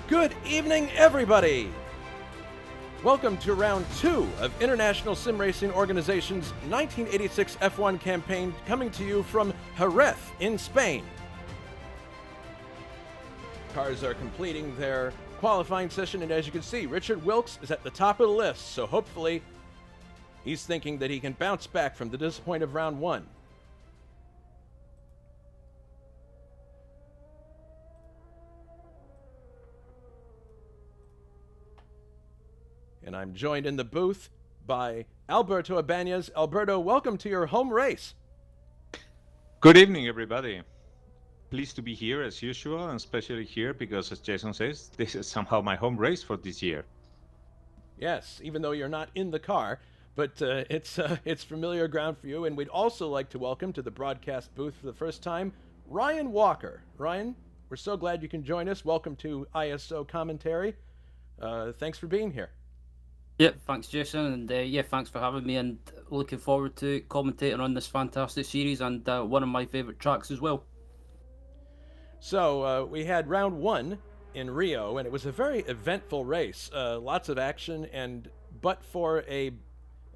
Good evening, everybody! Welcome to round 2 of International Sim Racing Organization's 1986 F1 campaign, coming to you from Jerez in Spain. Cars are completing their qualifying session, and as you can see, Richard Wilkes is at the top of the list, so hopefully he's thinking that he can bounce back from the disappointment of round 1. And I'm joined in the booth by Alberto Ibañez. Alberto, welcome to your home race. Good evening, everybody. Pleased to be here as usual, and especially here because, as Jason says, this is somehow my home race for this year. Yes, even though you're not in the car, but it's familiar ground for you. And we'd also like to welcome to the broadcast booth for the first time, Ryan Walker. Ryan, we're so glad you can join us. Welcome to ISO Commentary. Thanks for being here. Yeah, thanks, Jason, and thanks for having me, and looking forward to commentating on this fantastic series and one of my favourite tracks as well. So we had round 1 in Rio, and it was a very eventful race. Lots of action, but for a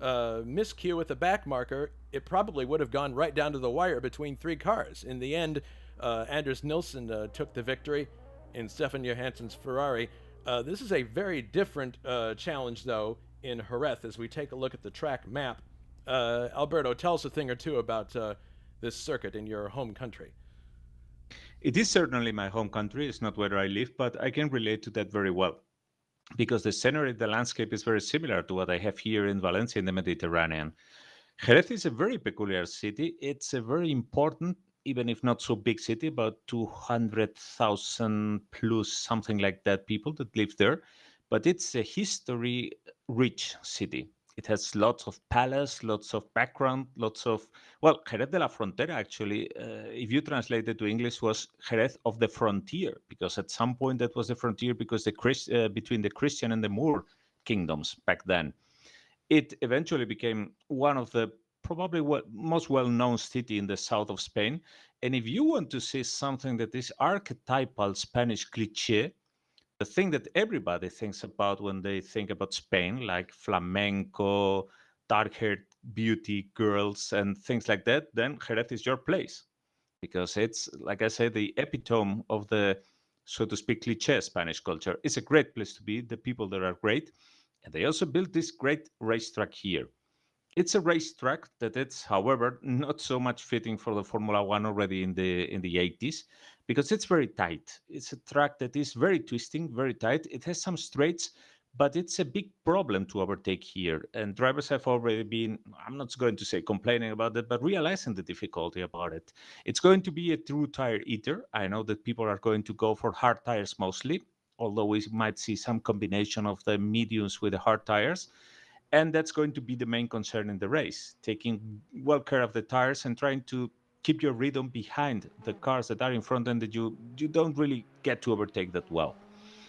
miscue with the back marker, it probably would have gone right down to the wire between 3 cars. In the end, Anders Nilsson took the victory in Stefan Johansson's Ferrari. This is a very different challenge, though, in Jerez as we take a look at the track map. Alberto, tell us a thing or two about this circuit in your home country. It is certainly my home country. It's not where I live, but I can relate to that very well because the scenery, the landscape is very similar to what I have here in Valencia in the Mediterranean. Jerez is a very peculiar city. It's a very important, even if not so big city, about 200,000 plus something like that people that live there. But it's a history-rich city. It has lots of palace, lots of background, Jerez de la Frontera, actually, if you translate it to English, was Jerez of the Frontier, because at some point that was the frontier because between the Christian and the Moor kingdoms back then. It eventually became one of the probably most well-known city in the south of Spain. And if you want to see something that is archetypal Spanish cliché, the thing that everybody thinks about when they think about Spain, like flamenco, dark-haired beauty girls, and things like that, then Jerez is your place. Because it's, like I said, the epitome of the, so to speak, cliché Spanish culture. It's a great place to be. The people there are great. And they also built this great racetrack here. It's a racetrack that it's, however, not so much fitting for the Formula One already in the 80s, because it's very tight. It's a track that is very twisting, very tight. It has some straights, but it's a big problem to overtake here. And drivers have already been, I'm not going to say complaining about it, but realizing the difficulty about it. It's going to be a true tire eater. I know that people are going to go for hard tires mostly, although we might see some combination of the mediums with the hard tires. And that's going to be the main concern in the race, taking well care of the tires and trying to keep your rhythm behind the cars that are in front and that you don't really get to overtake that well.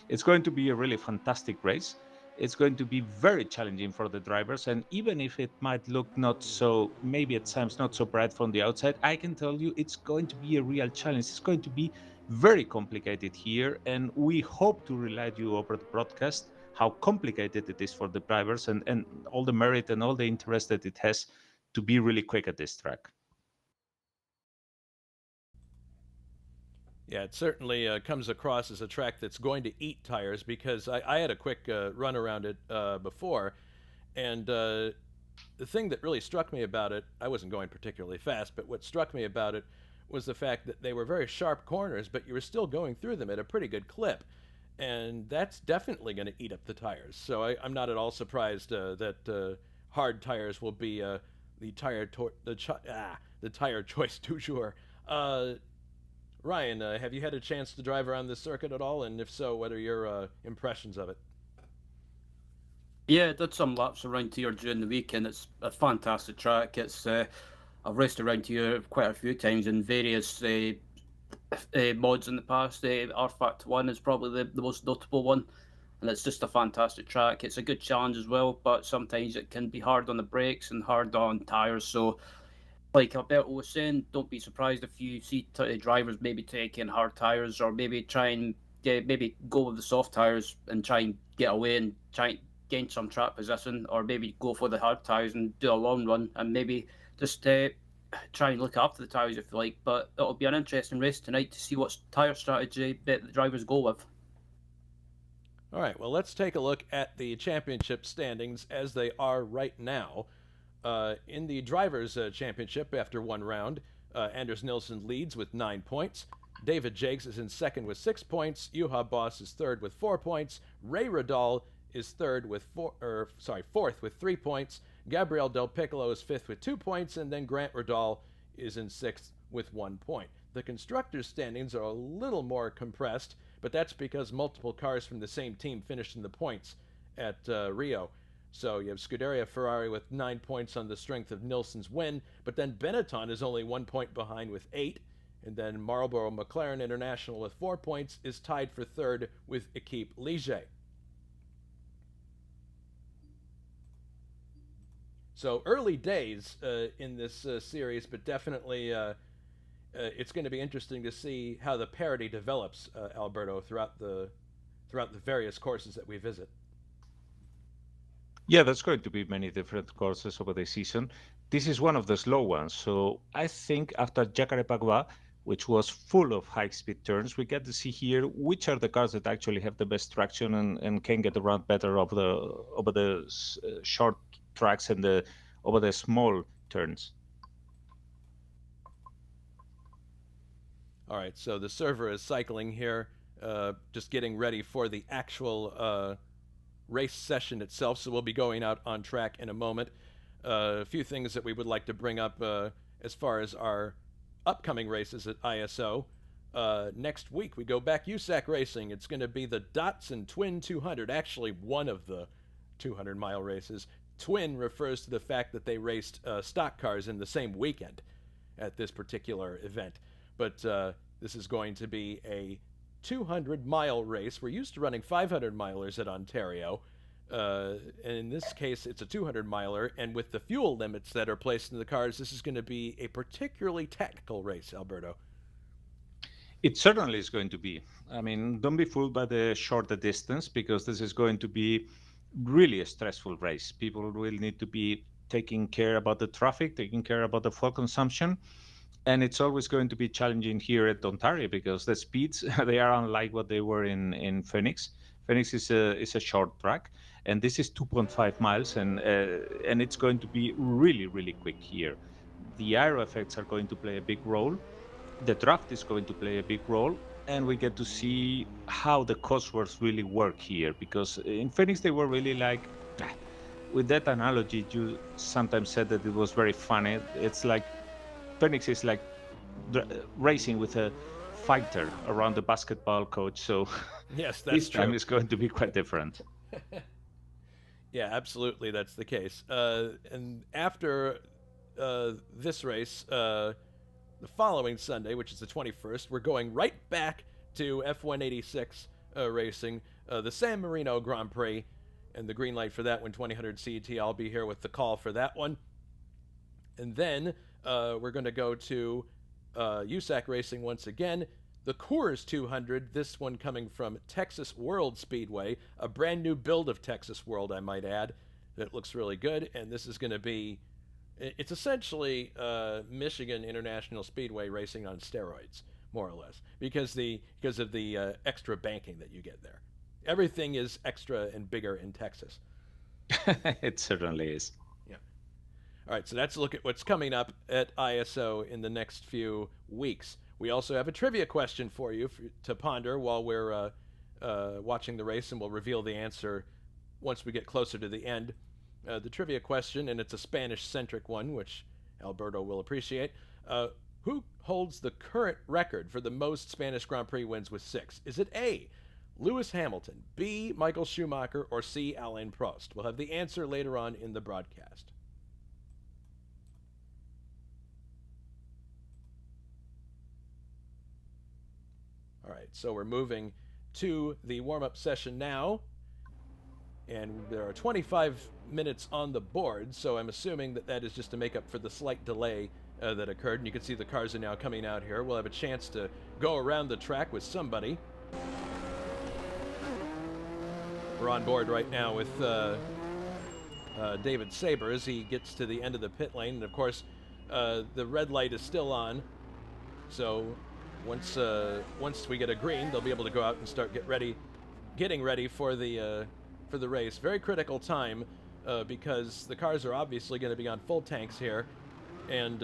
It's going to be a really fantastic race. It's going to be very challenging for the drivers. And even if it might look not so, maybe at times not so bright from the outside, I can tell you it's going to be a real challenge. It's going to be very complicated here. And we hope to relay you over the broadcast how complicated it is for the drivers and all the merit and all the interest that it has to be really quick at this track. Yeah, it certainly comes across as a track that's going to eat tires, because I had a quick run around it before, and the thing that really struck me about it, I wasn't going particularly fast, but what struck me about it was the fact that they were very sharp corners, but you were still going through them at a pretty good clip. And that's definitely going to eat up the tires. So I'm not at all surprised that hard tires will be the tire choice du jour. Ryan, have you had a chance to drive around this circuit at all? And if so, what are your impressions of it? Yeah, I did some laps around here during the weekend. It's a fantastic track. It's I've raced around here quite a few times in various mods in the past. Artifact 1 is probably the most notable one, and it's just a fantastic track. It's a good challenge as well, but sometimes it can be hard on the brakes and hard on tyres. So, like Alberto was saying, don't be surprised if you see drivers maybe taking hard tyres or maybe try and maybe go with the soft tires and try and get away and try and gain some track position, or maybe go for the hard tires and do a long run and maybe just try and look after the tires if you like. But it'll be an interesting race tonight to see what tire strategy that the drivers go with. All right, well, let's take a look at the championship standings as they are right now. In the Drivers' Championship, after one round, Anders Nilsson leads with 9 points. David Jakes is in second with 6 points. Juha Boss is third with 4 points. Ray Radal is fourth with 3 points. Gabriel Del Piccolo is fifth with 2 points, and then Grant Radal is in sixth with 1 point. The constructors' standings are a little more compressed, but that's because multiple cars from the same team finished in the points at Rio. So you have Scuderia Ferrari with 9 points on the strength of Nilsson's win, but then Benetton is only 1 point behind with 8, and then Marlboro McLaren International with 4 points is tied for third with Equipe Ligier. So early days in this series, but definitely it's going to be interesting to see how the parity develops, Alberto, throughout the various courses that we visit. Yeah, there's going to be many different courses over the season. This is one of the slow ones. So I think after Jacarepagua, which was full of high-speed turns, we get to see here which are the cars that actually have the best traction and can get around better over the short tracks and over the small turns. All right, so the server is cycling here, just getting ready for the actual race session itself, so we'll be going out on track in a moment. A few things that we would like to bring up as far as our upcoming races at ISO. Next week we go back USAC racing. It's going to be the Datsun Twin 200, actually one of the 200-mile races. Twin refers to the fact that they raced stock cars in the same weekend at this particular event. But this is going to be a 200-mile race. We're used to running 500-milers at Ontario. And in this case, it's a 200-miler. And with the fuel limits that are placed in the cars, this is going to be a particularly technical race, Alberto. It certainly is going to be. I mean, don't be fooled by the shorter distance, because this is going to be really a stressful race. People will need to be taking care about the traffic, taking care about the fuel consumption. And it's always going to be challenging here at Ontario because the speeds, they are unlike what they were in Phoenix. Phoenix is a short track, and this is 2.5 miles, and it's going to be really, really quick here. The aero effects are going to play a big role. The draft is going to play a big role, and we get to see how the Cosworths really work here, because in Phoenix they were really like, with that analogy, you sometimes said that it was very funny. It's like Phoenix is like racing with a fighter around the basketball coach. So yes, that's this time is going to be quite different. Yeah, absolutely, that's the case. And after this race, the following Sunday, which is the 21st, we're going right back to F186 racing, the San Marino Grand Prix, and the green light for that one, 2000 CT. I'll be here with the call for that one. And then we're going to go to USAC racing once again. The Coors 200, this one coming from Texas World Speedway, a brand new build of Texas World, I might add. That looks really good, and this is going to be, it's essentially Michigan International Speedway racing on steroids, more or less, because of the extra banking that you get there. Everything is extra and bigger in Texas. It certainly is. Yeah. All right, so that's a look at what's coming up at ISO in the next few weeks. We also have a trivia question for you to ponder while we're watching the race, and we'll reveal the answer once we get closer to the end. The trivia question, and it's a Spanish-centric one, which Alberto will appreciate. Who holds the current record for the most Spanish Grand Prix wins with 6? Is it A, Lewis Hamilton, B, Michael Schumacher, or C, Alain Prost? We'll have the answer later on in the broadcast. All right, so we're moving to the warm-up session now, and there are 25 minutes on the board, so I'm assuming that that is just to make up for the slight delay that occurred, and you can see the cars are now coming out here. We'll have a chance to go around the track with somebody. We're on board right now with David Saber as he gets to the end of the pit lane. And of course, the red light is still on. So once we get a green, they'll be able to go out and start getting ready for the race. Very critical time because the cars are obviously going to be on full tanks here, and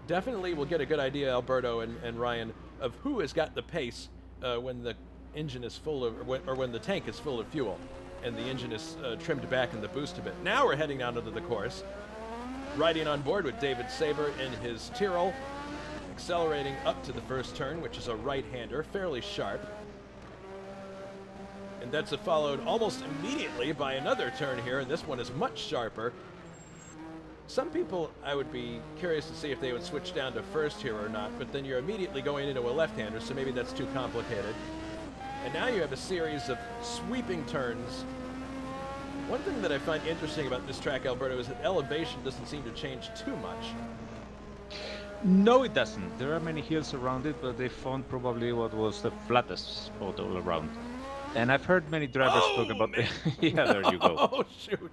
definitely we'll get a good idea, Alberto and Ryan, of who has got the pace when the engine is full of, or when the tank is full of fuel and the engine is trimmed back in the boost a bit. Now we're heading down into the course, riding on board with David Saber in his Tyrrell, accelerating up to the first turn, which is a right-hander, fairly sharp. And that's followed almost immediately by another turn here, and this one is much sharper. Some people, I would be curious to see if they would switch down to first here or not, but then you're immediately going into a left-hander, so maybe that's too complicated. And now you have a series of sweeping turns. One thing that I find interesting about this track, Alberto, is that elevation doesn't seem to change too much. No, it doesn't. There are many hills around it, but they found probably what was the flattest spot all around. And I've heard many drivers talk about it. Yeah, there you go. Oh, shoot.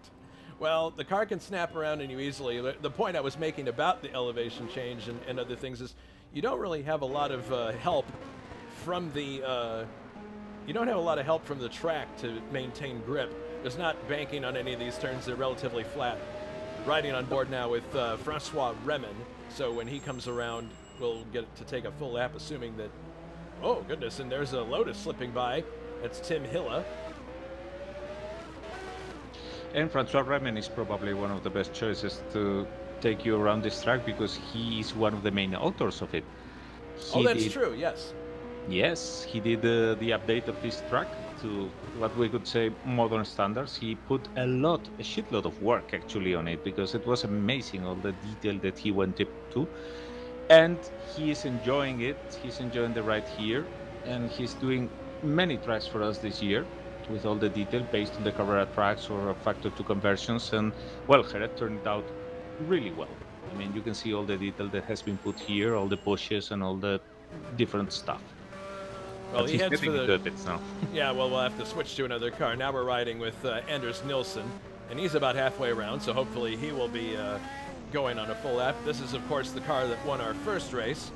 Well, the car can snap around on you easily. The point I was making about the elevation change and other things is you don't really have a lot of help from the... you don't have a lot of help from the track to maintain grip. There's not banking on any of these turns. They're relatively flat. Riding on board now with Francois Remen. So when he comes around, we'll get to take a full lap, assuming that... Oh, goodness, and there's a Lotus slipping by. That's Tim Hilla. And Francois Remen is probably one of the best choices to take you around this track because he is one of the main authors of it. That's true, yes. Yes, he did the update of this track to what we could say modern standards. He put a shitload of work actually on it because it was amazing all the detail that he went into. And he is enjoying it. He's enjoying the ride here. And he's doing many tracks for us this year with all the detail based on the Carrera tracks or Factor 2 conversions. And well, Jerez turned out really well. I mean, you can see all the detail that has been put here, all the pushes and all the different stuff. Well, he heads for the bits now. Yeah, well, we'll have to switch to another car. Now we're riding with Anders Nilsson, and he's about halfway around, so hopefully he will be going on a full lap. This is, of course, the car that won our first race.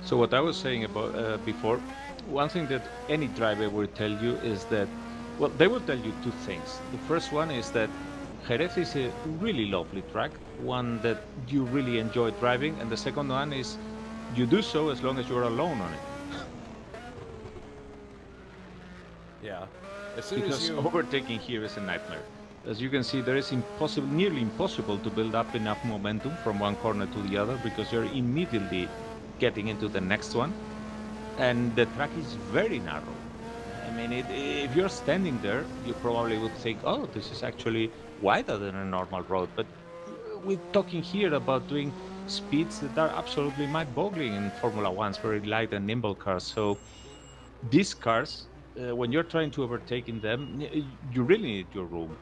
So what I was saying about before, one thing that any driver will tell you is that, well, they will tell you two things. The first one is that Jerez is a really lovely track, one that you really enjoy driving, and the second one is you do so as long as you're alone on it. Yeah, as soon because as you... overtaking here is a nightmare. As you can see, there is nearly impossible to build up enough momentum from one corner to the other because you're immediately getting into the next one, and the track is very narrow. I mean, if you're standing there, you probably would think, oh, this is actually wider than a normal road. But we're talking here about doing speeds that are absolutely mind-boggling in Formula One's very light and nimble cars. So these cars, when you're trying to overtake in them, you really need your room.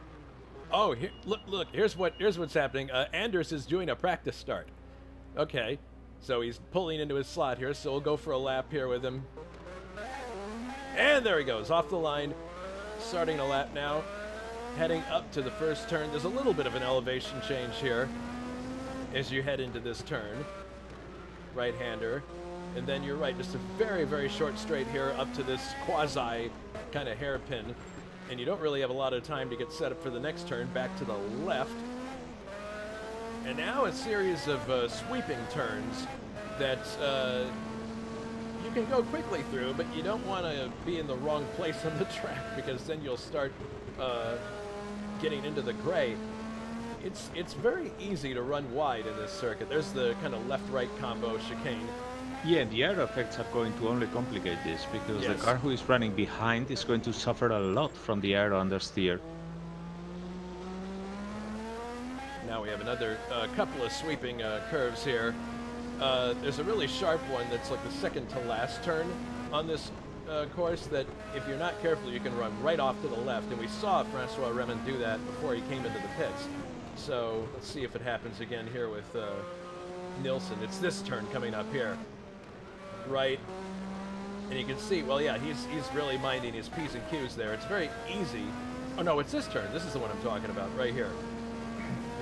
Oh, here, look! Here's what's happening. Anders is doing a practice start. Okay, so he's pulling into his slot here. So we'll go for a lap here with him. And there he goes, off the line, starting a lap now, heading up to the first turn. There's a little bit of an elevation change here as you head into this turn. Right-hander. And then you're right, just a very, very short straight here up to this quasi kind of hairpin. And you don't really have a lot of time to get set up for the next turn, back to the left. And now a series of sweeping turns that you can go quickly through, but you don't want to be in the wrong place on the track because then you'll start getting into the gray. It's very easy to run wide in this circuit. There's the kind of left-right combo chicane. Yeah, the aero effects are going to only complicate this because Yes. the car who is running behind is going to suffer a lot from the aero understeer. Now we have another couple of sweeping curves here. There's a really sharp one that's like the second to last turn on this course that if you're not careful you can run right off to the left, and we saw Francois Remen do that before he came into the pits. So let's see if it happens again here with Nilsson. It's this turn coming up here. Right, And you can see, well, yeah, he's really minding his P's and Q's there. It's very easy. Oh, no, it's this turn. This is the one I'm talking about, right here.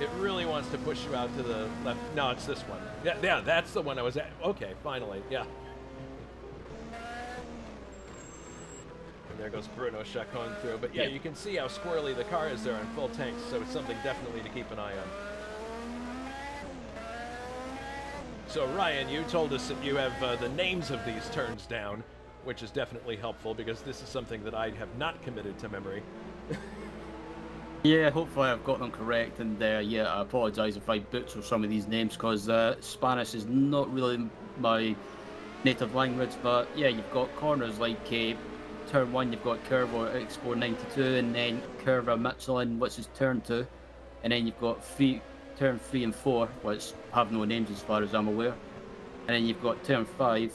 It really wants to push you out to the left. No, it's this one. Yeah, that's the one I was at. Okay, finally, yeah. And there goes Bruno Chacon through. But yeah, you can see how squirrely the car is there on full tanks, so it's something definitely to keep an eye on. So Ryan, you told us that you have the names of these turns down, which is definitely helpful because this is something that I have not committed to memory. Yeah, hopefully I've got them correct, and yeah, I apologise if I butcher some of these names because Spanish is not really my native language. But yeah, you've got corners like turn 1, you've got Curva Expo 92, and then Curva Michelin, which is turn 2, and then you've got turn 3 and 4, which have no names as far as I'm aware, and then you've got turn 5,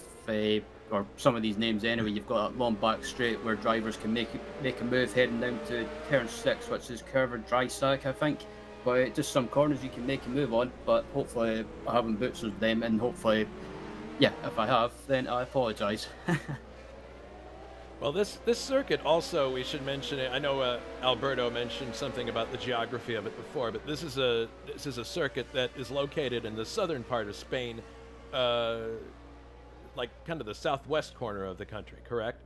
or some of these names anyway. You've got that long back straight where drivers can make a move heading down to turn 6, which is Curva Dry Sack, I think. But just some corners you can make a move on, but hopefully I haven't butchered them, and hopefully, yeah, if I have, then I apologise. Well, this circuit also, we should mention it. I know Alberto mentioned something about the geography of it before, but this is a circuit that is located in the southern part of Spain, like kind of the southwest corner of the country, correct?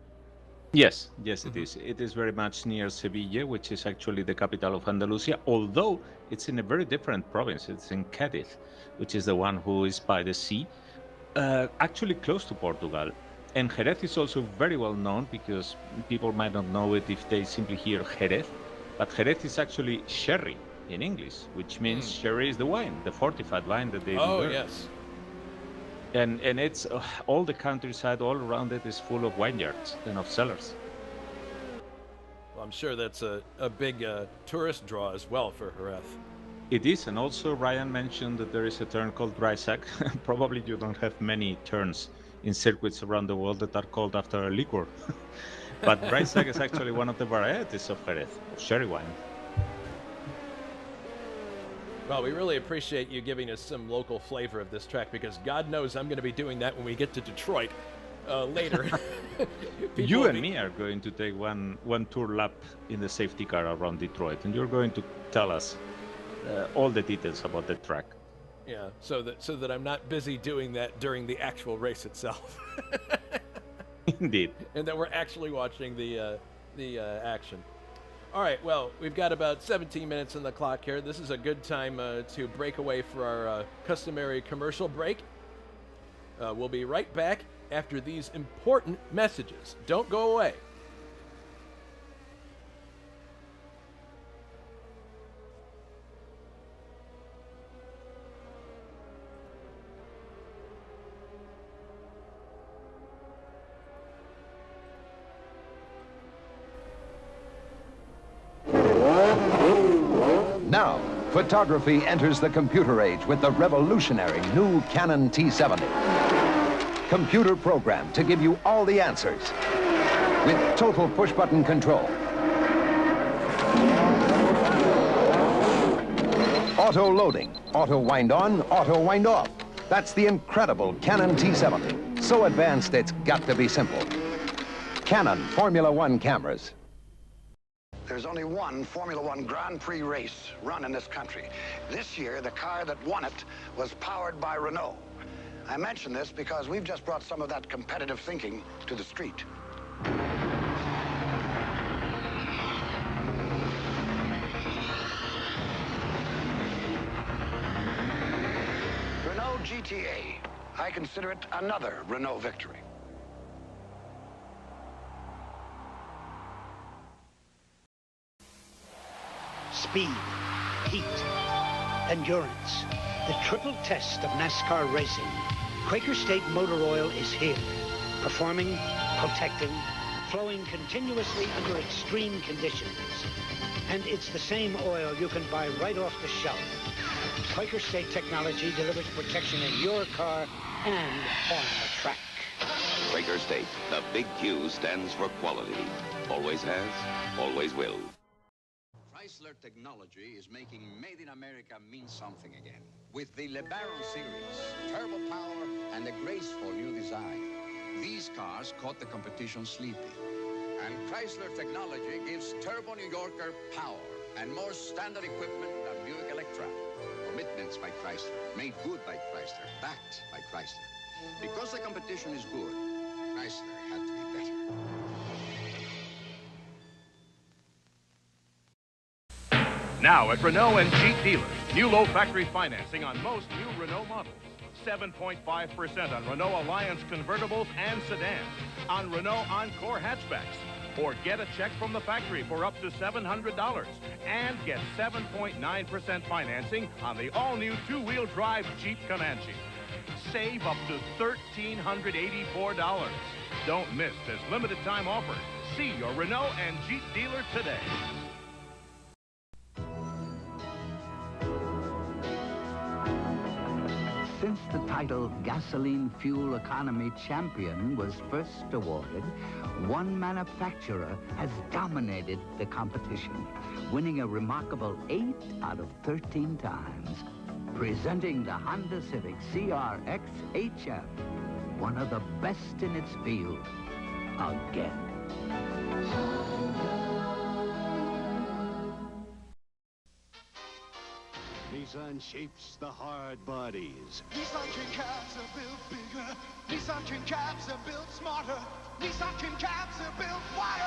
Yes, it is. It is very much near Sevilla, which is actually the capital of Andalusia, although it's in a very different province. It's in Cadiz, which is the one who is by the sea, actually close to Portugal. And Jerez is also very well known because people might not know it if they simply hear Jerez, but Jerez is actually sherry in English, which means sherry is the wine, the fortified wine that they do. Oh, yes. And it's all the countryside all around it is full of vineyards and of cellars. Well, I'm sure that's a big tourist draw as well for Jerez. It is, and also Ryan mentioned that there is a turn called Dry Sack. Probably you don't have many turns in circuits around the world that are called after a liquor. But Dry Sack is actually one of the varieties of Jerez, of sherry wine. Well, we really appreciate you giving us some local flavor of this track because God knows I'm going to be doing that when we get to Detroit later. You and me are going to take one tour lap in the safety car around Detroit, and you're going to tell us all the details about the track. Yeah, so that I'm not busy doing that during the actual race itself. Indeed. And that we're actually watching the action. All right, well, we've got about 17 minutes on the clock here. This is a good time to break away for our customary commercial break. We'll be right back after these important messages. Don't go away. Now, photography enters the computer age with the revolutionary new Canon T70. Computer programmed to give you all the answers with total push-button control. Auto loading, auto wind on, auto wind off. That's the incredible Canon T70. So advanced, it's got to be simple. Canon Formula One cameras. There's only one Formula One Grand Prix race run in this country. This year, the car that won it was powered by Renault. I mention this because we've just brought some of that competitive thinking to the street. Renault GTA. I consider it another Renault victory. Speed, heat, endurance, the triple test of NASCAR racing. Quaker State Motor Oil is here, performing, protecting, flowing continuously under extreme conditions. And it's the same oil you can buy right off the shelf. Quaker State technology delivers protection in your car and on the track. Quaker State, the big Q stands for quality. Always has, always will. Chrysler technology is making Made in America mean something again. With the LeBaron series, turbo power, and a graceful new design, these cars caught the competition sleeping. And Chrysler technology gives Turbo New Yorker power and more standard equipment than Buick Electra. Commitments by Chrysler, made good by Chrysler, backed by Chrysler. Because the competition is good, Chrysler had to be better. Now at Renault and Jeep dealers, new low factory financing on most new Renault models. 7.5% on Renault Alliance convertibles and sedans, on Renault Encore hatchbacks. Or get a check from the factory for up to $700 and get 7.9% financing on the all-new two-wheel drive Jeep Comanche. Save up to $1,384. Don't miss this limited time offer. See your Renault and Jeep dealer today. Since the title Gasoline Fuel Economy Champion was first awarded, one manufacturer has dominated the competition, winning a remarkable 8 out of 13 times. Presenting the Honda Civic CRX HF, one of the best in its field, again. Nissan shapes the hard bodies. Nissan trim cabs are built bigger. Nissan trim cabs are built smarter. Nissan trim cabs are built wider.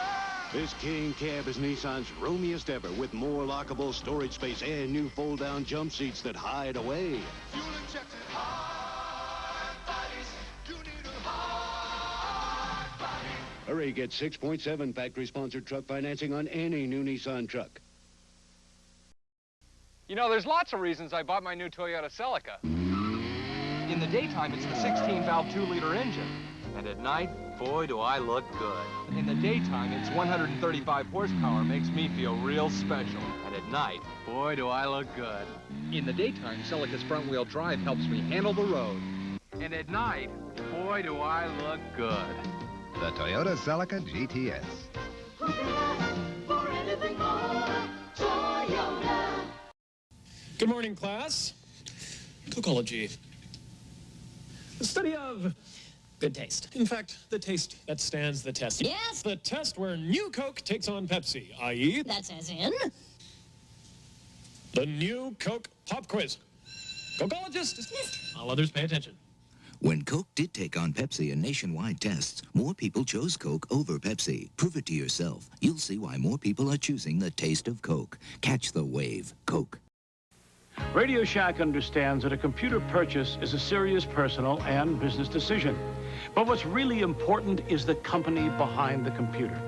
This King Cab is Nissan's roomiest ever, with more lockable storage space and new fold-down jump seats that hide away. Fuel injected hard bodies. You need a hard body. Hurry, get 6.7 factory-sponsored truck financing on any new Nissan truck. You know, there's lots of reasons I bought my new Toyota Celica. In the daytime, it's the 16-valve 2-liter engine. And at night, boy, do I look good. In the daytime, it's 135 horsepower, makes me feel real special. And at night, boy, do I look good. In the daytime, Celica's front-wheel drive helps me handle the road. And at night, boy, do I look good. The Toyota Celica GTS. For anything more, Toyota. Good morning, class. Cocology. The study of good taste. In fact, the taste that stands the test. Yes. The test where new Coke takes on Pepsi, i.e. That's as in? The new Coke Pop Quiz. Cocologist dismissed. All others pay attention. When Coke did take on Pepsi in nationwide tests, more people chose Coke over Pepsi. Prove it to yourself. You'll see why more people are choosing the taste of Coke. Catch the wave. Coke. Radio Shack understands that a computer purchase is a serious personal and business decision. But what's really important is the company behind the computer.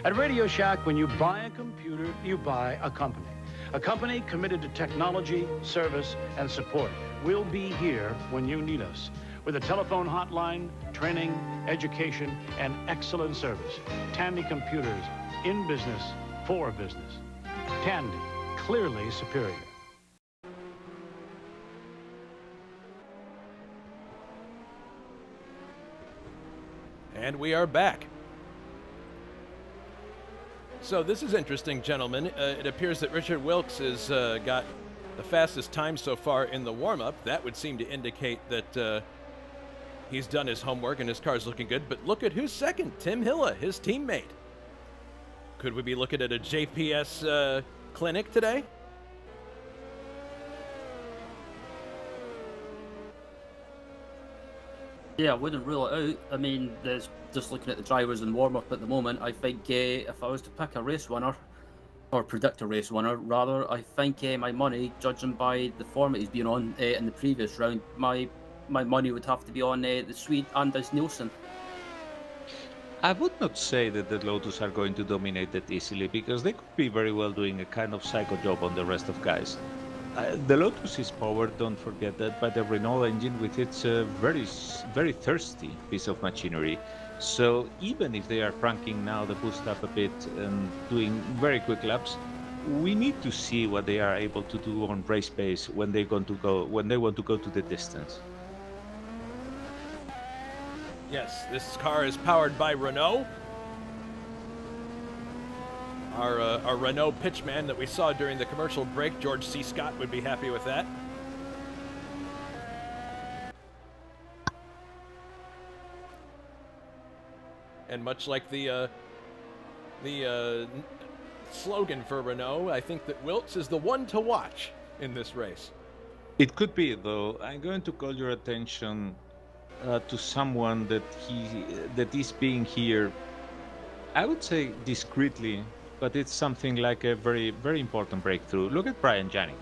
At Radio Shack, when you buy a computer, you buy a company. A company committed to technology, service, and support. We'll be here when you need us. With a telephone hotline, training, education, and excellent service. Tandy Computers, in business, for business. Tandy, clearly superior. And we are back. So this is interesting, gentlemen. It appears that Richard Wilkes has got the fastest time so far in the warm-up. That would seem to indicate that he's done his homework and his car's looking good. But look at who's second. Tim Hilla, his teammate. Could we be looking at a JPS clinic today? Yeah, I wouldn't rule it out. I mean, there's just looking at the drivers in warm-up at the moment, I think if I was to pick a race winner, or predict a race winner, rather, I think my money, judging by the form he's been on in the previous round, my money would have to be on the Swede Anders Nilsson. I would not say that the Lotus are going to dominate that easily, because they could be very well doing a kind of psycho job on the rest of guys. The Lotus is powered, don't forget that, by the Renault engine with its very thirsty piece of machinery. So even if they are cranking now the boost up a bit and doing very quick laps, we need to see what they are able to do on race pace when they want to go to the distance. Yes, this car is powered by Renault. Our Renault pitchman that we saw during the commercial break, George C. Scott, would be happy with that. And much like the slogan for Renault, I think that Wiltz is the one to watch in this race. It could be, though. I'm going to call your attention to someone that is being here, I would say discreetly, but it's something like a very, very important breakthrough. Look at Brian Janney.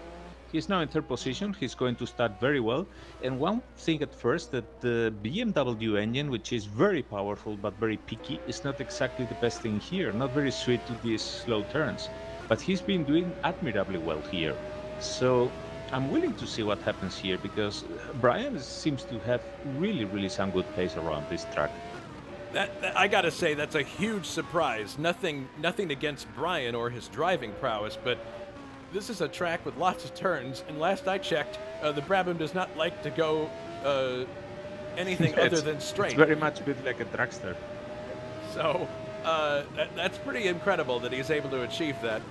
He's now in third position. He's going to start very well. And one thing at first, that the BMW engine, which is very powerful but very picky, is not exactly the best thing here. Not very sweet to these slow turns. But he's been doing admirably well here. So I'm willing to see what happens here, because Brian seems to have really, really some good pace around this track. That I gotta say, that's a huge surprise. Nothing against Brian or his driving prowess, but this is a track with lots of turns, and last I checked, the Brabham does not like to go anything other than straight. It's very much a bit like a dragster. So that's pretty incredible that he's able to achieve that.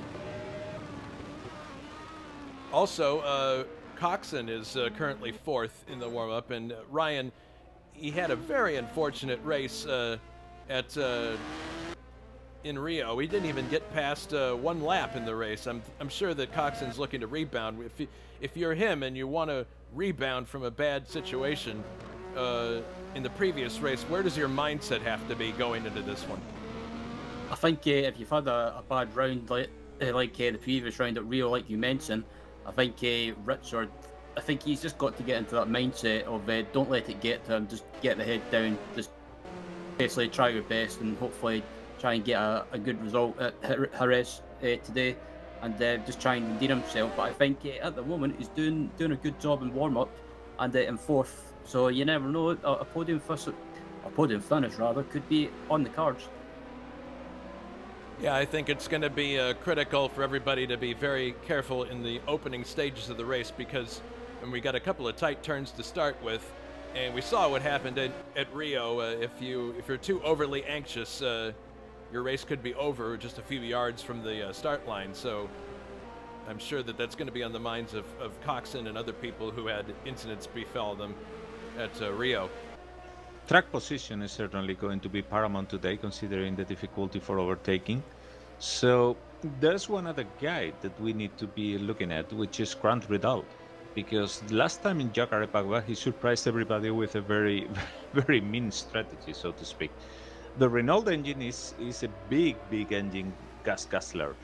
Also, Coxon is currently fourth in the warm-up, and Ryan, he had a very unfortunate race in Rio. He didn't even get past one lap in the race. I'm sure that Coxon's looking to rebound. If you're him and you want to rebound from a bad situation in the previous race, where does your mindset have to be going into this one? I think if you've had a bad round like the previous round at Rio, like you mentioned, I think Richard, I think he's just got to get into that mindset of don't let it get to him, just get the head down, just basically try your best and hopefully try and get a good result at Jerez today, and just try and redeem himself. But I think at the moment he's doing a good job in warm-up and in fourth, so you never know, a podium finish rather could be on the cards. Yeah, I think it's going to be critical for everybody to be very careful in the opening stages of the race, because we got a couple of tight turns to start with, and we saw what happened at Rio. If you're too overly anxious, your race could be over just a few yards from the start line. So I'm sure that that's going to be on the minds of Coxon and other people who had incidents befall them at Rio. Track position is certainly going to be paramount today, considering the difficulty for overtaking. So there's one other guy that we need to be looking at, which is Grant Ridal, because last time in Jacarepagua he surprised everybody with a very, very mean strategy, so to speak. The Renault engine is a big engine, gas guzzler,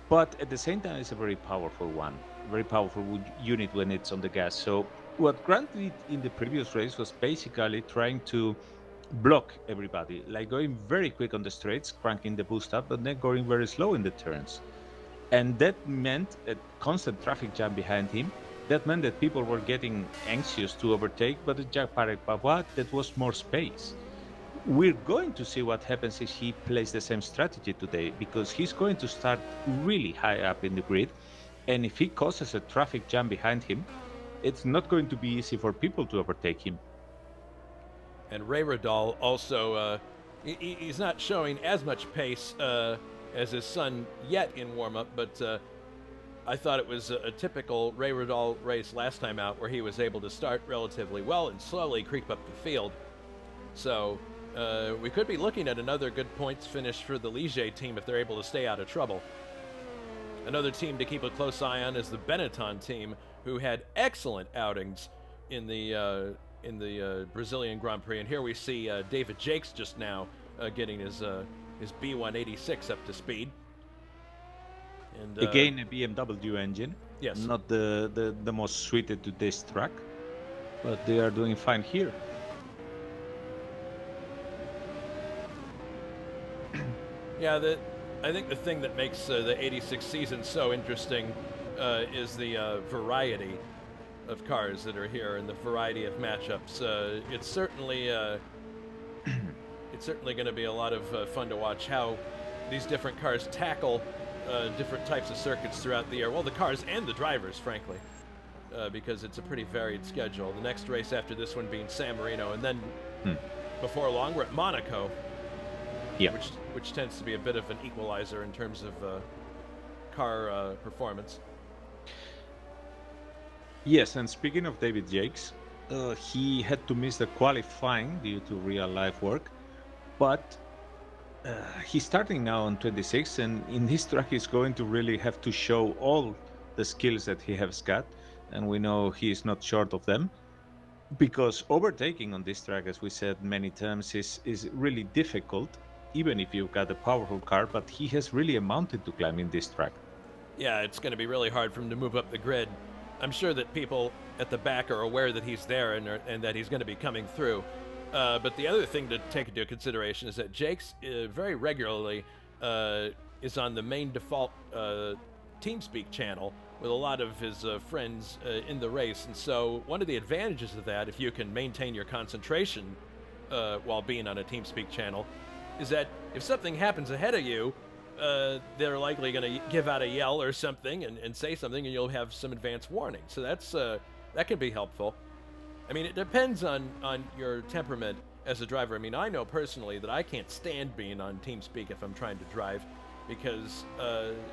but at the same time it's a very powerful unit when it's on the gas. So what Grant did in the previous race was basically trying to block everybody, like going very quick on the straights, cranking the boost up, but then going very slow in the turns. And that meant a constant traffic jam behind him. That meant that people were getting anxious to overtake, but at Jacarepagua that was more space. We're going to see what happens if he plays the same strategy today, because he's going to start really high up in the grid, and if he causes a traffic jam behind him, it's not going to be easy for people to overtake him. And Ray Ridal also, he's not showing as much pace as his son yet in warm-up, but I thought it was a typical Ray Ridal race last time out, where he was able to start relatively well and slowly creep up the field. So we could be looking at another good points finish for the Ligier team if they're able to stay out of trouble. Another team to keep a close eye on is the Benetton team, who had excellent outings in the Brazilian Grand Prix. And here we see David Jakes just now getting his B186 up to speed. And, again, a BMW engine. Yes. Not the most suited to this track, but they are doing fine here. Yeah, I think the thing that makes the 86 season so interesting is the variety of cars that are here and the variety of matchups. It's certainly going to be a lot of fun to watch how these different cars tackle different types of circuits throughout the year. Well, the cars and the drivers, frankly, because it's a pretty varied schedule. The next race after this one being San Marino, and then before long we're at Monaco. Yeah. which tends to be a bit of an equalizer in terms of car performance. Yes, and speaking of David Jakes, he had to miss the qualifying due to real life work, but he's starting now on 26, and in this track he's going to really have to show all the skills that he has got, and we know he is not short of them, because overtaking on this track, as we said many times, is really difficult, even if you've got a powerful car, but he has really a mountain to climb in this track. Yeah, it's going to be really hard for him to move up the grid. I'm sure that people at the back are aware that he's there and that he's going to be coming through. But the other thing to take into consideration is that Jakes very regularly is on the main default TeamSpeak channel with a lot of his friends in the race. And so one of the advantages of that, if you can maintain your concentration while being on a TeamSpeak channel, is that if something happens ahead of you, they're likely going to give out a yell or something and say something, and you'll have some advance warning. So that can be helpful. I mean, it depends on your temperament as a driver. I mean, I know personally that I can't stand being on TeamSpeak if I'm trying to drive, because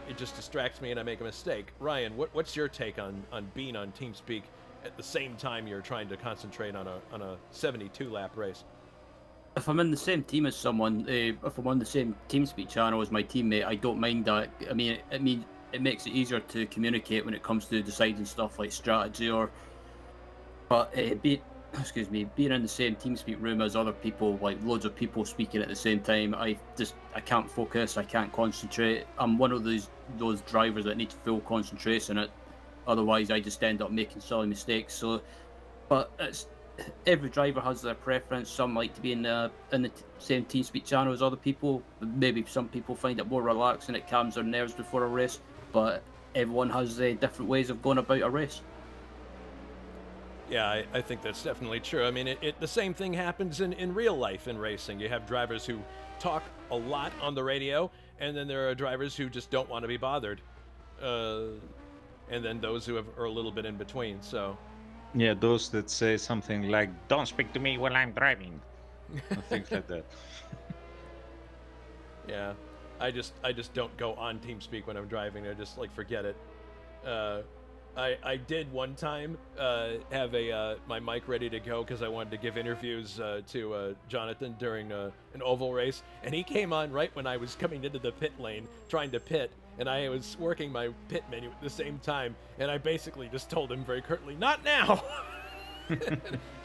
it just distracts me and I make a mistake. Ryan, what's your take on being on TeamSpeak at the same time you're trying to concentrate on a 72-lap race? If I'm in the same team as someone, if I'm on the same TeamSpeak channel as my teammate, I don't mind that. I mean, it makes it easier to communicate when it comes to deciding stuff like strategy But being in the same TeamSpeak room as other people, like loads of people speaking at the same time, I can't focus, I can't concentrate. I'm one of those drivers that need full concentration. Otherwise, I just end up making silly mistakes. So, but every driver has their preference. Some like to be in the same TeamSpeak channel as other people. Maybe some people find it more relaxing, it calms their nerves before a race. But everyone has different ways of going about a race. Yeah, I think that's definitely true. I mean, the same thing happens in real life in racing. You have drivers who talk a lot on the radio, and then there are drivers who just don't want to be bothered. And then those who are a little bit in between, so... Yeah, those that say something like, "Don't speak to me while I'm driving," or things like that. Yeah, I just don't go on TeamSpeak when I'm driving. I just forget it. I did one time have my mic ready to go because I wanted to give interviews to Jonathan during an oval race, and he came on right when I was coming into the pit lane trying to pit, and I was working my pit menu at the same time, and I basically just told him very curtly, "Not now!"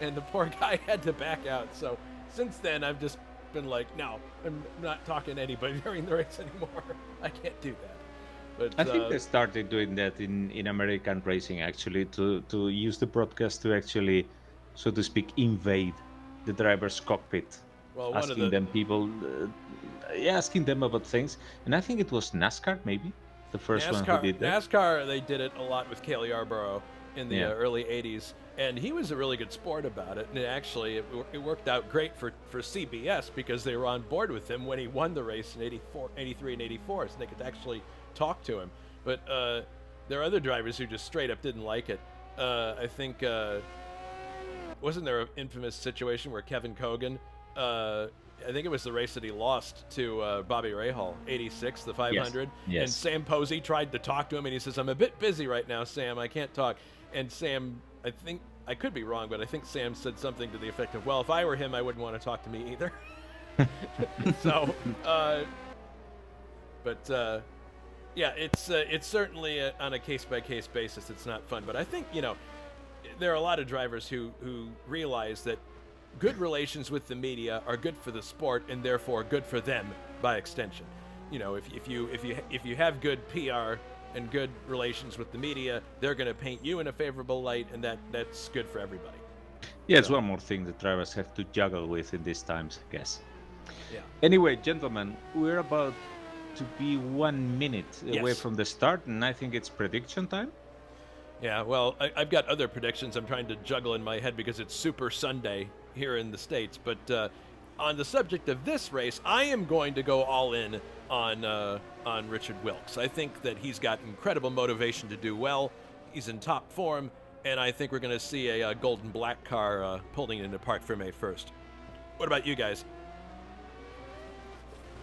And the poor guy had to back out. So since then, I've just been like, no, I'm not talking to anybody during the race anymore. I can't do that. But, I think they started doing that in American racing, actually, to use the broadcast to actually, so to speak, invade the driver's cockpit, asking them about things. And I think it was NASCAR, maybe, the first one who did that. NASCAR, they did it a lot with Cale Yarborough in the early 80s, and he was a really good sport about it. And actually, it worked out great for CBS because they were on board with him when he won the race in 83 and 84, so they could actually talk to him. But there are other drivers who just straight up didn't like it. I think wasn't there an infamous situation where Kevin Cogan, I think it was the race that he lost to Bobby Rahal, 86, the 500. Yes. And Sam Posey tried to talk to him, and he says, "I'm a bit busy right now, Sam. I can't talk." And Sam, I think, I could be wrong, but I think Sam said something to the effect of, "Well, if I were him, I wouldn't want to talk to me either." So, yeah, it's certainly on a case-by-case basis. It's not fun, but I think, there are a lot of drivers who realize that good relations with the media are good for the sport and therefore good for them by extension. If you have good PR and good relations with the media, they're going to paint you in a favorable light, and that's good for everybody. Yeah, it's one more thing that drivers have to juggle with in these times, I guess. Yeah. Anyway, gentlemen, we're about to be 1 minute away from the start, and I think it's prediction time. Yeah, well, I've got other predictions I'm trying to juggle in my head because it's Super Sunday here in the States. But on the subject of this race, I am going to go all in on Richard Wilkes. I think that he's got incredible motivation to do well. He's in top form, and I think we're going to see a golden black car pulling into Parc Fermé first. What about you guys?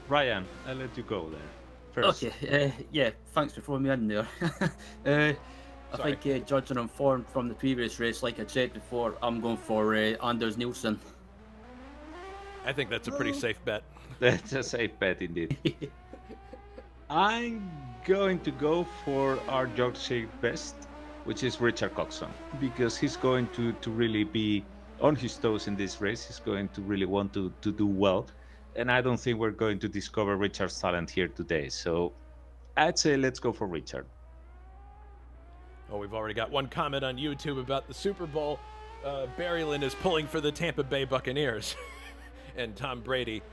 Ryan, I'll let you go there first. Okay, yeah, thanks for throwing me in there. I think judging on form from the previous race, like I said before, I'm going for Anders Nilsson. I think that's a pretty safe bet. That's a safe bet indeed. I'm going to go for our Yorkshire best, which is Richard Coxon, because he's going to really be on his toes in this race. He's going to really want to do well. And I don't think we're going to discover Richard's talent here today. So I'd say let's go for Richard. Oh, we've already got one comment on YouTube about the Super Bowl. Barry Lynn is pulling for the Tampa Bay Buccaneers. And Tom Brady.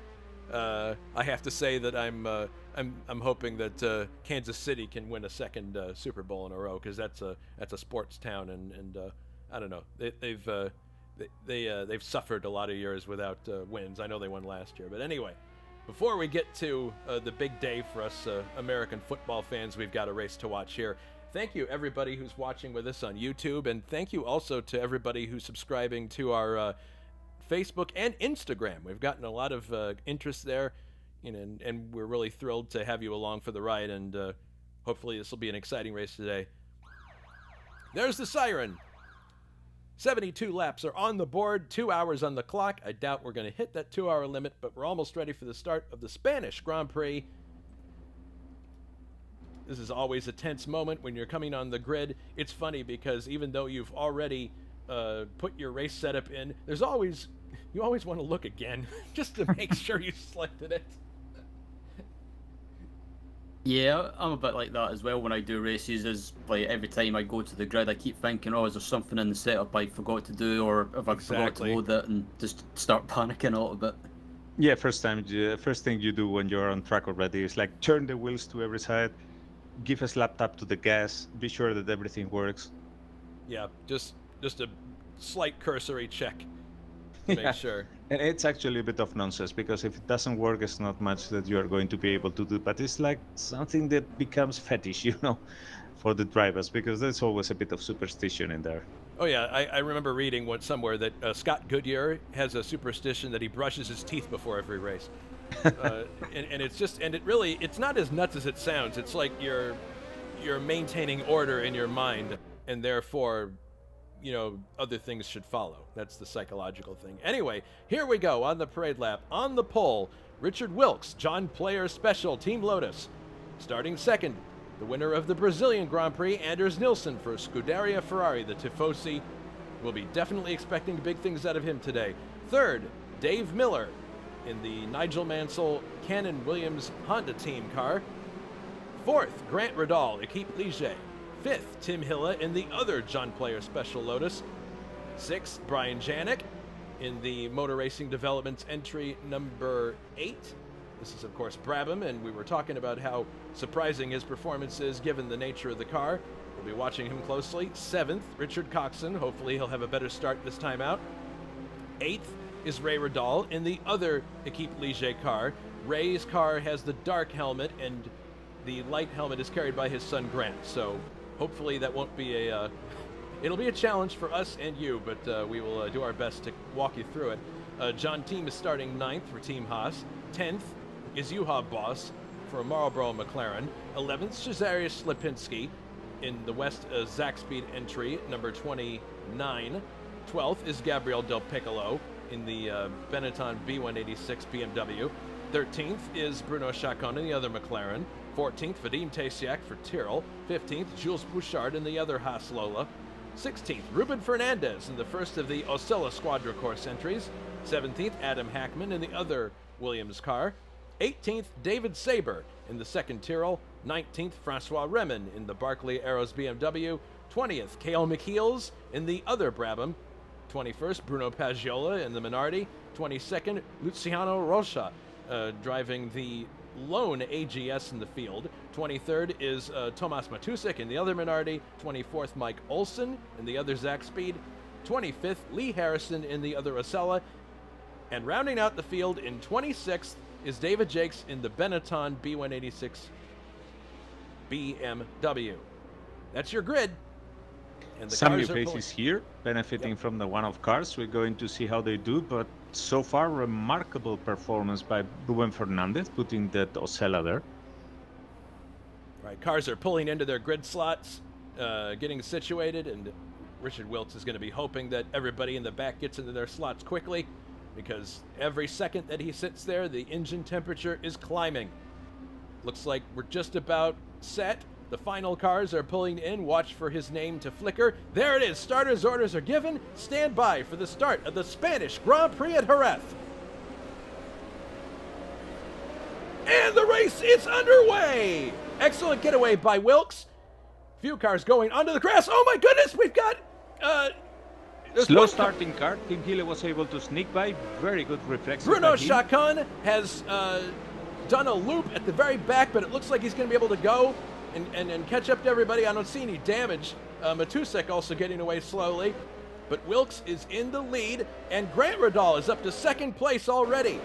I have to say that I'm hoping that Kansas City can win a second Super Bowl in a row, because that's a sports town, and I don't know, they've suffered a lot of years without wins. I know they won last year, but anyway, before we get to the big day for us American football fans, we've got a race to watch here. Thank you everybody who's watching with us on YouTube, and thank you also to everybody who's subscribing to our Facebook and Instagram. We've gotten a lot of interest there, and we're really thrilled to have you along for the ride, and hopefully this will be an exciting race today. There's the siren. 72 laps are on the board, 2 hours on the clock. I doubt we're going to hit that 2-hour limit, but we're almost ready for the start of the Spanish Grand Prix. This is always a tense moment when you're coming on the grid. It's funny because even though you've already put your race setup in, you always want to look again just to make sure you selected it. Yeah, I'm a bit like that as well when I do races. Is like every time I go to the grid, I keep thinking, oh, is there something in the setup I forgot to do, or if I forgot to load it, and just start panicking a little bit. Yeah, first thing you do when you're on track already is like turn the wheels to every side, give a slap tap to the gas, be sure that everything works. Yeah, just a slight cursory check to make sure. And it's actually a bit of nonsense, because if it doesn't work, it's not much that you are going to be able to do. But it's like something that becomes fetish, for the drivers, because there's always a bit of superstition in there. Oh yeah, I remember reading somewhere that Scott Goodyear has a superstition that he brushes his teeth before every race. And it's not as nuts as it sounds. It's like you're maintaining order in your mind, and therefore other things should follow. That's the psychological thing. Anyway, here we go on the parade lap. On the pole, Richard Wilkes, John Player Special, Team Lotus. Starting second, the winner of the Brazilian Grand Prix, Anders Nilsson for Scuderia Ferrari, the Tifosi. We'll be definitely expecting big things out of him today. Third, Dave Miller in the Nigel Mansell Cannon Williams Honda team car. Fourth, Grant Radal, Equipe Ligier. Fifth, Tim Hilla in the other John Player Special Lotus. Sixth, Brian Janik in the Motor Racing Developments entry number 8. This is, of course, Brabham, and we were talking about how surprising his performance is given the nature of the car. We'll be watching him closely. 7th, Richard Coxon. Hopefully he'll have a better start this time out. 8th is Ray Radal in the other Equipe Ligier car. Ray's car has the dark helmet, and the light helmet is carried by his son Grant, so hopefully that won't be it'll be a challenge for us and you, but we will do our best to walk you through it. John Team is starting 9th for Team Haas. 10th is Juha Boss for Marlboro McLaren. 11th, Cesarius Lipinski in the West Zach Speed entry, number 29. 12th is Gabriel Del Piccolo in the Benetton B186 BMW. 13th is Bruno Chacon in the other McLaren. 14th, Vadim Tasiak for Tyrrell. 15th, Jules Bouchard in the other Haas Lola. 16th, Ruben Fernandez in the first of the Osella Squadra Course entries. 17th, Adam Hackman in the other Williams car. 18th, David Saber in the second Tyrrell. 19th, Francois Remin in the Barclay Arrows BMW. 20th, Cale McKeels in the other Brabham. 21st, Bruno Paggiola in the Minardi. 22nd, Luciano Rocha driving the lone AGS in the field. 23rd is Tomas Matusik in the other Minardi. 24th, Mike Olson in the other Zach Speed. 25th, Lee Harrison in the other Osella. And rounding out the field in 26th is David Jakes in the Benetton B186 BMW. That's your grid. And the some cars new are faces here, benefiting from the one-off cars. We're going to see how they do, but so far, remarkable performance by Ruben Fernandez, putting that Ocella there. Right, cars are pulling into their grid slots, getting situated, and Richard Wilkes is going to be hoping that everybody in the back gets into their slots quickly, because every second that he sits there, the engine temperature is climbing. Looks like we're just about set. The final cars are pulling in. Watch for his name to flicker. There it is. Starter's orders are given. Stand by for the start of the Spanish Grand Prix at Jerez. And the race is underway. Excellent getaway by Wilkes. Few cars going onto the grass. Oh my goodness, we've got slow starting car. Tim Hille was able to sneak by. Very good reflexes. Bruno Chacon has done a loop at the very back, but it looks like he's going to be able to go and catch up to everybody. I don't see any damage. Matusek also getting away slowly, but Wilkes is in the lead, and Grant Radal is up to second place already.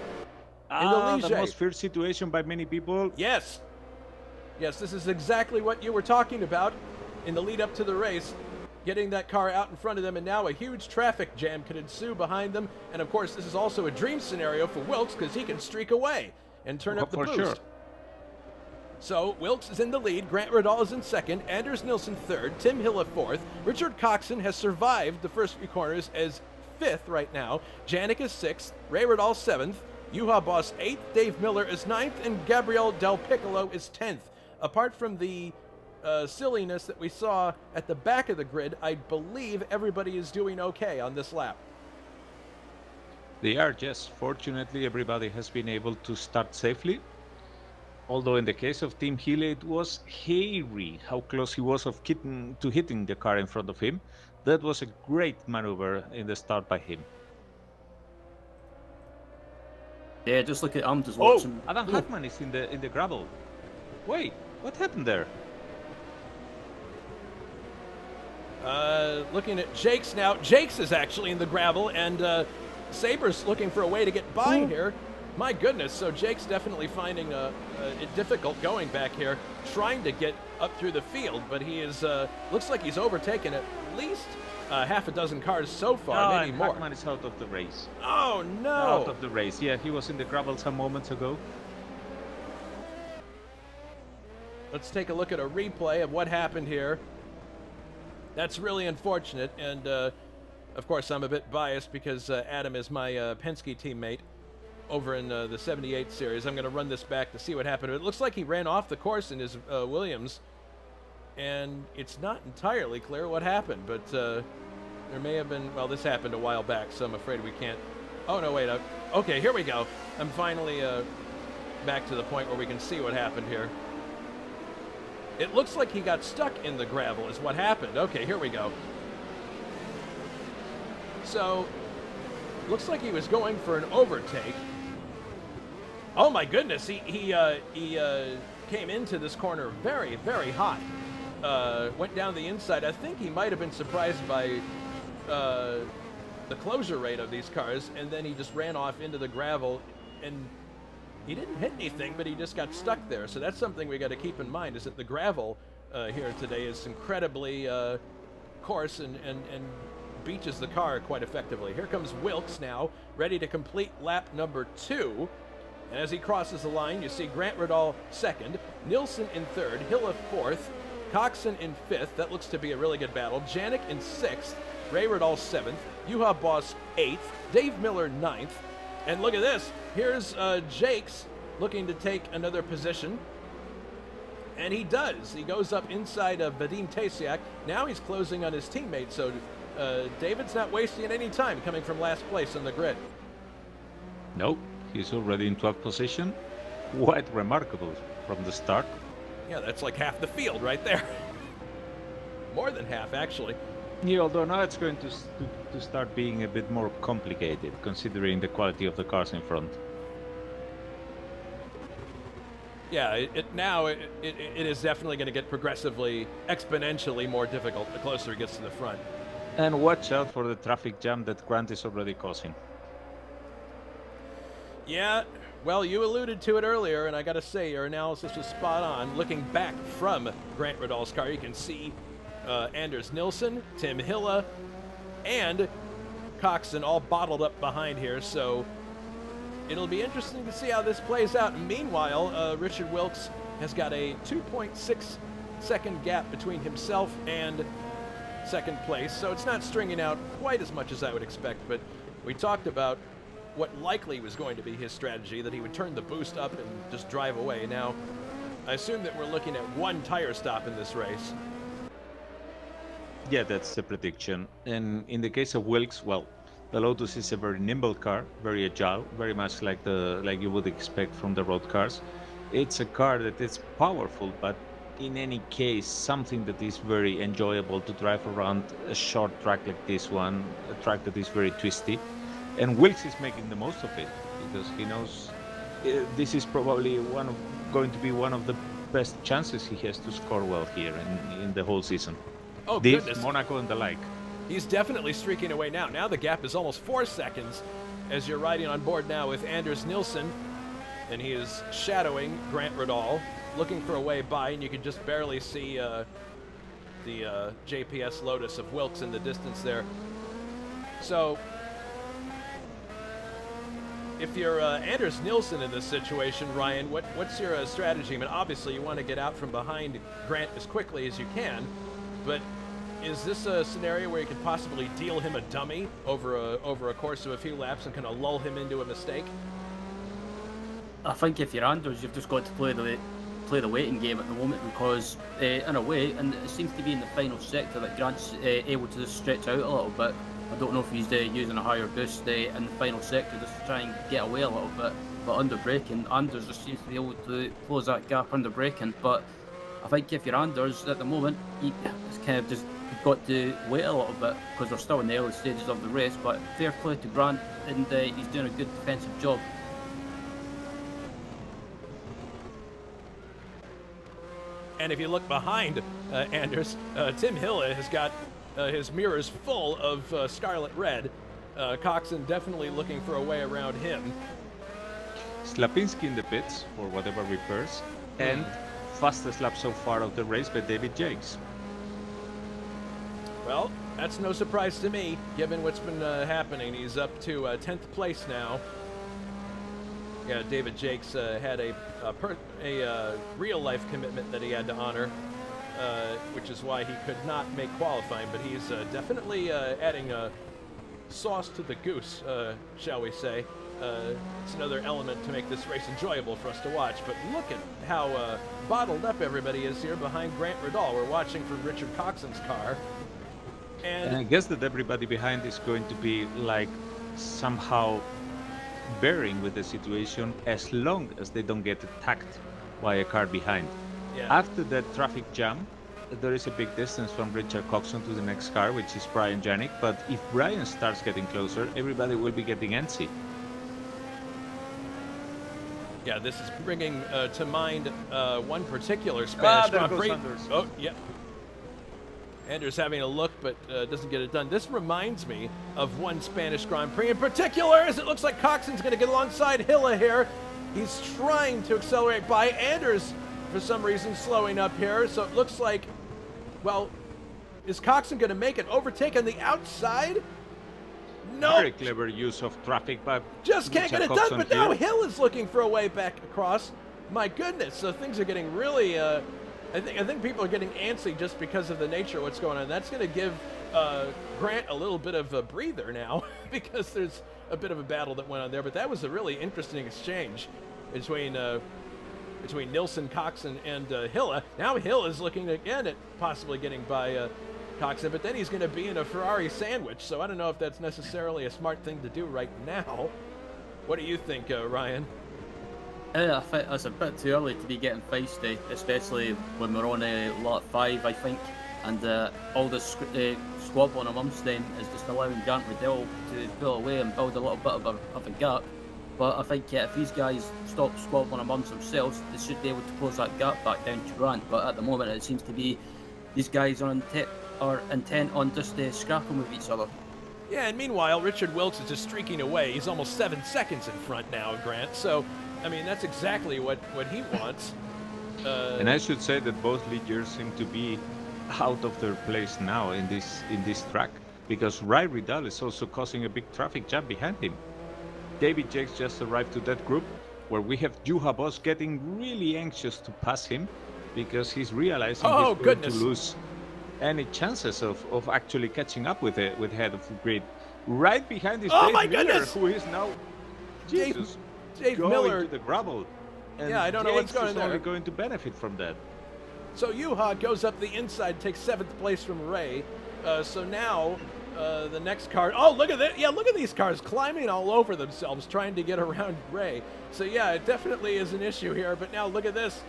The most fierce situation by many people. Yes. Yes, this is exactly what you were talking about in the lead up to the race. Getting that car out in front of them, and now a huge traffic jam could ensue behind them. And of course, this is also a dream scenario for Wilkes, because he can streak away and turn up the boost. Sure. So Wilkes is in the lead, Grant Radal is in second, Anders Nilsson third, Tim Hille fourth. Richard Coxon has survived the first few corners as fifth right now. Janik is sixth, Ray Radal seventh, Juha Boss eighth, Dave Miller is ninth, and Gabriel Del Piccolo is 10th. Apart from the silliness that we saw at the back of the grid, I believe everybody is doing okay on this lap. They are, yes. Fortunately, everybody has been able to start safely. Although in the case of Tim Hille, it was hairy how close he was of hitting the car in front of him. That was a great maneuver in the start by him. Yeah, just look at just watching. Adam Hackman is in the gravel. Wait, what happened there? Looking at Jakes now. Jakes is actually in the gravel, and Saber's looking for a way to get by here. My goodness, so Jake's definitely finding it difficult going back here, trying to get up through the field, but he is, looks like he's overtaken at least half a dozen cars so far, maybe more. Hackman is out of the race. Oh, no! Out of the race, yeah, he was in the gravel some moments ago. Let's take a look at a replay of what happened here. That's really unfortunate, and of course I'm a bit biased because Adam is my Penske teammate over in the 78 series. I'm going to run this back to see what happened. It looks like he ran off the course in his Williams, and it's not entirely clear what happened, but there may have been, well, this happened a while back, so I'm afraid we can't. Oh, no, wait. Okay, here we go. I'm finally back to the point where we can see what happened here. It looks like he got stuck in the gravel is what happened. Okay, here we go. So, looks like he was going for an overtake. Oh my goodness, he came into this corner very, very hot. Went down the inside. I think he might have been surprised by the closure rate of these cars, and then he just ran off into the gravel, and he didn't hit anything, but he just got stuck there. So that's something we got to keep in mind, is that the gravel here today is incredibly coarse and beaches the car quite effectively. Here comes Wilkes now, ready to complete lap number 2. And as he crosses the line, you see Grant Radal second, Nilsson in third, Hille fourth, Coxon in fifth. That looks to be a really good battle. Janik in sixth, Ray Radal seventh, Juha Boss eighth, Dave Miller ninth. And look at this. Here's Jakes looking to take another position. And he does. He goes up inside of Vadim Tasiak. Now he's closing on his teammate. So David's not wasting any time coming from last place on the grid. Nope. He's already in 12th position. Quite remarkable from the start. Yeah, that's like half the field right there. More than half, actually. Yeah, although now it's going to start being a bit more complicated, considering the quality of the cars in front. Yeah, it is definitely going to get progressively, exponentially more difficult the closer it gets to the front. And watch out for the traffic jam that Grant is already causing. Yeah, well, you alluded to it earlier, and I got to say, your analysis was spot on. Looking back from Grant Radal's car, you can see Anders Nilsson, Tim Hille, and Coxon all bottled up behind here, so it'll be interesting to see how this plays out. Meanwhile, Richard Wilkes has got a 2.6 second gap between himself and second place, so it's not stringing out quite as much as I would expect, but we talked about what likely was going to be his strategy, that he would turn the boost up and just drive away. Now, I assume that we're looking at one tire stop in this race. Yeah, that's the prediction. And in the case of Wilkes, well, the Lotus is a very nimble car, very agile, very much like you would expect from the road cars. It's a car that is powerful, but in any case, something that is very enjoyable to drive around a short track like this one, a track that is very twisty. And Wilkes is making the most of it because he knows this is probably going to be one of the best chances he has to score well here in the whole season. Oh, this, goodness. Monaco and the like. He's definitely streaking away now. Now the gap is almost 4 seconds as you're riding on board now with Anders Nilsson, and he is shadowing Grant Radal, looking for a way by, and you can just barely see the JPS Lotus of Wilkes in the distance there. So if you're Anders Nilsson in this situation, Ryan, what's your strategy? I mean, obviously you want to get out from behind Grant as quickly as you can, but is this a scenario where you could possibly deal him a dummy over a course of a few laps and kind of lull him into a mistake? I think if you're Anders, you've just got to play the waiting game at the moment, because in a way, and it seems to be in the final sector that Grant's able to just stretch out a little bit. I don't know if he's using a higher boost in the final sector just to try and get away a little bit, but under braking, Anders just seems to be able to close that gap under braking. But I think if you're Anders at the moment, it's kind of just got to wait a little bit because we're still in the early stages of the race. But fair play to Grant, and he's doing a good defensive job. And if you look behind Anders, Tim Hille has got his mirrors full of scarlet red. Coxon definitely looking for a way around him. Slapinski in the pits for whatever repairs, and fastest lap so far of the race by David Jakes. Well, that's no surprise to me, given what's been happening. He's up to 10th place now. Yeah, David Jakes had a real-life commitment that he had to honor, which is why he could not make qualifying, but he's definitely adding sauce to the goose, shall we say. It's another element to make this race enjoyable for us to watch, but look at how bottled up everybody is here behind Grant Radal. We're watching from Richard Coxon's car. And I guess that everybody behind is going to be like somehow bearing with the situation as long as they don't get attacked by a car behind. Yeah. After that traffic jam, there is a big distance from Richard Coxon to the next car, which is Brian Janik. But if Brian starts getting closer, everybody will be getting antsy. Yeah, this is bringing to mind one particular Spanish Grand Prix. Oh, yeah. Anders having a look, but doesn't get it done. This reminds me of one Spanish Grand Prix in particular, as it looks like Coxon's going to get alongside Hille here. He's trying to accelerate by. Anders, for some reason, slowing up here. So it looks like, well, is Coxon going to make it? Overtake on the outside? No. Very clever use of traffic by just can't get it Coxon done, but here. now Hille is looking for a way back across. My goodness, so things are getting really... I think people are getting antsy just because of the nature of what's going on. That's going to give Grant a little bit of a breather now because there's a bit of a battle that went on there. But that was a really interesting exchange between Nilsson, Coxon, and Hille. Now Hille is looking again at possibly getting by Coxon, but then he's going to be in a Ferrari sandwich. So I don't know if that's necessarily a smart thing to do right now. What do you think, Ryan? I think it's a bit too early to be getting feisty, especially when we're on lap 5, I think, and all this squabbling amongst them is just allowing Grant Radal to pull away and build a little bit of a gap. But I think if these guys stop squabbling amongst themselves, they should be able to close that gap back down to Grant. But at the moment, it seems to be these guys are intent on just scrapping with each other. Yeah, and meanwhile, Richard Wilkes is just streaking away. He's almost 7 seconds in front now of Grant. So, I mean, that's exactly what he wants. And I should say that both lead years seem to be out of their place now in this track. because Ray Riddle is also causing a big traffic jam behind him. David Jakes just arrived to that group, where we have Juha Boss getting really anxious to pass him, because he's realizing he's going to lose any chances of actually catching up with the head of the grid. Right behind his Dave Miller, who is now Dave going Miller to the gravel. And I don't know what's going on there. Only going to benefit from that. So Juha goes up the inside, takes 7th place from Ray. So now the next car. Oh, look at that! Yeah, look at these cars climbing all over themselves, trying to get around Ray. So yeah, it definitely is an issue here. But now look at this: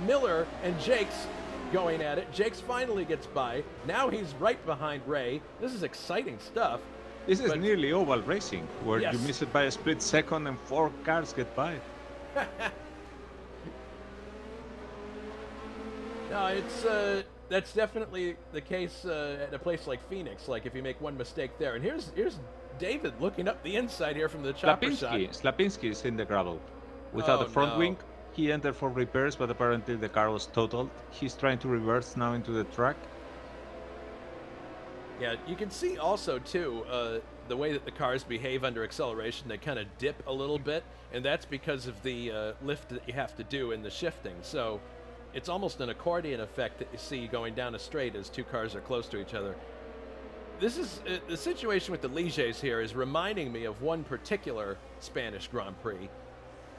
Miller and Jakes going at it. Jakes finally gets by. Now he's right behind Ray. This is exciting stuff. This is nearly oval racing, where you miss it by a split second and 4 cars get by. No, it's that's definitely the case at a place like Phoenix. Like if you make one mistake there, and here's David looking up the inside here from the chopper shot. Slapinski is in the gravel without a front wing. He entered for repairs, but apparently the car was totaled. He's trying to reverse now into the track. Yeah, you can see also too the way that the cars behave under acceleration. They kind of dip a little bit, and that's because of the lift that you have to do in the shifting. So it's almost an accordion effect that you see going down a straight as 2 cars are close to each other. This is the situation with the Ligiers here is reminding me of one particular Spanish Grand Prix,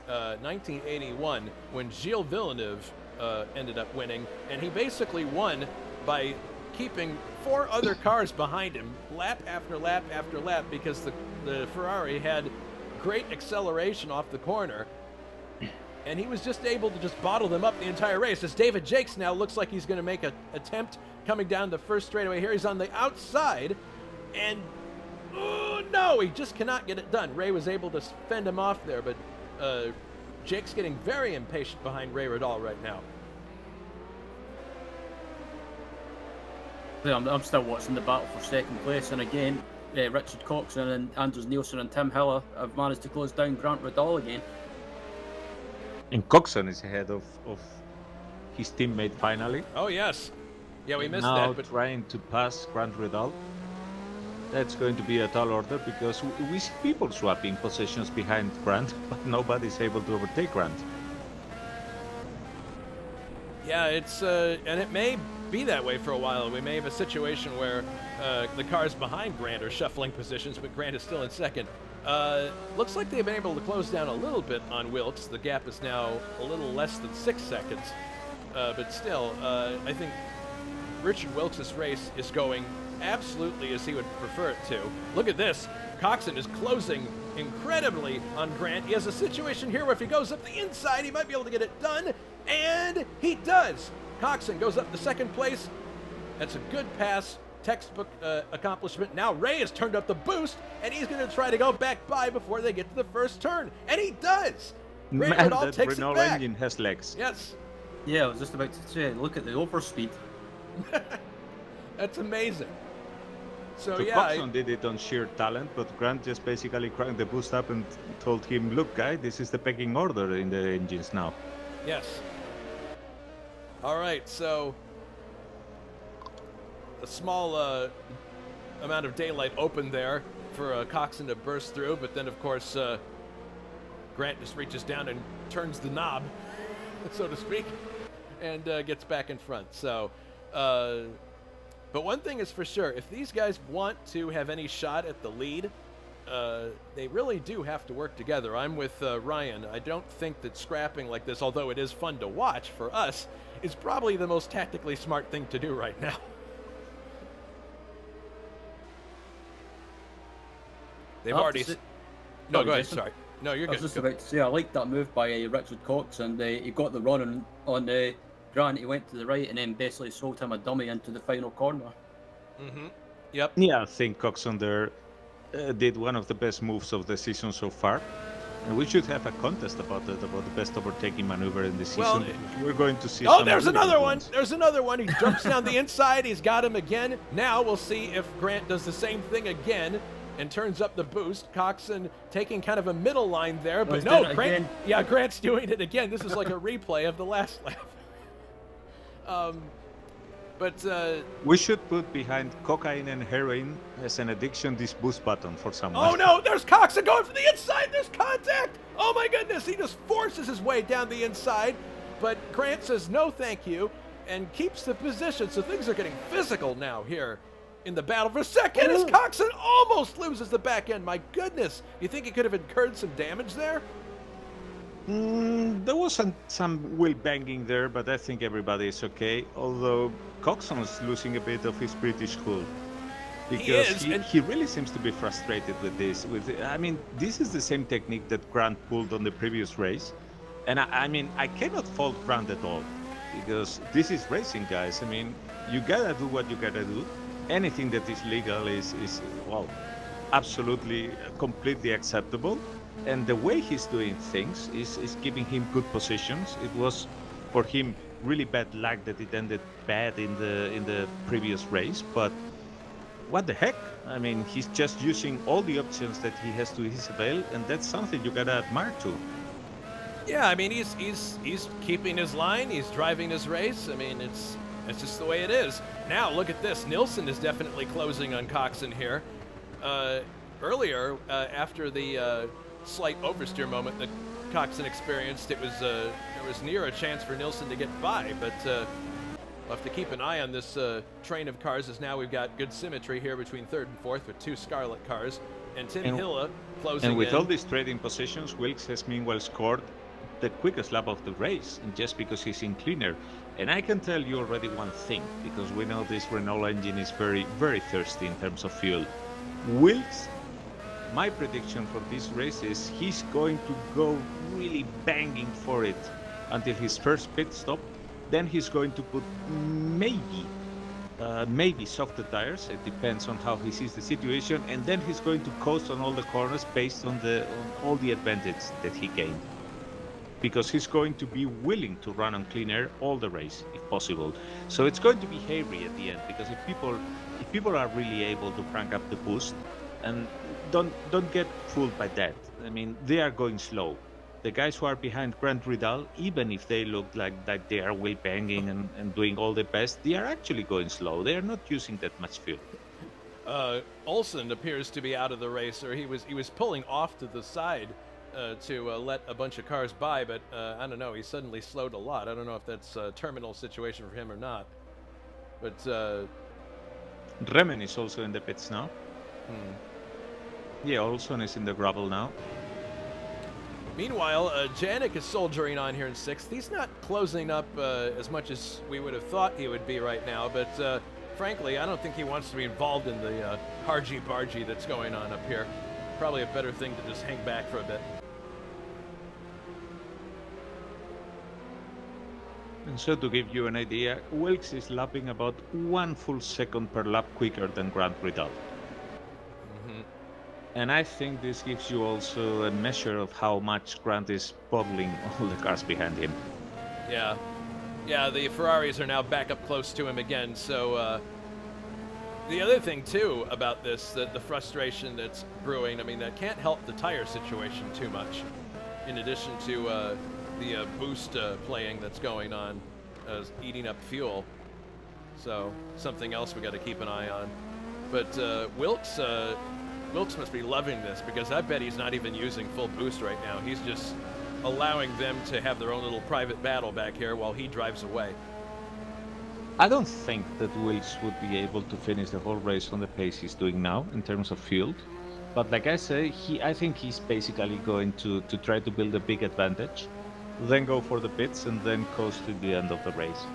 1981, when Gilles Villeneuve ended up winning, and he basically won by keeping 4 other cars behind him lap after lap after lap, because the Ferrari had great acceleration off the corner, and he was just able to just bottle them up the entire race. As David Jakes now looks like he's going to make an attempt coming down the first straightaway here. He's on the outside, and oh no, he just cannot get it done. Ray was able to fend him off there, but Jake's getting very impatient behind Ray Riddle right now. I'm still watching the battle for second place, and again, Richard Coxon and Anders Nilsson and Tim Hiller have managed to close down Grant Riddle again. And Coxon is ahead of his teammate finally. Oh yes, yeah, we missed now that. But trying to pass Grant Riddle. That's going to be a tall order, because we see people swapping positions behind Grant, but nobody's able to overtake Grant. Yeah, it's and it may be that way for a while. We may have a situation where the cars behind Grant are shuffling positions, but Grant is still in second. Looks like they've been able to close down a little bit on Wilkes. The gap is now a little less than 6 seconds, but still, I think Richard Wilkes' race is going absolutely as he would prefer it to. Look at this. Coxon is closing incredibly on Grant. He has a situation here where if he goes up the inside, he might be able to get it done, and he does. Coxon goes up to second place. That's a good pass, textbook accomplishment. Now Ray has turned up the boost, and he's going to try to go back by before they get to the first turn, and he does. Ray Man, Riddle that takes Renault it back. engine has legs. Yes. Yeah, I was just about to say, look at the overspeed. That's amazing. So yeah, Coxon did it on sheer talent, but Grant just basically cranked the boost up and told him, look guy, this is the pecking order in the engines now. Yes. All right, so a small amount of daylight opened there for Coxon to burst through, but then of course Grant just reaches down and turns the knob, so to speak, and gets back in front. So, but one thing is for sure, if these guys want to have any shot at the lead, they really do have to work together. I'm with Ryan. I don't think that scrapping like this, although it is fun to watch for us, is probably the most tactically smart thing to do right now. They've already... No, go ahead, sorry. No, you're good. I was just about to say, I like that move by Richard Cox, and he got the run on Grant. He went to the right and then basically sold him a dummy into the final corner. Mm-hmm. Yep. Yeah, I think Coxon there did one of the best moves of the season so far. And we should have a contest about the best overtaking maneuver in the season. Well, we're going to see. Oh, there's another one. There's another one. He jumps down the inside. He's got him again. Now we'll see if Grant does the same thing again and turns up the boost. Coxon taking kind of a middle line there, but no, Grant. Yeah, Grant's doing it again. This is like a replay of the last lap. But we should put behind cocaine and heroin as an addiction this boost button for someone. oh no, there's Coxon going from the inside. There's contact. Oh my goodness, he just forces his way down the inside. But Grant says no thank you and keeps the position. So things are getting physical now here in the battle for second as Coxon almost loses the back end. My goodness, you think he could have incurred some damage there? There was some wheel banging there, but I think everybody is okay. Although Coxon is losing a bit of his British cool. Because he really seems to be frustrated with this. I mean, this is the same technique that Grant pulled on the previous race. And I mean, I cannot fault Grant at all. Because this is racing, guys. I mean, you gotta do what you gotta do. Anything that is legal is well, absolutely, completely acceptable. And the way he's doing things is giving him good positions. It was, for him, really bad luck that it ended bad in the previous race. But what the heck? I mean, he's just using all the options that he has to his avail, and that's something you gotta admire too. Yeah, I mean, he's keeping his line. He's driving his race. I mean, it's just the way it is. Now, look at this. Nilsson is definitely closing on Coxon here. Earlier, after the slight oversteer moment that Coxon experienced, it was near a chance for Nilsson to get by, but we'll have to keep an eye on this train of cars, as now we've got good symmetry here between third and fourth with two Scarlet cars, and Tim Hilla closing in. And with all these trading positions, Wilkes has meanwhile scored the quickest lap of the race, and just because he's in cleaner. And I can tell you already one thing, because we know this Renault engine is very, very thirsty in terms of fuel. Wilkes, my prediction for this race is he's going to go really banging for it until his first pit stop. Then he's going to put maybe softer tires. It depends on how he sees the situation. And then he's going to coast on all the corners based on all the advantage that he gained. Because he's going to be willing to run on clean air all the race, if possible. So it's going to be hairy at the end, because if people are really able to crank up the boost, and don't get fooled by that. I mean, they are going slow. The guys who are behind Grant Ridal, even if they look like they are wheel banging and doing all the best, they are actually going slow. They are not using that much fuel. Olsen appears to be out of the race, or he was pulling off to the side to let a bunch of cars by, but I don't know, he suddenly slowed a lot. I don't know if that's a terminal situation for him or not. But Remen is also in the pits now. Yeah, Olsen is in the gravel now. Meanwhile, Janik is soldiering on here in sixth. He's not closing up as much as we would have thought he would be right now, but frankly, I don't think he wants to be involved in the hargy-bargy that's going on up here. Probably a better thing to just hang back for a bit. And so to give you an idea, Wilkes is lapping about 1 full second per lap quicker than Grant Ridal. And I think this gives you also a measure of how much Grant is bottling all the cars behind him. Yeah. Yeah, the Ferraris are now back up close to him again, so the other thing too about this, the frustration that's brewing, I mean, that can't help the tire situation too much, in addition to the boost playing that's going on, eating up fuel. So something else we got to keep an eye on. But Wilkes must be loving this, because I bet he's not even using full boost right now. He's just allowing them to have their own little private battle back here while he drives away. I don't think that Wilkes would be able to finish the whole race on the pace he's doing now in terms of fuel. But like I say, I think he's basically going to try to build a big advantage, then go for the pits, and then coast to the end of the race.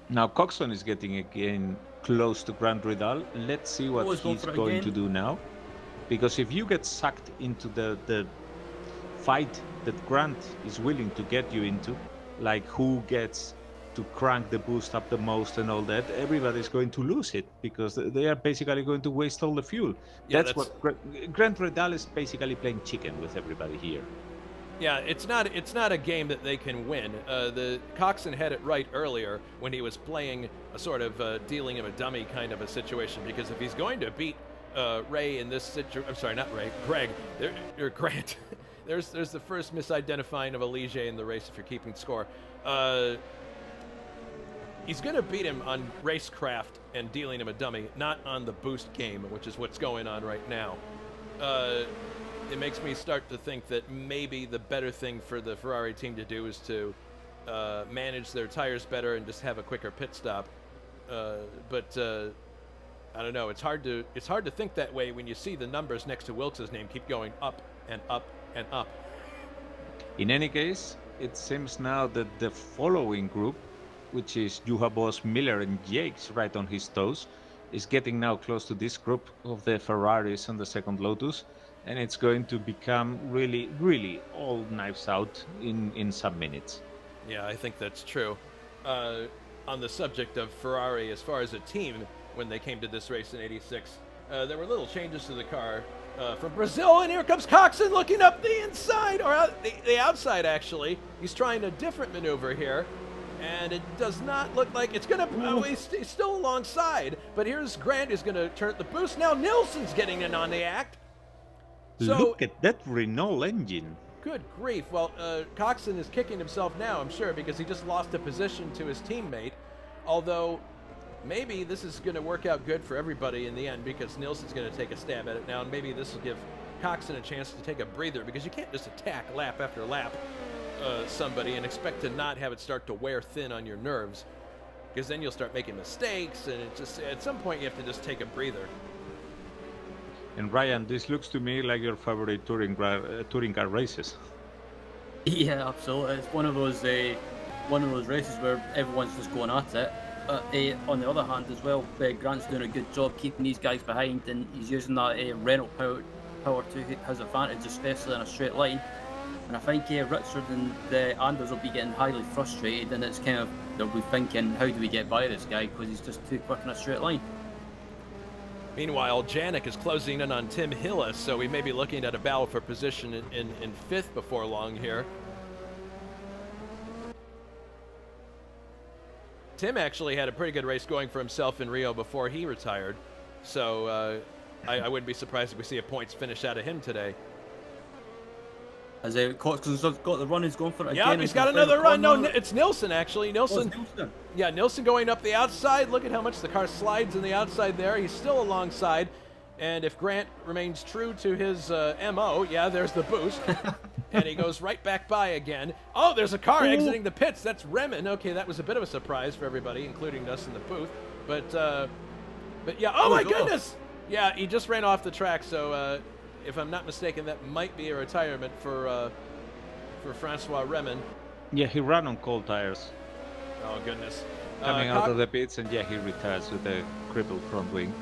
Now Coxon is getting again close to Grant Ridal. Let's see what he's going to do now. Because if you get sucked into the fight that Grant is willing to get you into, like who gets to crank the boost up the most and all that, everybody's going to lose it, because they are basically going to waste all the fuel. Yeah, that's what Grant Ridal is basically playing chicken with everybody here. Yeah, it's not a game that they can win. The Coxon had it right earlier when he was playing a sort of dealing him a dummy kind of a situation, because if he's going to beat Ray in this situation, I'm sorry, not Ray, Greg, or Grant. There's the first misidentifying of Elige in the race if you're keeping score. He's going to beat him on racecraft and dealing him a dummy, not on the boost game, which is what's going on right now. It makes me start to think that maybe the better thing for the Ferrari team to do is to manage their tires better and just have a quicker pit stop. But I don't know. It's hard to think that way when you see the numbers next to Wilkes' name keep going up and up and up. In any case, it seems now that the following group, which is Juha Boss, Miller, and Jakes right on his toes, is getting now close to this group of the Ferraris and the second Lotus, and it's going to become really, really all knives out in some minutes. Yeah, I think that's true. On the subject of Ferrari, as far as a team, when they came to this race in '86, there were little changes to the car from Brazil, and here comes Coxon looking up the inside, or the outside, actually. He's trying a different maneuver here. And it does not look like it's going to... he's still alongside. But here's Grant who's going to turn the boost. Now Nilsson's getting in on the act. So, look at that Renault engine. Good grief. Well, Coxon is kicking himself now, I'm sure, because he just lost a position to his teammate. Although, maybe this is going to work out good for everybody in the end, because Nilsson's going to take a stab at it now. And maybe this will give Coxon a chance to take a breather, because you can't just attack lap after lap somebody and expect to not have it start to wear thin on your nerves, because then you'll start making mistakes, and it just at some point you have to just take a breather. And Ryan, this looks to me like your favorite touring car races. Yeah, absolutely. It's one of those races where everyone's just going at it. On the other hand, as well, Grant's doing a good job keeping these guys behind, and he's using that Renault power to his advantage, especially in a straight line. And I think Richard and Anders will be getting highly frustrated, and it's kind of, they'll be thinking, how do we get by this guy, because he's just too quick in a straight line. Meanwhile, Janik is closing in on Tim Hillis, so we may be looking at a battle for position in fifth before long here. Tim actually had a pretty good race going for himself in Rio before he retired, so I wouldn't be surprised if we see a points finish out of him today. As Coxon's got the run, he's going for it yeah, again. He's got another run. No, it's Nilsson, actually. Nilsson. Oh, Nilsson. Yeah, Nilsson going up the outside. Look at how much the car slides in the outside there. He's still alongside. And if Grant remains true to his MO, yeah, there's the boost. And he goes right back by again. Oh, there's a car exiting the pits. That's Remen. Okay, that was a bit of a surprise for everybody, including us in the booth. But yeah, oh my goodness! Yeah, he just ran off the track, so... if I'm not mistaken, that might be a retirement for Francois Remen. Yeah, he ran on cold tires. Oh, goodness. Coming out of the pits, and yeah, he retires with a crippled front wing.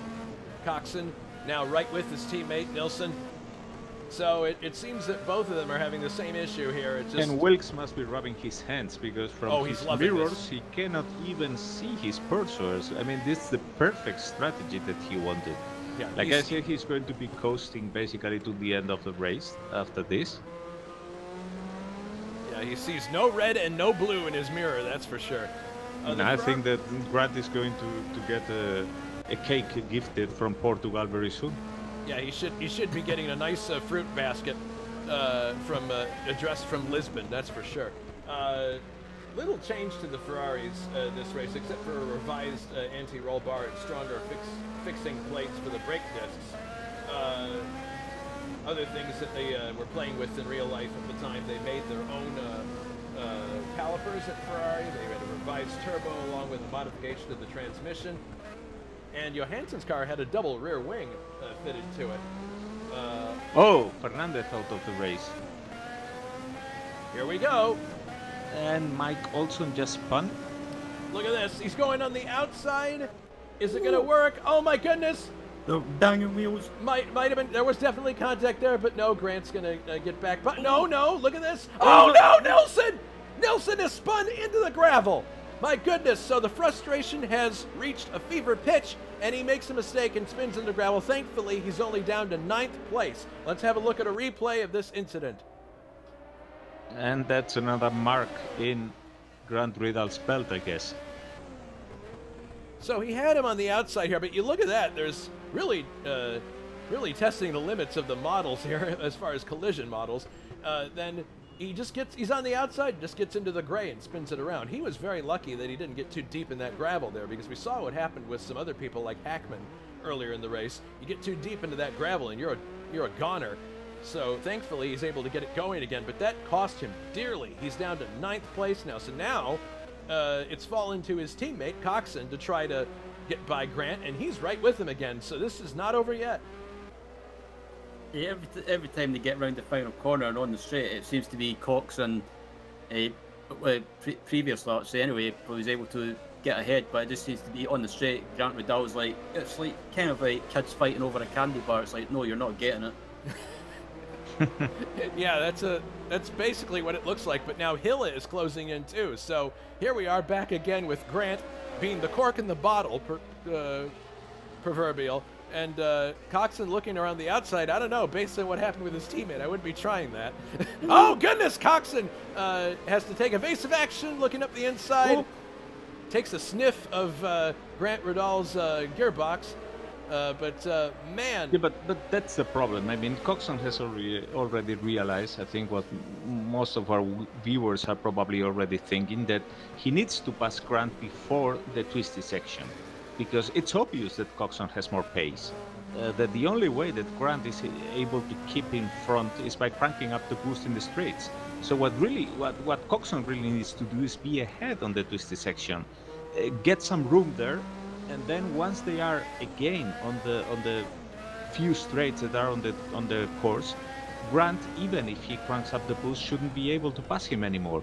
Coxon now right with his teammate, Nilsson. So it seems that both of them are having the same issue here. It's just... And Wilkes must be rubbing his hands, because from his mirrors, he cannot even see his pursuers. I mean, this is the perfect strategy that he wanted. Yeah, like I said, he's going to be coasting basically to the end of the race after this. Yeah, he sees no red and no blue in his mirror, that's for sure. And I think that Grant is going to get a cake gifted from Portugal very soon. Yeah, he should be getting a nice fruit basket addressed from Lisbon, that's for sure. Little change to the Ferraris this race, except for a revised anti-roll bar and stronger fixing plates for the brake discs. Other things that they were playing with in real life at the time, they made their own calipers at Ferrari. They had a revised turbo along with a modification of the transmission. And Johansson's car had a double rear wing fitted to it. Fernandez out of the race. Here we go. And Mike Olson just spun. Look at this. He's going on the outside. Is it going to work? Oh, my goodness. The banging wheels. Might have been. There was definitely contact there, but no, Grant's going to get back. But no, look at this. Oh, no, Nilsson. Nilsson is spun into the gravel. My goodness. So the frustration has reached a fever pitch, and he makes a mistake and spins into gravel. Thankfully, he's only down to 9th place. Let's have a look at a replay of this incident. And that's another mark in Grant Riddle's belt, I guess. So he had him on the outside here, but you look at that. There's really testing the limits of the models here as far as collision models. then he's on the outside, just gets into the gray and spins it around. He was very lucky that he didn't get too deep in that gravel there, because we saw what happened with some other people like Hackman earlier in the race. You get too deep into that gravel and you're a goner. So thankfully he's able to get it going again, but that cost him dearly. He's down to 9th place now. So now it's fallen to his teammate Coxon to try to get by Grant, and he's right with him again. So this is not over yet. Yeah, every time they get round the final corner and on the straight, it seems to be Coxon. Previous laps anyway, was able to get ahead, but it just seems to be on the straight. Grant Riddell's it's like kind of like kids fighting over a candy bar. It's like, no, you're not getting it. Yeah, that's basically what it looks like. But now Hilla is closing in too. So here we are back again with Grant being the cork in the bottle, proverbial, and Coxon looking around the outside. I don't know, based on what happened with his teammate, I wouldn't be trying that. Oh goodness, Coxon has to take evasive action, looking up the inside. Ooh. Takes a sniff of Grant Riddell's gearbox. Man. Yeah, but that's the problem. I mean, Coxon has already realized, I think, what most of our viewers are probably already thinking, that he needs to pass Grant before the twisty section, because it's obvious that Coxon has more pace. That the only way that Grant is able to keep in front is by cranking up the boost in the straights. So what Coxon really needs to do is be ahead on the twisty section, get some room there. And then once they are again on the few straights that are on the course, Grant, even if he cranks up the boost, shouldn't be able to pass him anymore.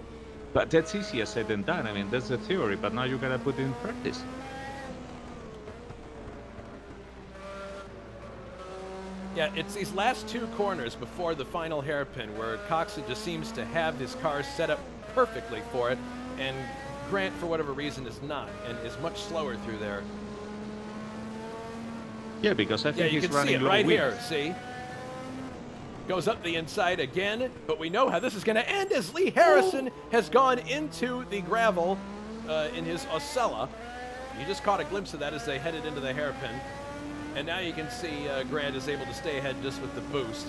But that's easier said than done. I mean, that's the theory, but now you gotta put it in practice. Yeah, it's these last two corners before the final hairpin where Coxon just seems to have his car set up perfectly for it, and Grant, for whatever reason, is not, and is much slower through there. Yeah, because I think he's running low right wheels. here, see? Goes up the inside again, but we know how this is going to end as Lee Harrison has gone into the gravel in his Osella. You just caught a glimpse of that as they headed into the hairpin. And now you can see Grant is able to stay ahead just with the boost.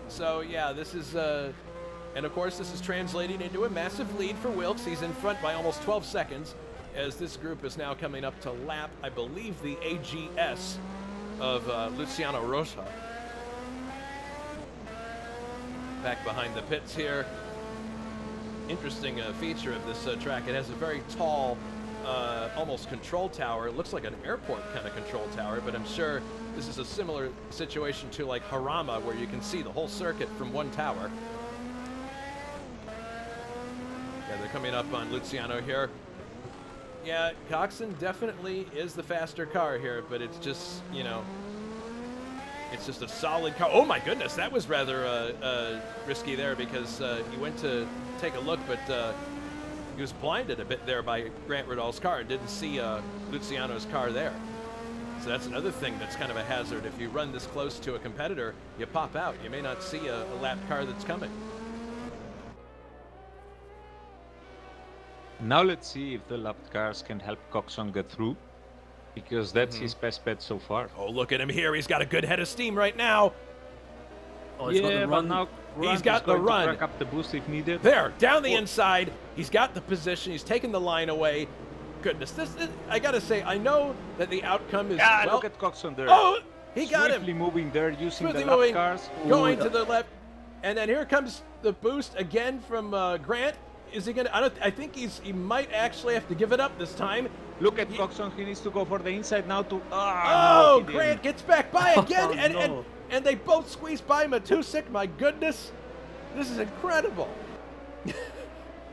So, yeah, this is... and of course, this is translating into a massive lead for Wilkes. He's in front by almost 12 seconds as this group is now coming up to lap, I believe, the AGS of Luciano Rosa. Back behind the pits here. Interesting feature of this track. It has a very tall, almost control tower. It looks like an airport kind of control tower, but I'm sure this is a similar situation to like Harama, where you can see the whole circuit from one tower. Yeah, they're coming up on Luciano here. Yeah, Coxon definitely is the faster car here, but it's just, you know, it's just a solid car. Oh my goodness, that was rather risky there, because he went to take a look, but he was blinded a bit there by Grant Riddell's car and didn't see Luciano's car there. So that's another thing that's kind of a hazard. If you run this close to a competitor, you pop out. You may not see a lapped car that's coming. Now let's see if the lapped cars can help Coxon get through, because that's his best bet so far. Oh, look at him here. He's got a good head of steam right now. Oh, he's got the run. Now he's got the run. Crank up the boost if needed. There, down the inside. He's got the position. He's taking the line away. Goodness, this I gotta say, I know that the outcome is. Ah, well, look at Coxon there. Oh, he got him. Swiftly moving there, using Swiftly the lap moving, cars. going to the left, and then here comes the boost again from Grant. Is he gonna? I think he might actually have to give it up this time. Look at Coxon. He needs to go for the inside now to. Oh, no, Grant gets back by again, no. and they both squeeze by Matusik. My goodness, this is incredible.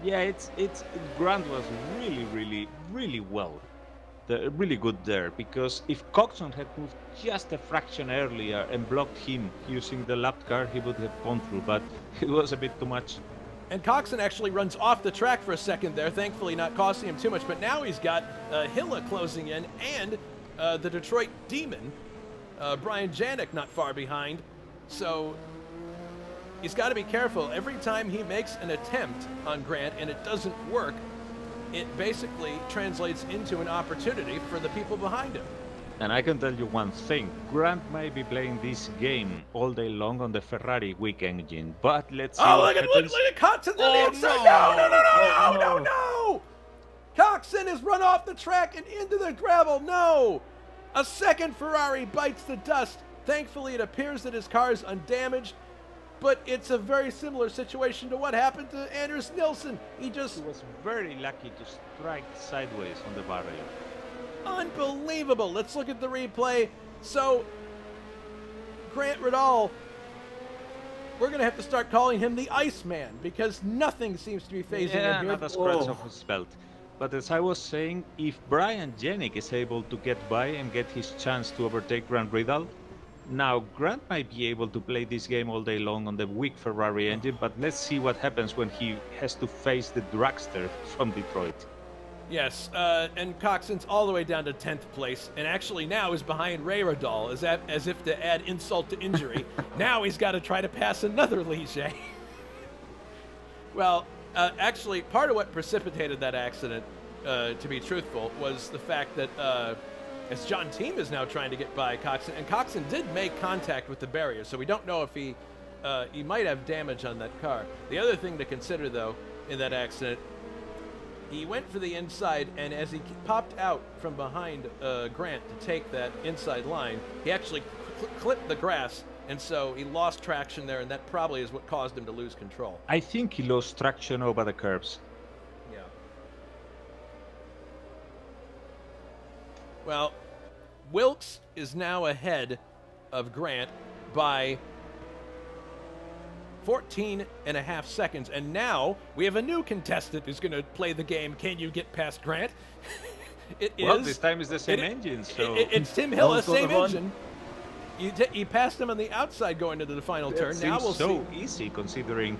Yeah, Grant was really well. Really good there, because if Coxon had moved just a fraction earlier and blocked him using the lapped car, he would have gone through, but it was a bit too much. And Coxon actually runs off the track for a second there, thankfully not costing him too much, but now he's got Hilla closing in, and the Detroit Demon, Brian Janik, not far behind. So he's got to be careful. Every time he makes an attempt on Grant and it doesn't work, it basically translates into an opportunity for the people behind him. And I can tell you one thing, Grant might be playing this game all day long on the Ferrari weak engine, but let's see what happens. Look at Coxon on the inside. No! Coxon is run off the track and into the gravel. No! A second Ferrari bites the dust. Thankfully, it appears that his car is undamaged, but it's a very similar situation to what happened to Anders Nilsson. He was very lucky to strike sideways on the barrier. Unbelievable. Let's look at the replay. So, Grant Ridal, we're going to have to start calling him the Iceman because nothing seems to be phasing him here. Not a scratch of his belt. But as I was saying, if Brian Janik is able to get by and get his chance to overtake Grant Ridal, now Grant might be able to play this game all day long on the weak Ferrari engine, but let's see what happens when he has to face the dragster from Detroit. Yes, and Coxon's all the way down to 10th place, and actually now is behind Ray Ridal, as if to add insult to injury. Now he's got to try to pass another Ligier. Well, actually, part of what precipitated that accident, to be truthful, was the fact that as John Team is now trying to get by Coxon, and Coxon did make contact with the barrier, so we don't know if he might have damage on that car. The other thing to consider, though, in that accident, he went for the inside, and as he popped out from behind Grant to take that inside line, he actually clipped the grass, and so he lost traction there, and that probably is what caused him to lose control. I think he lost traction over the curbs. Yeah. Well, Wilkes is now ahead of Grant by 14.5 seconds, and now we have a new contestant who's going to play the game. Can you get past Grant? This time it's the same engine, so it's Tim Hill, same engine. You passed him on the outside going into the final turn. Now we'll see. Easy considering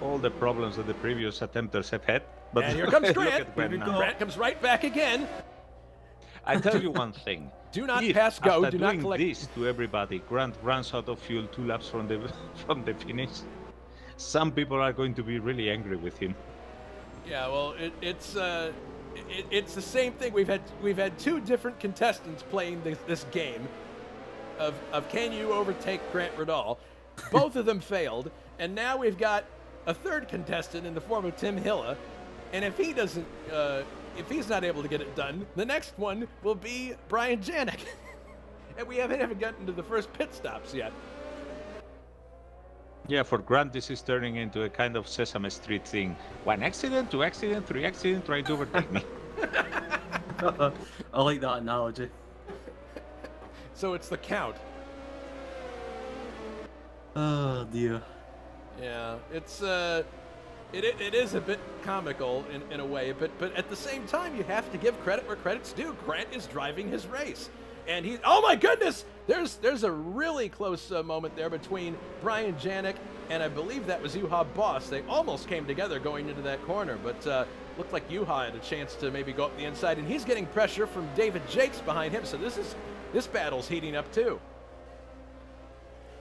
all the problems that the previous attempters have had. But and here comes Grant. Grant comes right back again. I tell you one thing. Do not pass go. After do not doing collect. this to everybody, Grant runs out of fuel 2 laps from the finish. Some people are going to be really angry with him. Yeah, well, it's the same thing. We've had two different contestants playing this game of can you overtake Grant Ridal? Both of them failed, and now we've got a third contestant in the form of Tim Hilla, and if he doesn't. If he's not able to get it done, the next one will be Brian Janik. And we haven't even gotten to the first pit stops yet. Yeah, for Grant, this is turning into a kind of Sesame Street thing. 1 accident, 2 accident, 3 accident, trying to overtake me. I like that analogy. So it's the count. Oh, dear. Yeah, it's... It is a bit comical in a way, but at the same time, you have to give credit where credit's due. Grant is driving his race, and oh my goodness, there's a really close moment there between Brian Janik and I believe that was Juha Boss. They almost came together going into that corner, but looked like Juha had a chance to maybe go up the inside, and he's getting pressure from David Jakes behind him. So this battle's heating up too.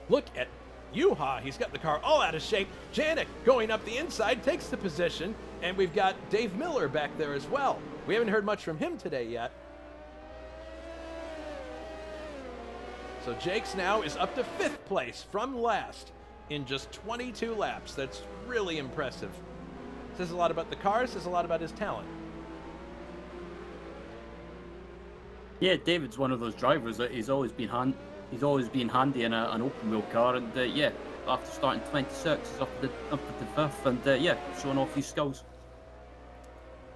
Look at Juha, he's got the car all out of shape. Janik going up the inside, takes the position, and we've got Dave Miller back there as well. We haven't heard much from him today yet. So Jakes now is up to 5th place from last in just 22 laps. That's really impressive. Says a lot about the car, says a lot about his talent. Yeah, David's one of those drivers that he's always been handy in an open wheel car, and yeah, after starting 26, he's up to 5th, and yeah, showing off his skills.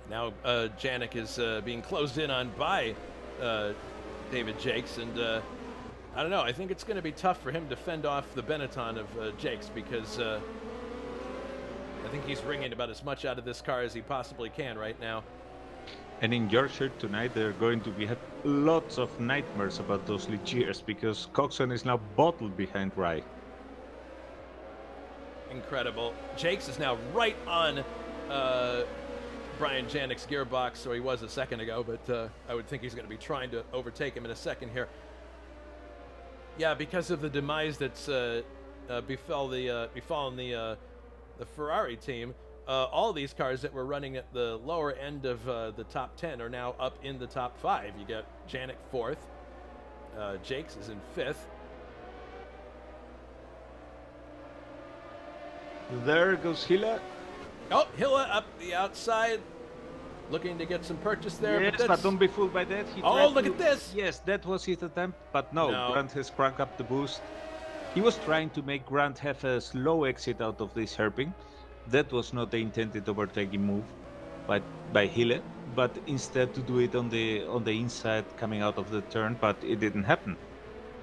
Now Janik is being closed in on by David Jakes, and I don't know, I think it's going to be tough for him to fend off the Benetton of Jakes, because I think he's wringing about as much out of this car as he possibly can right now. And in Yorkshire tonight, they're going to have lots of nightmares about those Ligiers, because Coxon is now bottled behind Rye. Incredible. Jakes is now right on Brian Janik's gearbox, so he was a second ago, but I would think he's going to be trying to overtake him in a second here. Yeah, because of the demise that's befallen the Ferrari team, all these cars that were running at the lower end of the top 10 are now up in the top 5. You got Janik 4th, Jakes is in 5th. There goes Hilla. Oh, Hilla up the outside, looking to get some purchase there. Yes, but don't be fooled by that. Oh, look at this! Yes, that was his attempt, but no, Grant has cranked up the boost. He was trying to make Grant have a slow exit out of this hairpin. That was not the intended overtaking move by Hille, but instead to do it on the inside coming out of the turn, but it didn't happen.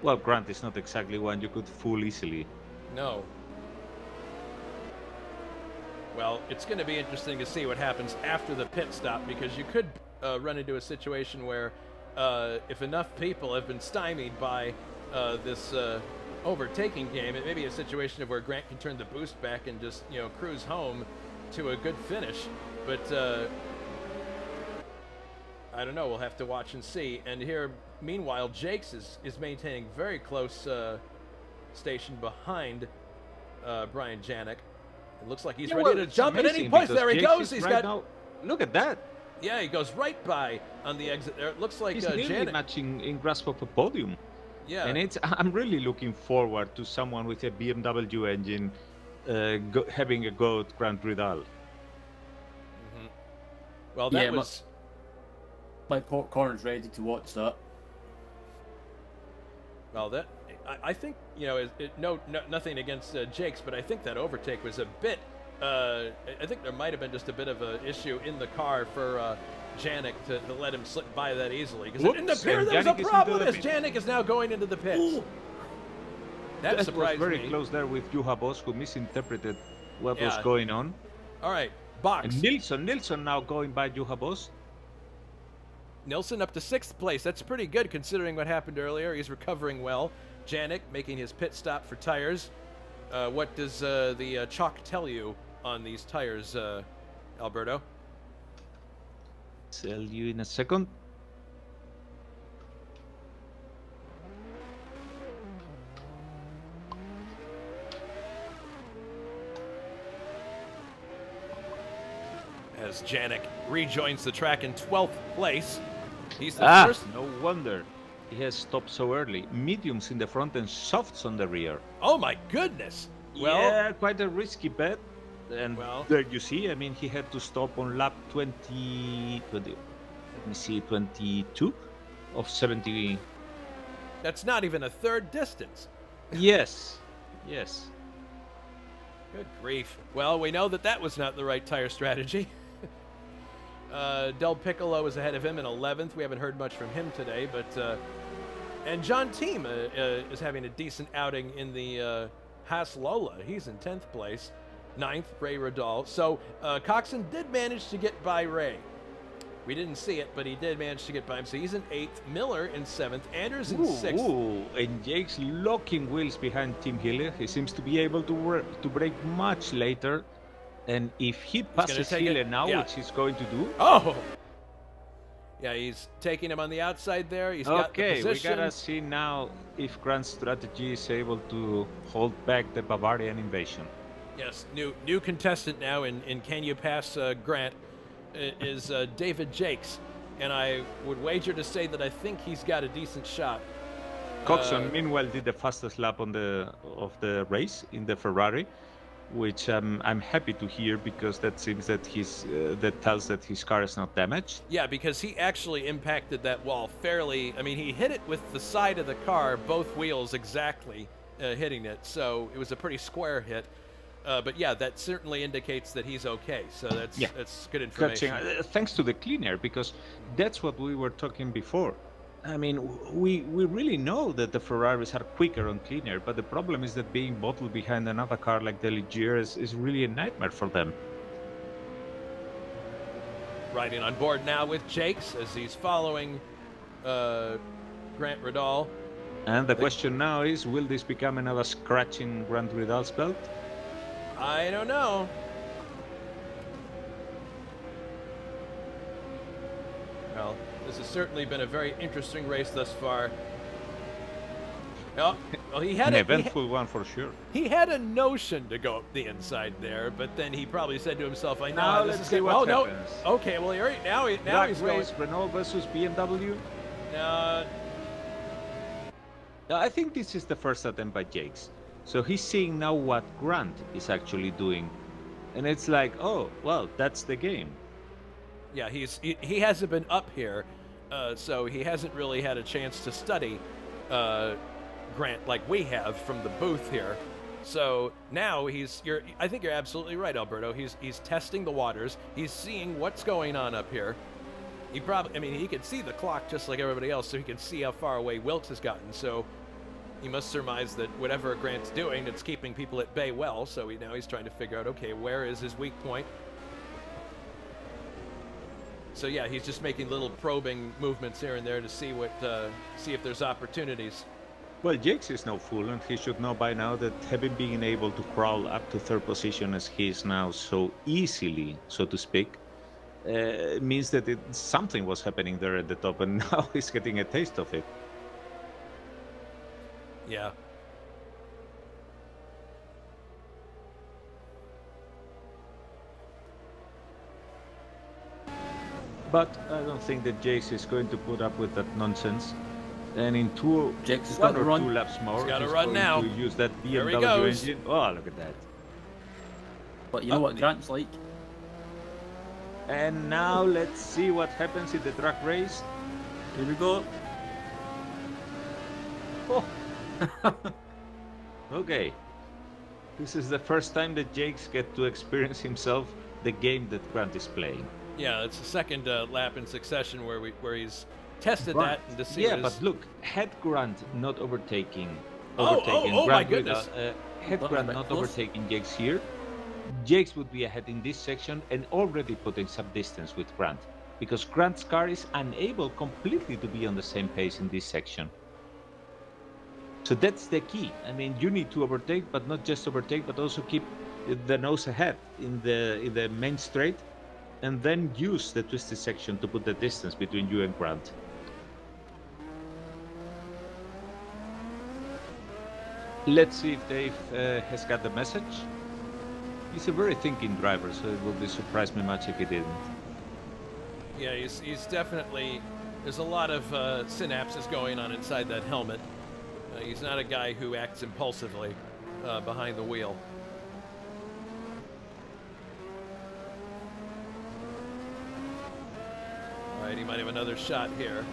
Well, Grant is not exactly one you could fool easily. No. Well, it's going to be interesting to see what happens after the pit stop, because you could run into a situation where if enough people have been stymied by this overtaking game, it may be a situation of where Grant can turn the boost back and just, cruise home to a good finish. But I don't know. We'll have to watch and see. And here, meanwhile, Jakes is maintaining very close station behind Brian Janik. It looks like he's ready to jump at any point. There he goes. He's got. Now, look at that. Yeah, he goes right by on the exit there. It looks like he's nearly matching in grasp of a podium. Yeah. And I'm really looking forward to someone with a BMW engine having a go at Grand Prix. Mm-hmm. Well, that was. My popcorn's ready to watch that. Well, that. I think, nothing against Jakes, but I think that overtake was a bit, I think there might have been just a bit of an issue in the car for Janik to let him slip by that easily. Because it didn't appear there was a problem as Janik is now going into the pits. Ooh. That surprised was very me. Close there with Juha Boss, who misinterpreted what was going on. All right, box. And Nilsson now going by Juha Boss. Nilsson up to 6th place. That's pretty good considering what happened earlier. He's recovering well. Janik making his pit stop for tires. What does the chalk tell you on these tires, Alberto? Tell you in a second. As Janik rejoins the track in 12th place. He's the first. No wonder. He has stopped so early. Mediums in the front and softs on the rear. Oh my goodness! Well, yeah, quite a risky bet. And there you see, I mean, he had to stop on lap 20, let me see, 22 of 70. That's not even a third distance. Yes, yes. Good grief. Well, we know that was not the right tire strategy. Del Piccolo is ahead of him in 11th. We haven't heard much from him today, but and John Thiem is having a decent outing in the Haas Lola. He's in 10th place. 9th, Ray Radal. So Coxon did manage to get by Ray. We didn't see it, but he did manage to get by him. So he's in 8th. Miller in 7th. Anders in 6th. Ooh, and Jake's locking wheels behind Tim Hille. He seems to be able to brake much later. And if he passes Hille now, which he's going to do... Oh! Yeah, he's taking him on the outside there. He's got the position. We gotta see now if Grant's strategy is able to hold back the Bavarian invasion. Yes, new contestant now in Can You Pass Grant is David Jakes. And I would wager to say that I think he's got a decent shot. Coxon, meanwhile, did the fastest lap of the race in the Ferrari, which I'm happy to hear, because that seems that that tells that his car is not damaged. Yeah, because he actually impacted that wall fairly. I mean, he hit it with the side of the car, both wheels exactly hitting it. So it was a pretty square hit. But yeah, that certainly indicates that he's okay. So that's good information. Thanks to the clean air, because that's what we were talking before. I mean, we really know that the Ferraris are quicker on clean air, but the problem is that being bottled behind another car like the Ligier is really a nightmare for them. Riding on board now with Jakes as he's following Grant Radal. And the question now is, will this become another scratch in Grant Radal's belt? I don't know. Well, this has certainly been a very interesting race thus far. Oh, well, he had an eventful one for sure. He had a notion to go up the inside there, but then he probably said to himself, "I know now this let's is see what happens." No. Okay, well, now he's race, going. Renault versus BMW. I think this is the first attempt by Jakes. So he's seeing now what Grant is actually doing. And it's like, oh, well, that's the game. Yeah, he hasn't been up here, so he hasn't really had a chance to study Grant like we have from the booth here. So now I think you're absolutely right, Alberto. He's testing the waters. He's seeing what's going on up here. He could see the clock just like everybody else, so he can see how far away Wilkes has gotten. So he must surmise that whatever Grant's doing, it's keeping people at bay well. So now he's trying to figure out, okay, where is his weak point? So yeah, he's just making little probing movements here and there to see see if there's opportunities. Well, Jakes is no fool, and he should know by now that having been able to crawl up to third position as he is now so easily, so to speak, means that something was happening there at the top, and now he's getting a taste of it. Yeah. But I don't think that Jakes is going to put up with that nonsense. And in Jakes has one got to or run. 2 laps more, He's got to he's run going now. to use that There he BMW goes. engine. Oh, look at that. But you know what Grant's like? And now let's see what happens in the drag race. Here we go. Oh. Okay. This is the first time that Jakes get to experience himself the game that Grant is playing. Yeah, it's the second lap in succession where he's tested Right. that and to see. Yeah, what but his... look, had Grant not overtaken Oh, my goodness. Had Grant not overtaken Jakes here, Jakes would be ahead in this section and already putting some distance with Grant, because Grant's car is unable completely to be on the same pace in this section. So that's the key. I mean, you need to overtake, but not just overtake, but also keep the nose ahead in the main straight, and then use the twisted section to put the distance between you and Grant. Let's see if Dave has got the message. He's a very thinking driver, so it would surprise me much if he didn't. Yeah, he's definitely. There's a lot of synapses going on inside that helmet. He's not a guy who acts impulsively behind the wheel. All right, he might have another shot here.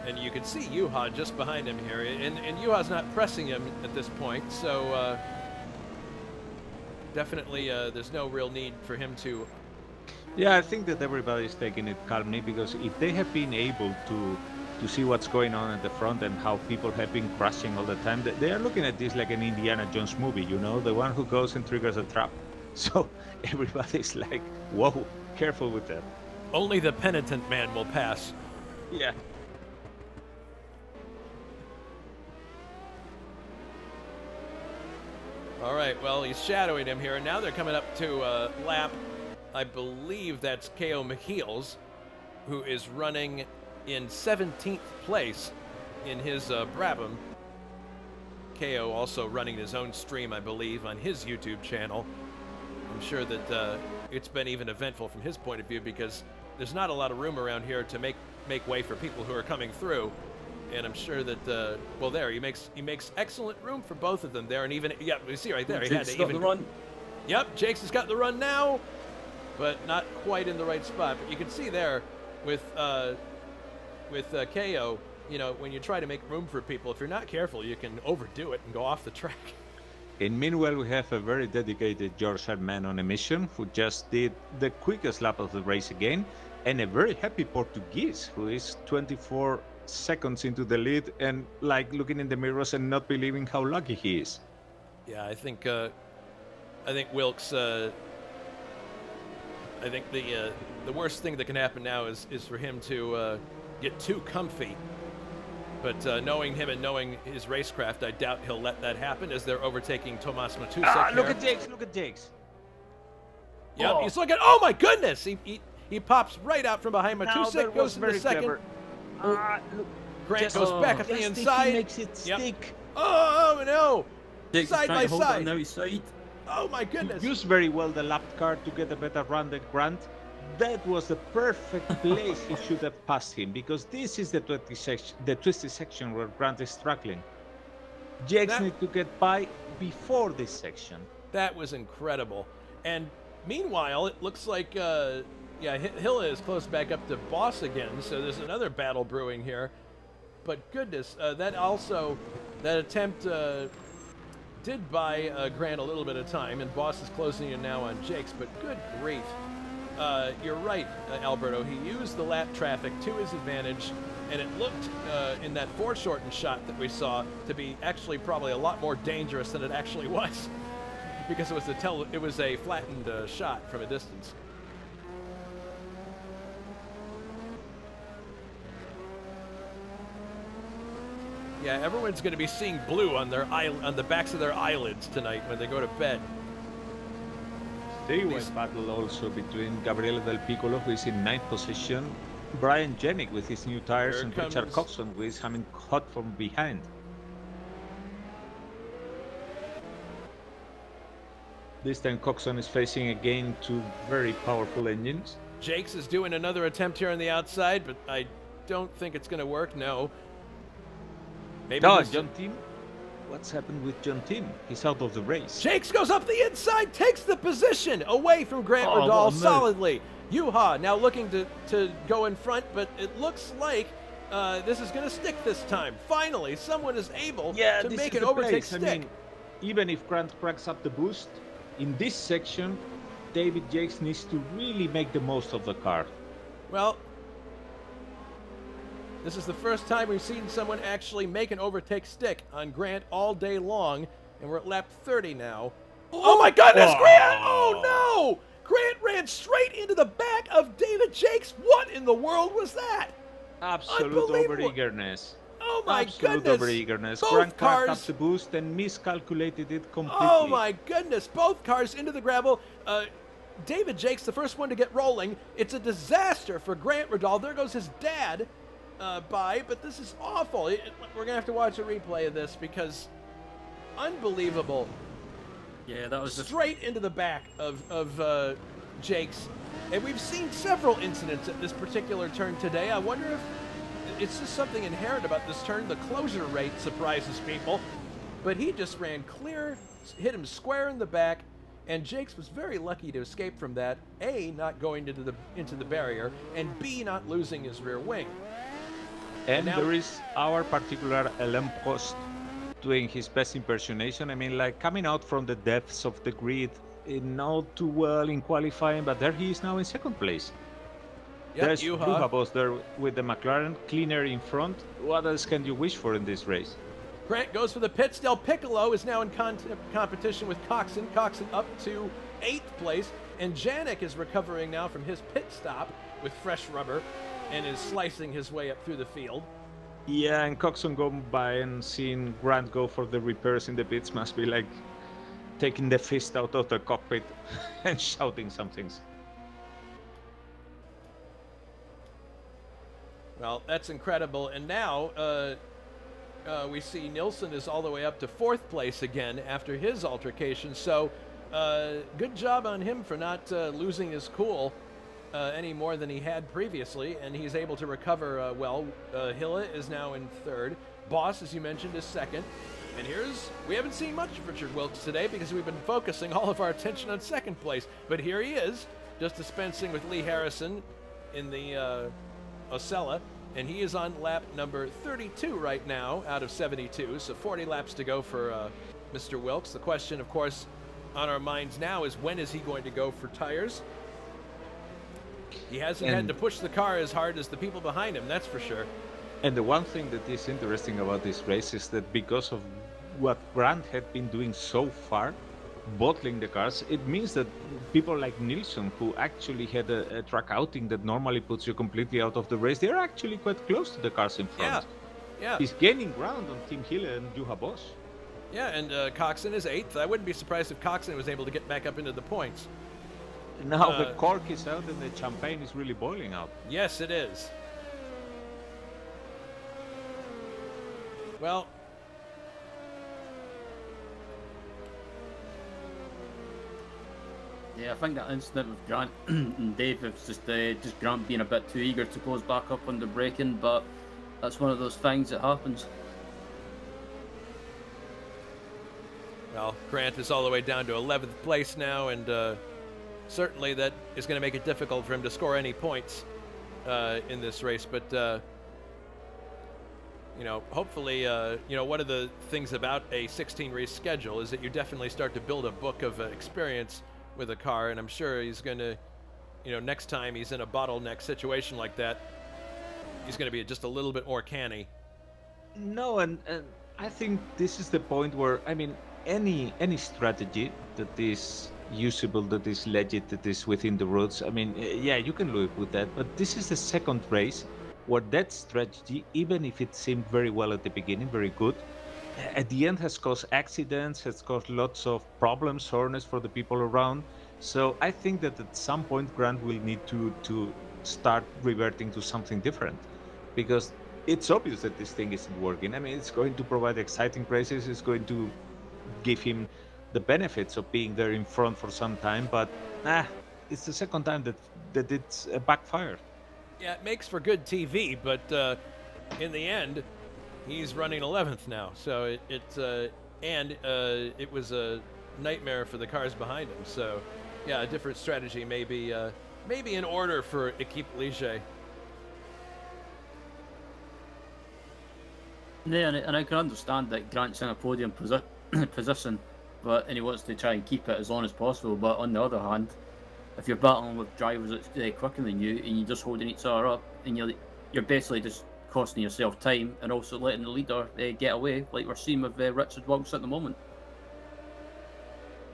And you can see Yuha just behind him here. And Yuha's not pressing him at this point, so definitely there's no real need for him to... Yeah, I think that everybody's taking it calmly, because if they have been able to see what's going on at the front and how people have been crashing all the time, they are looking at this like an Indiana Jones movie, you know, the one who goes and triggers a trap. So everybody's like, whoa, careful with that. Only the penitent man will pass. Yeah. All right, well, he's shadowing him here, and now they're coming up to lap, I believe that's K.O. McHeels, who is running in 17th place in his Brabham. K.O. also running his own stream, I believe, on his YouTube channel. I'm sure that it's been even eventful from his point of view, because there's not a lot of room around here to make way for people who are coming through. And I'm sure that, well, there, he makes excellent room for both of them there. And even, yeah, you see right there, he had to even... the run. Yep, Jakes has got the run now, but not quite in the right spot. But you can see there with KO, you know, when you try to make room for people, if you're not careful, you can overdo it and go off the track. And meanwhile, we have a very dedicated Yorkshire man on a mission who just did the quickest lap of the race again, and a very happy Portuguese who is 24 seconds into the lead and like looking in the mirrors and not believing how lucky he is. Yeah, I think Wilkes. I think the worst thing that can happen now is for him to get too comfy. But knowing him and knowing his racecraft, I doubt he'll let that happen as they're overtaking Tomas Matusek. Look at Jakes! Look at Jakes! Yep, he's looking. Oh my goodness! He pops right out from behind Matusek. Goes to the second. Look, Grant goes back at the inside. Makes it stick. Oh no! Jakes Side by side. Now he's side. Oh my goodness! He used very well the lap car to get a better run than Grant, that was the perfect place he should have passed him, because this is the twisty section where Grant is struggling. Jakes need to get by before this section. That was incredible. And meanwhile, it looks like, Hilla is close back up to Boss again, so there's another battle brewing here. But goodness, that attempt did buy Grant a little bit of time, and Boss is closing in now on Jakes, but good grief. You're right, Alberto. He used the lap traffic to his advantage, and it looked in that foreshortened shot that we saw to be actually probably a lot more dangerous than it actually was, because it was a flattened shot from a distance. Yeah, everyone's going to be seeing blue on the backs of their eyelids tonight when they go to bed. There was battle also between Gabriele Del Piccolo, who is in 9th position, Brian Jennick with his new tires, and Richard Coxon, who is coming hot from behind. This time Coxon is facing again two very powerful engines. Jakes is doing another attempt here on the outside, but I don't think it's going to work, no. Maybe John Tim? What's happened with John Tim? He's out of the race. Jakes goes up the inside, takes the position away from Grant Riddall solidly. Yuha now looking to go in front, but it looks like this is going to stick this time. Finally, someone is able to make an overtake stick. I mean, even if Grant cracks up the boost, in this section, David Jakes needs to really make the most of the car. Well, this is the first time we've seen someone actually make an overtake stick on Grant all day long, and we're at lap 30 now. Oh my goodness, Grant! Oh no! Grant ran straight into the back of David Jakes. What in the world was that? Absolute over-eagerness. Oh my Absolute goodness. over-eagerness. Both Grant cars cracked up the boost and miscalculated it completely. Oh my goodness, both cars into the gravel. David Jakes, the first one to get rolling. It's a disaster for Grant Riddall. There goes his dad by, but this is awful. We're going to have to watch a replay of this because unbelievable. Yeah, that was straight into the back of Jakes. And we've seen several incidents at this particular turn today. I wonder if it's just something inherent about this turn. The closure rate surprises people. But he just ran clear, hit him square in the back, and Jakes was very lucky to escape from that. A, not going into the barrier, and B, not losing his rear wing. And now, there is our particular Alain Prost doing his best impersonation. I mean, like coming out from the depths of the grid, not too well in qualifying, but there he is now in second place. Yep, There's Juha Boss there with the McLaren, cleaner in front. What else can you wish for in this race? Grant goes for the pits. Del Piccolo is now in competition with Coxon. Coxon up to 8th place. And Janik is recovering now from his pit stop with fresh rubber and is slicing his way up through the field. Yeah, and Coxon going by and seeing Grant go for the repairs in the pits must be like taking the fist out of the cockpit and shouting some things. Well, that's incredible. And now we see Nilsson is all the way up to 4th place again after his altercation. So good job on him for not losing his cool any more than he had previously. And he's able to recover well. Hilla is now in 3rd. Boss, as you mentioned, is 2nd. And we haven't seen much of Richard Wilkes today because we've been focusing all of our attention on 2nd place. But here he is, just dispensing with Lee Harrison in the Ocella, and he is on lap number 32 right now out of 72, so 40 laps to go for Mr. Wilkes. The question, of course, on our minds now is when is he going to go for tires? He hasn't had to push the car as hard as the people behind him, that's for sure. And the one thing that is interesting about this race is that because of what Grant had been doing so far, bottling the cars, it means that people like Nilsson, who actually had a track outing that normally puts you completely out of the race, they're actually quite close to the cars in front. Yeah. He's gaining ground on Tim Hille and Juha Boss. Yeah, and Coxon is 8th. I wouldn't be surprised if Coxon was able to get back up into the points. Now the cork is out and the champagne is really boiling out. Yes, it is. Well, Yeah, I think that incident with Grant and Dave was just Grant being a bit too eager to close back up on the braking, but that's one of those things that happens. Well, Grant is all the way down to 11th place now, and certainly that is going to make it difficult for him to score any points in this race. But hopefully, one of the things about a 16 race schedule is that you definitely start to build a book of experience with a car, and I'm sure he's going to, next time he's in a bottleneck situation like that, he's going to be just a little bit more canny. No, and I think this is the point where, I mean, any strategy that is usable, that is legit, that is within the rules, I mean, yeah, you can live with that, but this is the second race where that strategy, even if it seemed very well at the beginning, very good, at the end has caused accidents, has caused lots of problems, soreness for the people around. So I think that at some point Grant will need to start reverting to something different, because it's obvious that this thing isn't working. I mean, it's going to provide exciting races, it's going to give him the benefits of being there in front for some time, but it's the second time that it's backfired. Yeah, it makes for good TV, but in the end, he's running 11th now. So it was a nightmare for the cars behind him. So, yeah, a different strategy may be in order for Equipe Ligier. Yeah, and I can understand that Grant's in a podium position, and he wants to try and keep it as long as possible. But on the other hand, if you're battling with drivers that's quicker than you, and you're just holding each other up, and you're basically just costing yourself time and also letting the leader get away, like we're seeing with Richard Wilkes at the moment.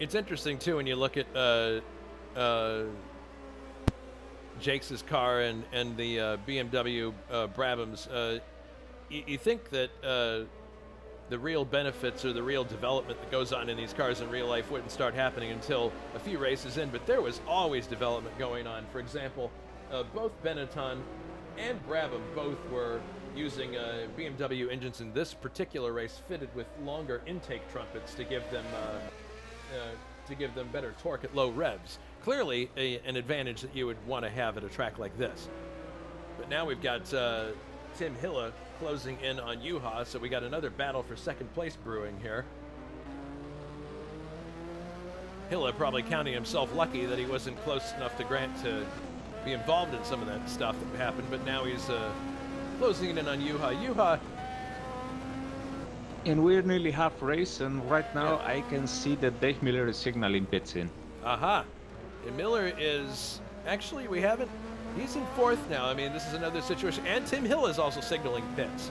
It's interesting too when you look at Jake's car and the BMW Brabhams. You think that the real benefits or the real development that goes on in these cars in real life wouldn't start happening until a few races in, but there was always development going on. For example, both Benetton and Brabham both were using BMW engines in this particular race fitted with longer intake trumpets to give them better torque at low revs. Clearly an advantage that you would want to have at a track like this. But now we've got Tim Hille closing in on Juha, so we got another battle for second place brewing here. Hille probably counting himself lucky that he wasn't close enough to Grant to be involved in some of that stuff that happened, but now he's closing in on Juha. And we're nearly half race, and right now I can see that Dave Miller is signaling pits in. Aha. And Miller is... Actually, we haven't... He's in fourth now. I mean, this is another situation. And Tim Hille is also signaling pits.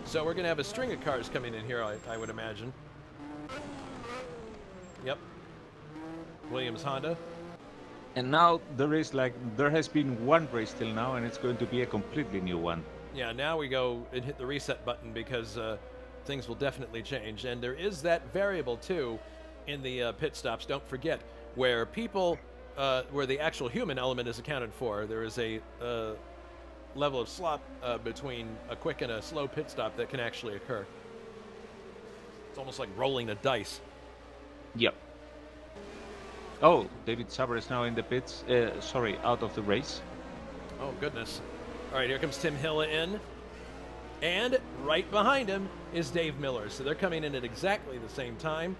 So we're going to have a string of cars coming in here, I would imagine. Yep. Williams Honda. And now there has been one race till now, and it's going to be a completely new one. Yeah, now we go and hit the reset button because things will definitely change. And there is that variable, too, in the pit stops, don't forget, where people... where the actual human element is accounted for. There is a level of slop between a quick and a slow pit stop that can actually occur. It's almost like rolling a dice. Yep. Oh, David Saber is now in the pits. Out of the race. Oh, goodness. All right, here comes Tim Hille in. And right behind him is Dave Miller. So they're coming in at exactly the same time.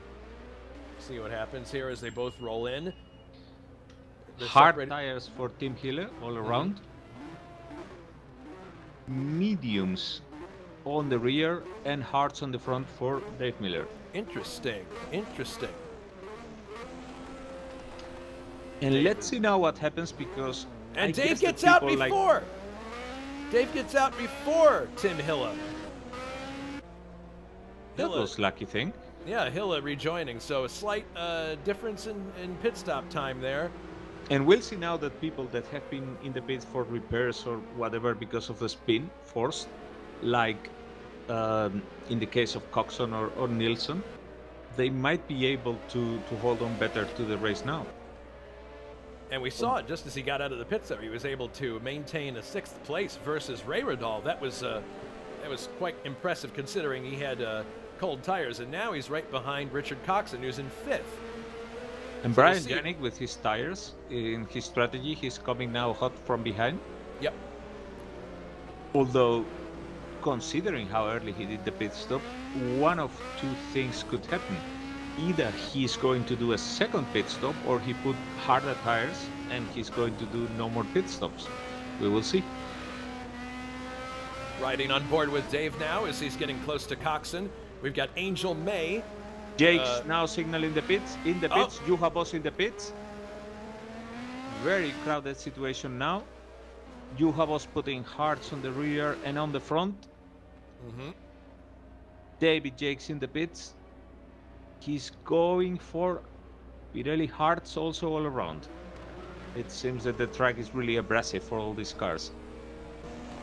See what happens here as they both roll in. Hard tires for Tim Hille all around. Mediums on the rear and hards on the front for Dave Miller. Interesting. And let's see now what happens, because... And Dave gets out before! Dave gets out before Tim Hille. That was lucky thing. Yeah, Hille rejoining. So a slight difference in pit stop time there. And we'll see now that people that have been in the pits for repairs or whatever because of the spin force, like in the case of Coxon or Nilsson, they might be able to hold on better to the race now. And we saw it just as he got out of the pits there. He was able to maintain a 6th place versus Ray Radal. That was quite impressive considering he had cold tires. And now he's right behind Richard Coxon, who's in 5th. And So we'll Brian see. Janik with his tires, in his strategy, he's coming now hot from behind. Yep. Although, considering how early he did the pit stop, one of two things could happen. Either he's going to do a second pit stop, or he put harder tires and he's going to do no more pit stops. We will see. Riding on board with Dave now as he's getting close to Coxon. We've got Angel May. Jake's now signaling the pits. In the pits, Juha Boss in the pits. Very crowded situation now. Juha Boss putting hearts on the rear and on the front. David Jakes in the pits. He's going for Pirelli hearts also all around. It seems that the track is really abrasive for all these cars.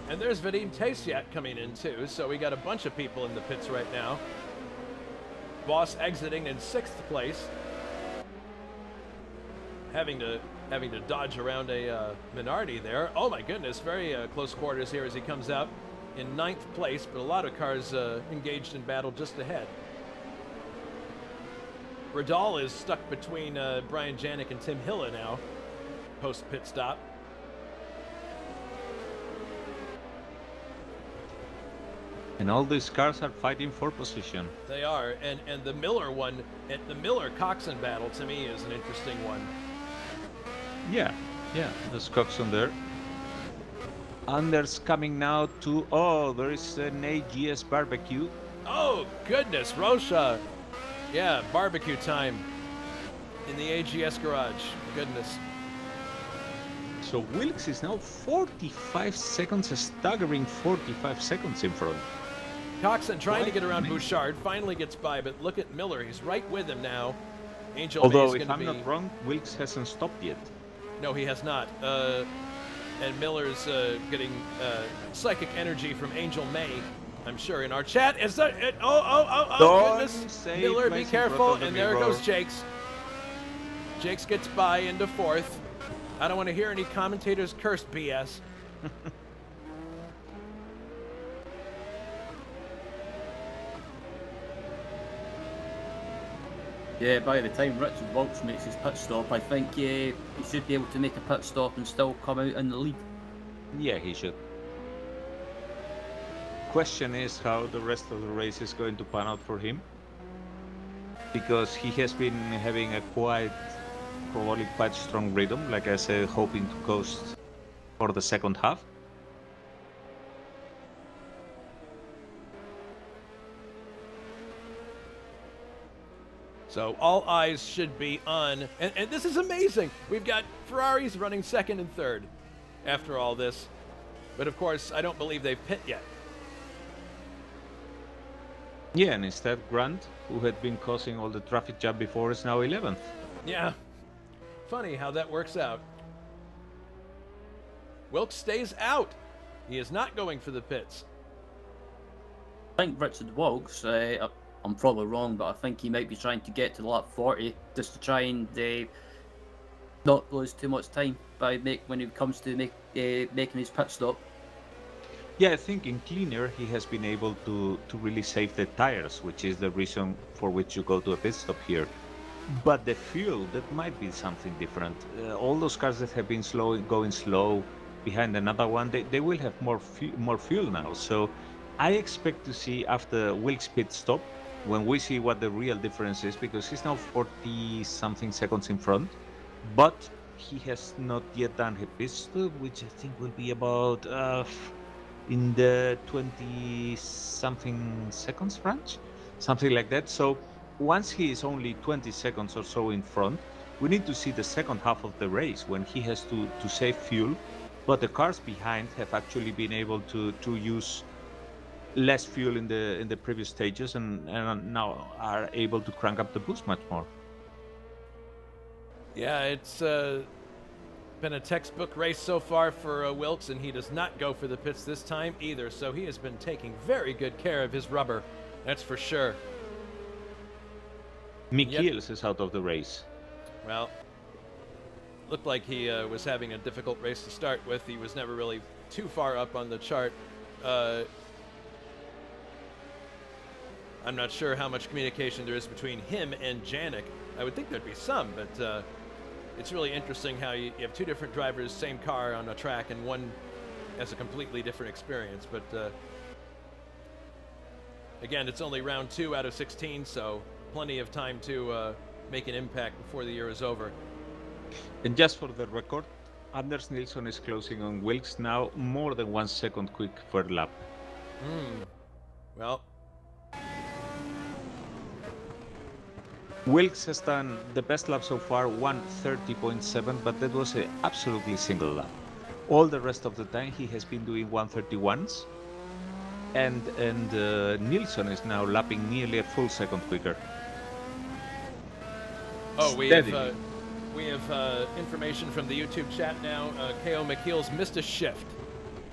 And there's Vadim Tesiak coming in too, so we got a bunch of people in the pits right now. Boss exiting in 6th place. Having to dodge around a Minardi there. Oh my goodness, very close quarters here as he comes out in 9th place, but a lot of cars engaged in battle just ahead. Radal is stuck between Brian Janik and Tim Hilla now, post pit stop. And all these cars are fighting for position. They are, and the Miller one, the Miller-Coxon battle to me is an interesting one. Yeah, there's Coxon there. Anders coming now to, oh, there is an AGS barbecue. Oh, goodness, Rosha. Yeah, barbecue time in the AGS garage. Goodness. So Wilkes is now 45 seconds, a staggering 45 seconds in front. Coxon trying to get around Bouchard, finally gets by, but look at Miller, he's right with him now. Angel Although, May's if gonna I'm not wrong, Wilkes hasn't stopped yet. No, he has not. And Miller's getting psychic energy from Angel May, I'm sure, in our chat. Is that it? Oh, goodness. Miller, be careful. And there goes Jakes. Jakes gets by into 4th. I don't want to hear any commentators curse BS. Yeah, by the time Richard Waltz makes his pit stop, I think he should be able to make a pit stop and still come out in the lead. Yeah, he should. Question is how the rest of the race is going to pan out for him. Because he has been having a probably quite strong rhythm, like I said, hoping to coast for the second half. So all eyes should be on, and this is amazing. We've got Ferraris running 2nd and 3rd after all this. But of course, I don't believe they've pit yet. Yeah, and instead Grant, who had been causing all the traffic jam before, is now 11th. Yeah, funny how that works out. Wilkes stays out. He is not going for the pits. I think Richard Wilkes, I'm probably wrong, but I think he might be trying to get to lap 40 just to try and not lose too much time when it comes to making his pit stop. Yeah, I think in cleaner he has been able to really save the tires, which is the reason for which you go to a pit stop here. But the fuel, that might be something different. All those cars that have been going slow behind another one, they will have more fuel now. So I expect to see after Wilkes' pit stop, when we see what the real difference is, because he's now 40-something seconds in front, but he has not yet done his pit stop, which I think will be about in the 20-something seconds range, something like that. So once he is only 20 seconds or so in front, we need to see the second half of the race when he has to save fuel, but the cars behind have actually been able to use less fuel in the previous stages and now are able to crank up the boost much more. Yeah, it's been a textbook race so far for Wilkes, and he does not go for the pits this time either, so he has been taking very good care of his rubber, that's for sure. Michiels is out of the race. Well, looked like he was having a difficult race to start with. He was never really too far up on the chart. I'm not sure how much communication there is between him and Janik. I would think there'd be some, but it's really interesting how you have two different drivers, same car on a track, and one has a completely different experience. But again, it's only round 2 out of 16, so plenty of time to make an impact before the year is over. And just for the record, Anders Nilsson is closing on Wilkes now more than 1 second quick per lap. Well, Wilkes has done the best lap so far, 1:30.7, but that was an absolutely single lap. All the rest of the time he has been doing 1:31s, and Nilsson is now lapping nearly a full second quicker. Oh, we have information from the YouTube chat now. K.O. McKeel's missed a shift,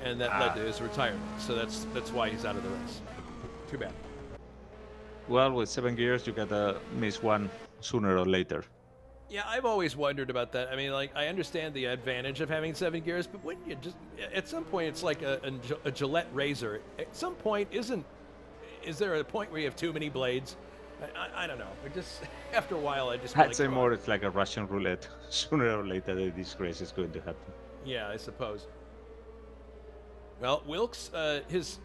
and that led to his retirement. So that's why he's out of the race. Too bad. Well, with 7 gears, you gotta miss one sooner or later. Yeah, I've always wondered about that. I mean, like, I understand the advantage of having 7 gears, but wouldn't you just, at some point, it's like a Gillette razor. At some point, is there a point where you have too many blades? I don't know. It just, after a while, I just. I'd say more, it's like a Russian roulette. Sooner or later, this race is going to happen. Yeah, I suppose. Well, Wilkes, his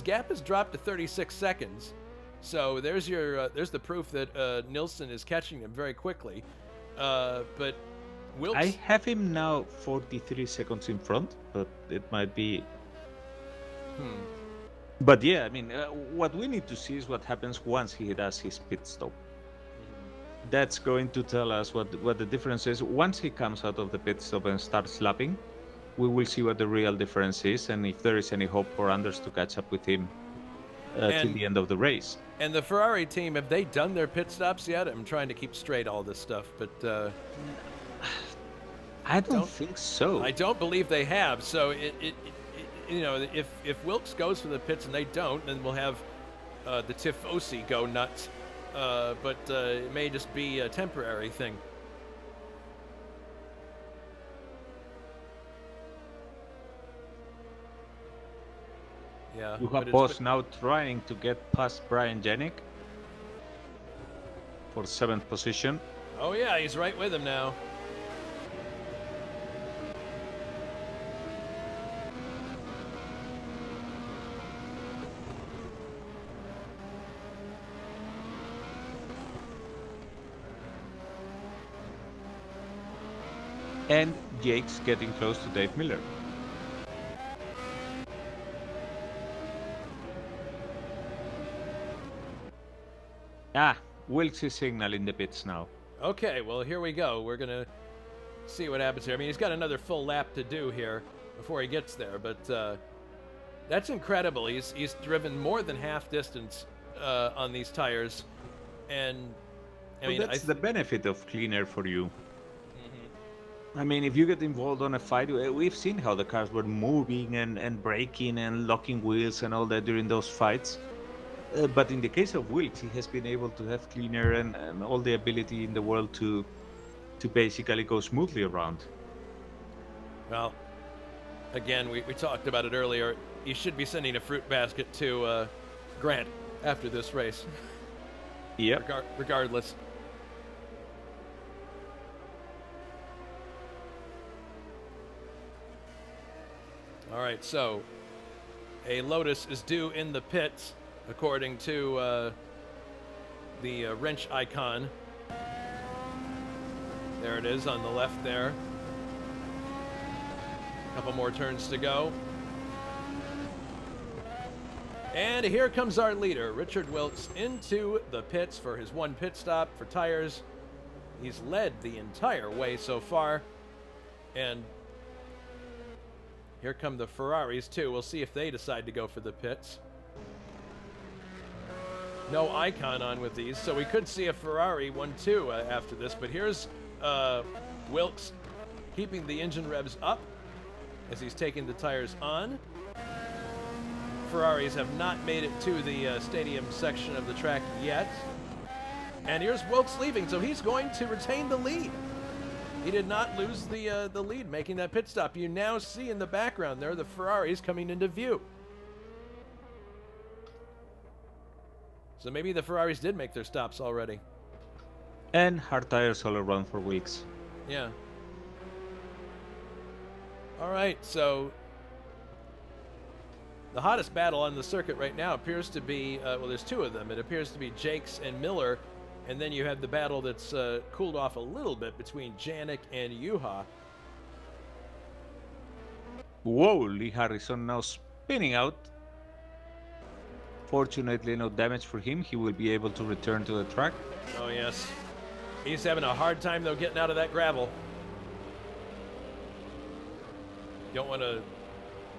gap has dropped to 36 seconds. So there's the proof that Nilsson is catching him very quickly. But Wilkes... I have him now 43 seconds in front, but it might be... But yeah, I mean, what we need to see is what happens once he does his pit stop. That's going to tell us what the difference is. Once he comes out of the pit stop and starts lapping, we will see what the real difference is, and if there is any hope for Anders to catch up with him till the end of the race. And the Ferrari team, have they done their pit stops yet? I'm trying to keep straight all this stuff, but I don't think so. I don't believe they have. So you know, if Wilkes goes for the pits and they don't, then we'll have the Tifosi go nuts. But it may just be a temporary thing. Yeah. You have Boss now trying to get past Brian Janik for 7th position. Oh yeah, he's right with him now. And Jake's getting close to Dave Miller. Wilkes is signaling the pits now. Okay, well, here we go. We're going to see what happens here. I mean, he's got another full lap to do here before he gets there, but that's incredible. He's driven more than half distance on these tires, and I mean, that's the benefit of clean air for you. I mean, if you get involved on a fight, we've seen how the cars were moving and braking and locking wheels and all that during those fights. But in the case of Wilkes, he has been able to have clean air and all the ability in the world to basically go smoothly around. Well, again, we talked about it earlier. You should be sending a fruit basket to Grant after this race. Yep. Regardless. All right, so a Lotus is due in the pits, according to the wrench icon. There it is on the left there. A couple more turns to go. And here comes our leader, Richard Wilkes, into the pits for his 1 pit stop for tires. He's led the entire way so far. And here come the Ferraris, too. We'll see if they decide to go for the pits. No icon on with these, so we could see a Ferrari 1-2 after this. But here's Wilkes keeping the engine revs up as he's taking the tires on. Ferraris have not made it to the stadium section of the track yet. And here's Wilkes leaving, so he's going to retain the lead. He did not lose the lead making that pit stop. You now see in the background there the Ferraris coming into view. So maybe the Ferraris did make their stops already. And hard tires all around for Wilkes. Yeah. All right, so the hottest battle on the circuit right now appears to be, well, there's two of them. It appears to be Jakes and Miller, and then you have the battle that's cooled off a little bit between Janik and Juha. Whoa, Lee Harrison now spinning out. Fortunately, no damage for him. He will be able to return to the track. Oh, yes. He's having a hard time, though, getting out of that gravel. Don't want to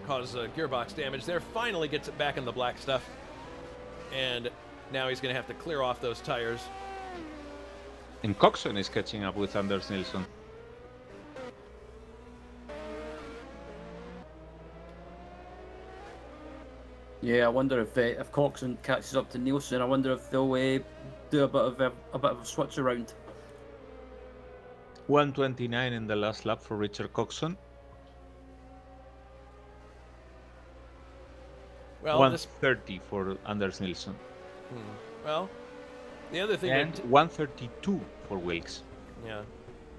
cause gearbox damage there. Finally gets it back in the black stuff. And now he's going to have to clear off those tires. And Coxon is catching up with Anders Nilsson. Yeah, I wonder if Coxon catches up to Nilsson. I wonder if they'll do a bit of a switch around. 1:29 in the last lap for Richard Coxon. Well, 1:30 for Anders Nilsson. Well, the other thing... And 1:32 for Wilkes. Yeah.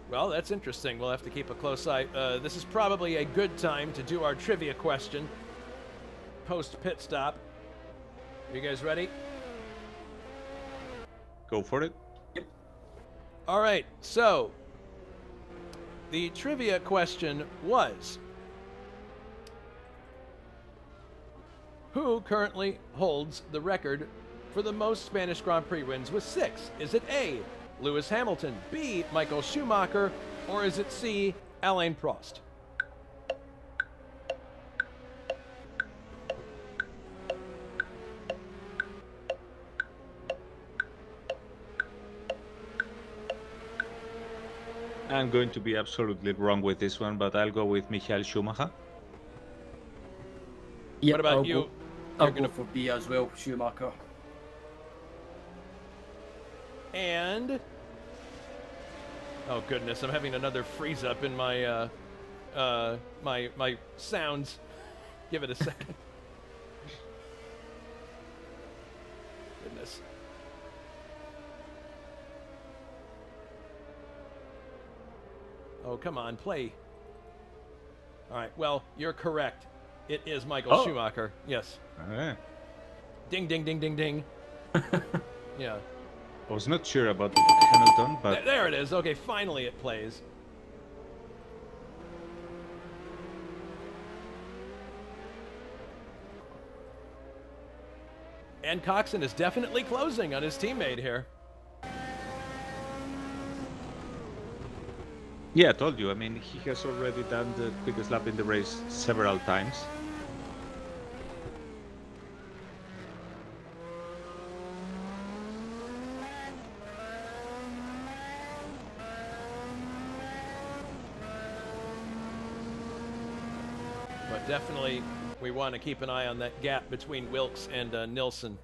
Well, that's interesting. We'll have to keep a close eye. This is probably a good time to do our trivia question. Post-pit stop. Are you guys ready? Go for it. Yep. All right, so the trivia question was, who currently holds the record for the most Spanish Grand Prix wins with 6? Is it A, Lewis Hamilton, B, Michael Schumacher, or is it C, Alain Prost? I'm going to be absolutely wrong with this one, but I'll go with Michael Schumacher. Yep, What about you? I'll go for B as well, Schumacher. And... oh goodness, I'm having another freeze up in my my sounds. Give it a second. Goodness. Oh, come on, play. All right, well, you're correct. It is Michael Schumacher. Yes. All right. Ding, ding, ding, ding, ding. Yeah. I was not sure about Hamilton, but... There it is. Okay, finally it plays. And Coxon is definitely closing on his teammate here. Yeah, I told you. I mean, he has already done the quickest lap in the race several times. But definitely, we want to keep an eye on that gap between Wilkes and Nilsson.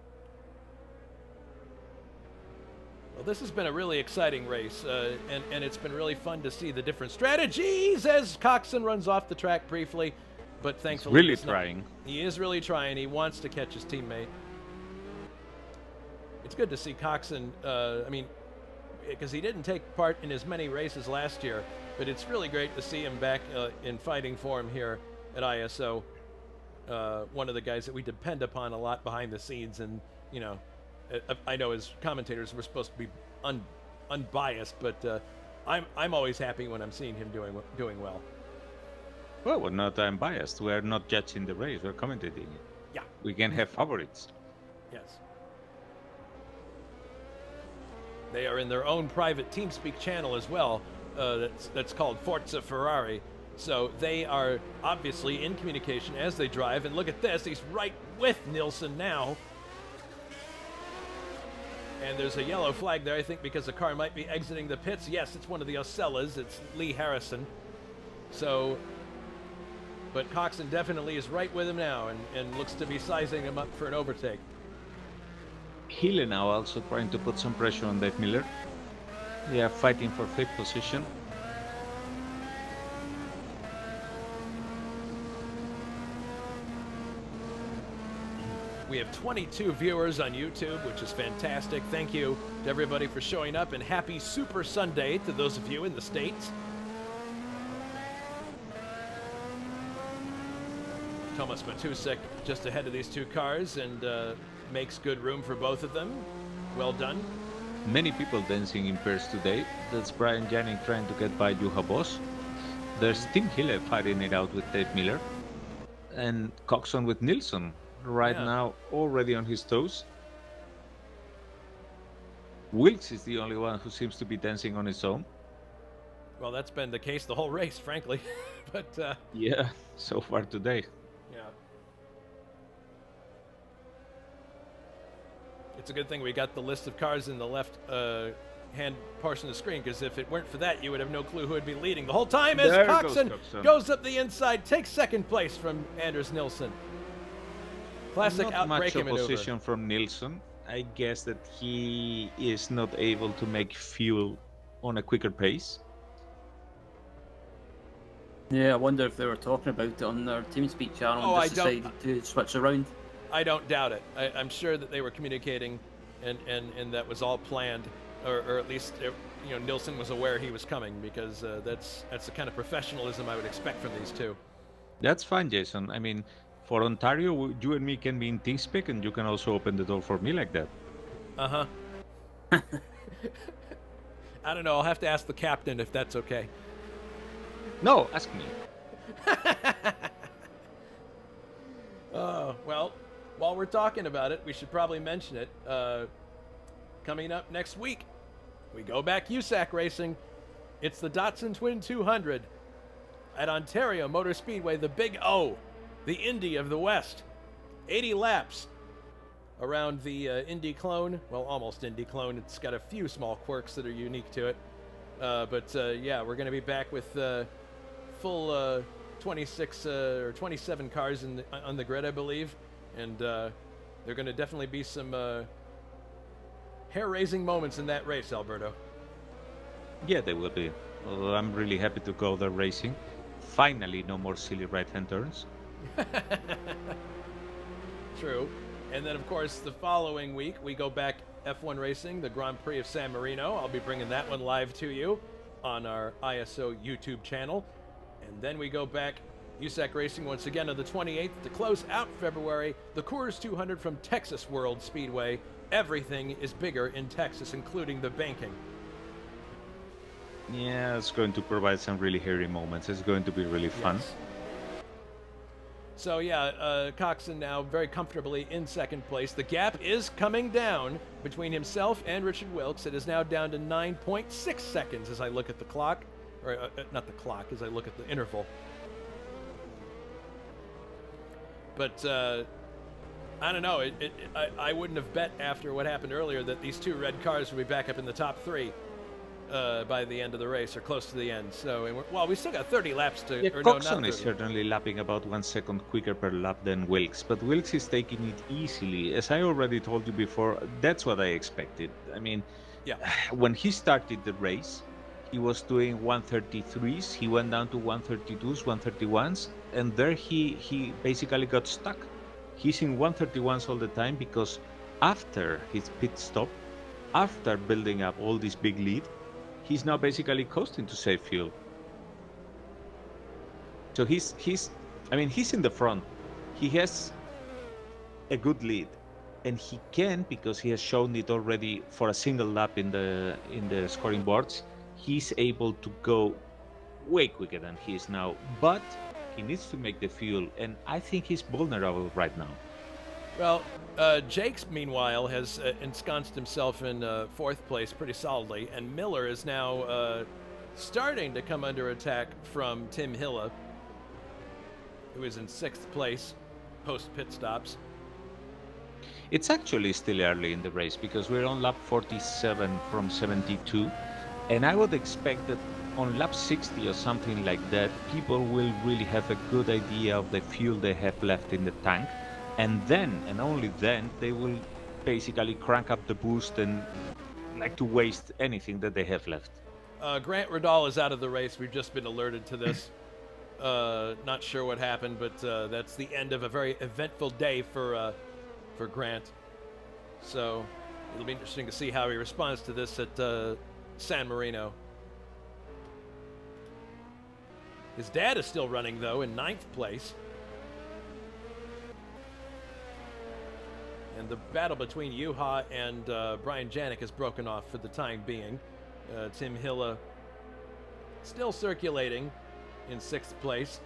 Well, this has been a really exciting race, and it's been really fun to see the different strategies as Coxon runs off the track briefly, but thankfully... He's really trying. He is really trying. He wants to catch his teammate. It's good to see Coxon, I mean, because he didn't take part in as many races last year, but it's really great to see him back in fighting form here at ISO. One of the guys that we depend upon a lot behind the scenes, and, you know, I know as commentators we're supposed to be unbiased, but I'm always happy when I'm seeing him doing well. Well, we're not unbiased. We're not judging the race. We're commentating it. Yeah. We can have favorites. Yes. They are in their own private TeamSpeak channel as well. That's called Forza Ferrari. So they are obviously in communication as they drive. And look at this. He's right with Nilsson now. And there's a yellow flag there, I think, because the car might be exiting the pits. Yes, it's one of the Ocellas. It's Lee Harrison. So, but Coxon definitely is right with him now and looks to be sizing him up for an overtake. Healy now also trying to put some pressure on Dave Miller. They are fighting for 5th position. We have 22 viewers on YouTube, which is fantastic. Thank you to everybody for showing up, and happy Super Sunday to those of you in the States. Thomas Matusek just ahead of these two cars and makes good room for both of them. Well done. Many people dancing in pairs today. That's Brian Janney trying to get by Juha Boss. There's Tim Hille fighting it out with Dave Miller. And Coxon with Nilsson right now already on his toes. Wilkes is the only one who seems to be dancing on his own. Well, that's been the case the whole race, frankly. But yeah, so far today. Yeah. It's a good thing we got the list of cars in the left hand portion of the screen, because if it weren't for that, you would have no clue who would be leading the whole time as Coxon goes up the inside, takes second place from Anders Nilsson. Classic Not much outbraking maneuver. opposition from Nilsson. I guess that he is not able to make fuel on a quicker pace. Yeah, I wonder if they were talking about it on their TeamSpeak channel and just decided to switch around. I don't doubt it. I'm sure that they were communicating, and that was all planned, or at least Nilsson was aware he was coming, because that's the kind of professionalism I would expect from these two. That's fine, Jason. I mean, for Ontario, you and me can be in TeamSpeak, and you can also open the door for me like that. Uh-huh. I don't know. I'll have to ask the captain if that's okay. No, ask me. Well, while we're talking about it, we should probably mention it. Coming up next week, we go back USAC racing. It's the Datsun Twin 200 at Ontario Motor Speedway, the Big O, the Indy of the West. 80 laps around the Indy clone. Well, almost Indy clone. It's got a few small quirks that are unique to it. But yeah, we're going to be back with full 26 or 27 cars on the grid, I believe. And there are going to definitely be some hair-raising moments in that race, Alberto. Yeah, they will be. Although I'm really happy to go there racing. Finally, no more silly right-hand turns. True. And then, of course, the following week, we go back F1 racing, the Grand Prix of San Marino. I'll be bringing that one live to you on our ISO YouTube channel. And then we go back USAC racing once again on the 28th to close out February, the Coors 200 from Texas World Speedway. Everything is bigger in Texas, including the banking. Yeah, it's going to provide some really hairy moments. It's going to be really fun. Yes. So yeah, Coxon now very comfortably in second place. The gap is coming down between himself and Richard Wilkes. It is now down to 9.6 seconds as I look at the clock. Or not the clock, as I look at the interval. But I don't know. I wouldn't have bet after what happened earlier that these two red cars would be back up in the top three by the end of the race, or close to the end. So, well, we still got 30 laps to. Yeah, or no, not Coxon 30. is certainly lapping about 1 second quicker per lap than Wilkes, but Wilkes is taking it easily. As I already told you before, that's what I expected. I mean, yeah. When he started the race, he was doing 133s. He went down to 132s, 131s, and there he basically got stuck. He's in 131s all the time because after his pit stop, after building up all this big lead, he's now basically coasting to save fuel. So he's in the front. He has a good lead, and he can, because he has shown it already for a single lap in the scoring boards. He's able to go way quicker than he is now, but he needs to make the fuel, and I think he's vulnerable right now. Well, Jakes, meanwhile, has ensconced himself in fourth place pretty solidly, and Miller is now starting to come under attack from Tim Hille, who is in sixth place post-pit stops. It's actually still early in the race because we're on lap 47 from 72. And I would expect that on lap 60 or something like that, people will really have a good idea of the fuel they have left in the tank. And then, and only then, they will basically crank up the boost and like to waste anything that they have left. Grant Radal is out of the race. We've just been alerted to this. Not sure what happened, but that's the end of a very eventful day for for Grant. So it'll be interesting to see how he responds to this at San Marino. His dad is still running, though, in 9th place. And the battle between Juha and Brian Janik has broken off for the time being. Tim Hille still circulating in 6th place.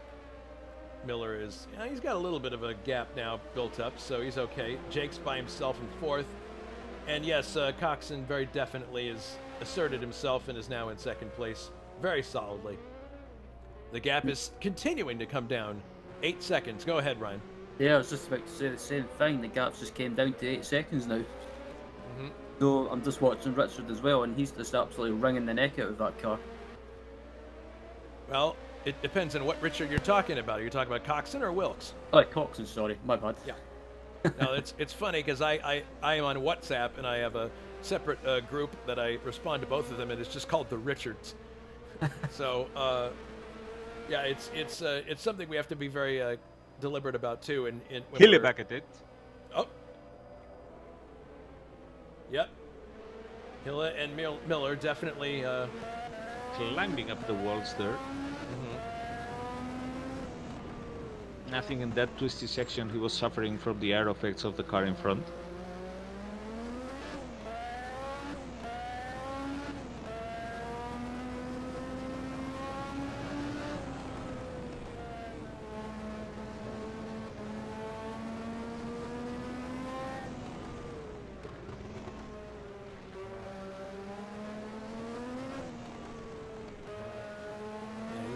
Miller is, he's got a little bit of a gap now built up, so he's okay. Jake's by himself in 4th. And yes, Coxon very definitely has asserted himself and is now in 2nd place very solidly. The gap is continuing to come down. 8 seconds. Go ahead, Ryan. Yeah, I was just about to say the same thing. The gap's just came down to 8 seconds now. So I'm just watching Richard as well, and he's just absolutely wringing the neck out of that car. Well, it depends on what Richard you're talking about. Are you talking about Coxon or Wilkes? Oh, Coxon, sorry. My bad. Yeah. No, it's funny because I am on WhatsApp, and I have a separate group that I respond to both of them, and it's just called the Richards. So, yeah, it's something we have to be very deliberate about too. And Hille back at it. Oh. Yep. Hille and Miller definitely climbing up the walls there. I think in that twisty section he was suffering from the air effects of the car in front.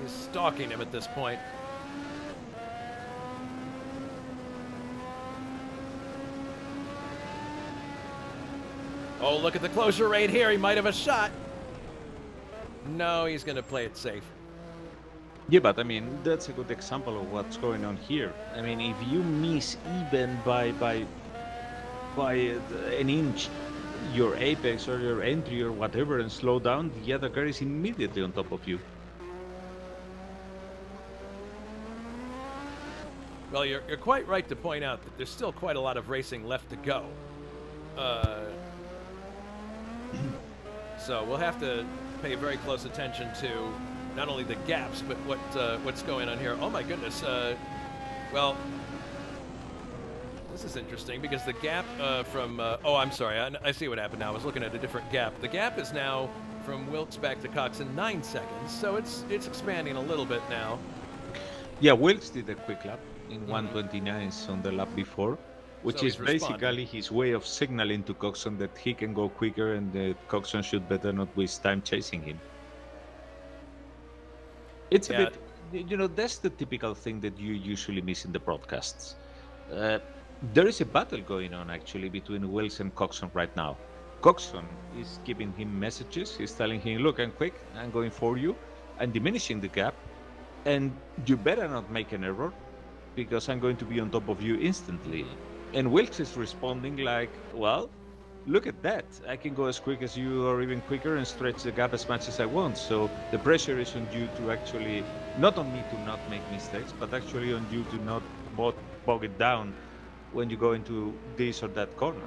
Stalking him at this point. Oh, look at the closure rate here. He might have a shot. No, he's going to play it safe. Yeah, but I mean, that's a good example of what's going on here. I mean, if you miss even by an inch your apex or your entry or whatever and slow down, the other car is immediately on top of you. Well, you're quite right to point out that there's still quite a lot of racing left to go. So we'll have to pay very close attention to not only the gaps, but what's going on here. Oh my goodness. Well, this is interesting because the gap from... oh, I'm sorry. I see what happened now. I was looking at a different gap. The gap is now from Wilkes back to Coxon 9 seconds. So it's expanding a little bit now. Yeah, Wilkes did a quick lap in 1:29 on the lap before, which So is he's responding. basically his way of signaling to Coxon that he can go quicker and that Coxon should better not waste time chasing him. It's a bit, you know, that's the typical thing that you usually miss in the broadcasts. There is a battle going on actually between Wilkes and Coxon right now. Coxon is giving him messages, he's telling him, look, I'm quick, I'm going for you, I'm diminishing the gap, and you better not make an error, because I'm going to be on top of you instantly. And Wilkes is responding like, well, look at that. I can go as quick as you or even quicker and stretch the gap as much as I want. So the pressure is on you to actually, not on me to not make mistakes, but actually on you to not bog it down when you go into this or that corner.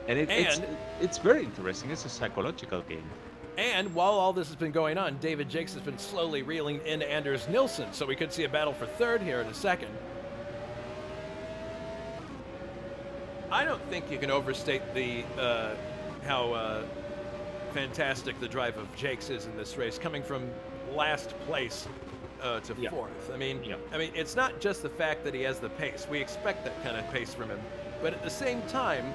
And it's very interesting. It's a psychological game. And while all this has been going on, David Jakes has been slowly reeling in Anders Nilsson, so we could see a battle for 3rd here in a second. I don't think you can overstate the how fantastic the drive of Jakes is in this race, coming from last place to 4th. I mean, it's not just the fact that he has the pace. We expect that kind of pace from him, but at the same time,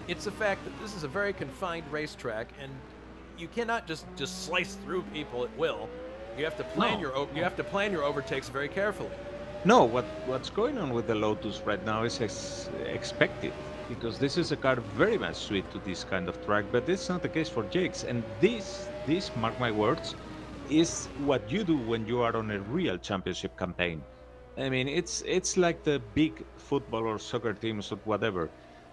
it's the fact that this is a very confined racetrack, and you cannot just slice through people at will. You have to plan your overtakes very carefully. No, what's going on with the Lotus right now is expected, because this is a car very much suited to this kind of track, but it's not the case for Jakes. And this, mark my words, is what you do when you are on a real championship campaign. I mean, it's like the big football or soccer teams or whatever.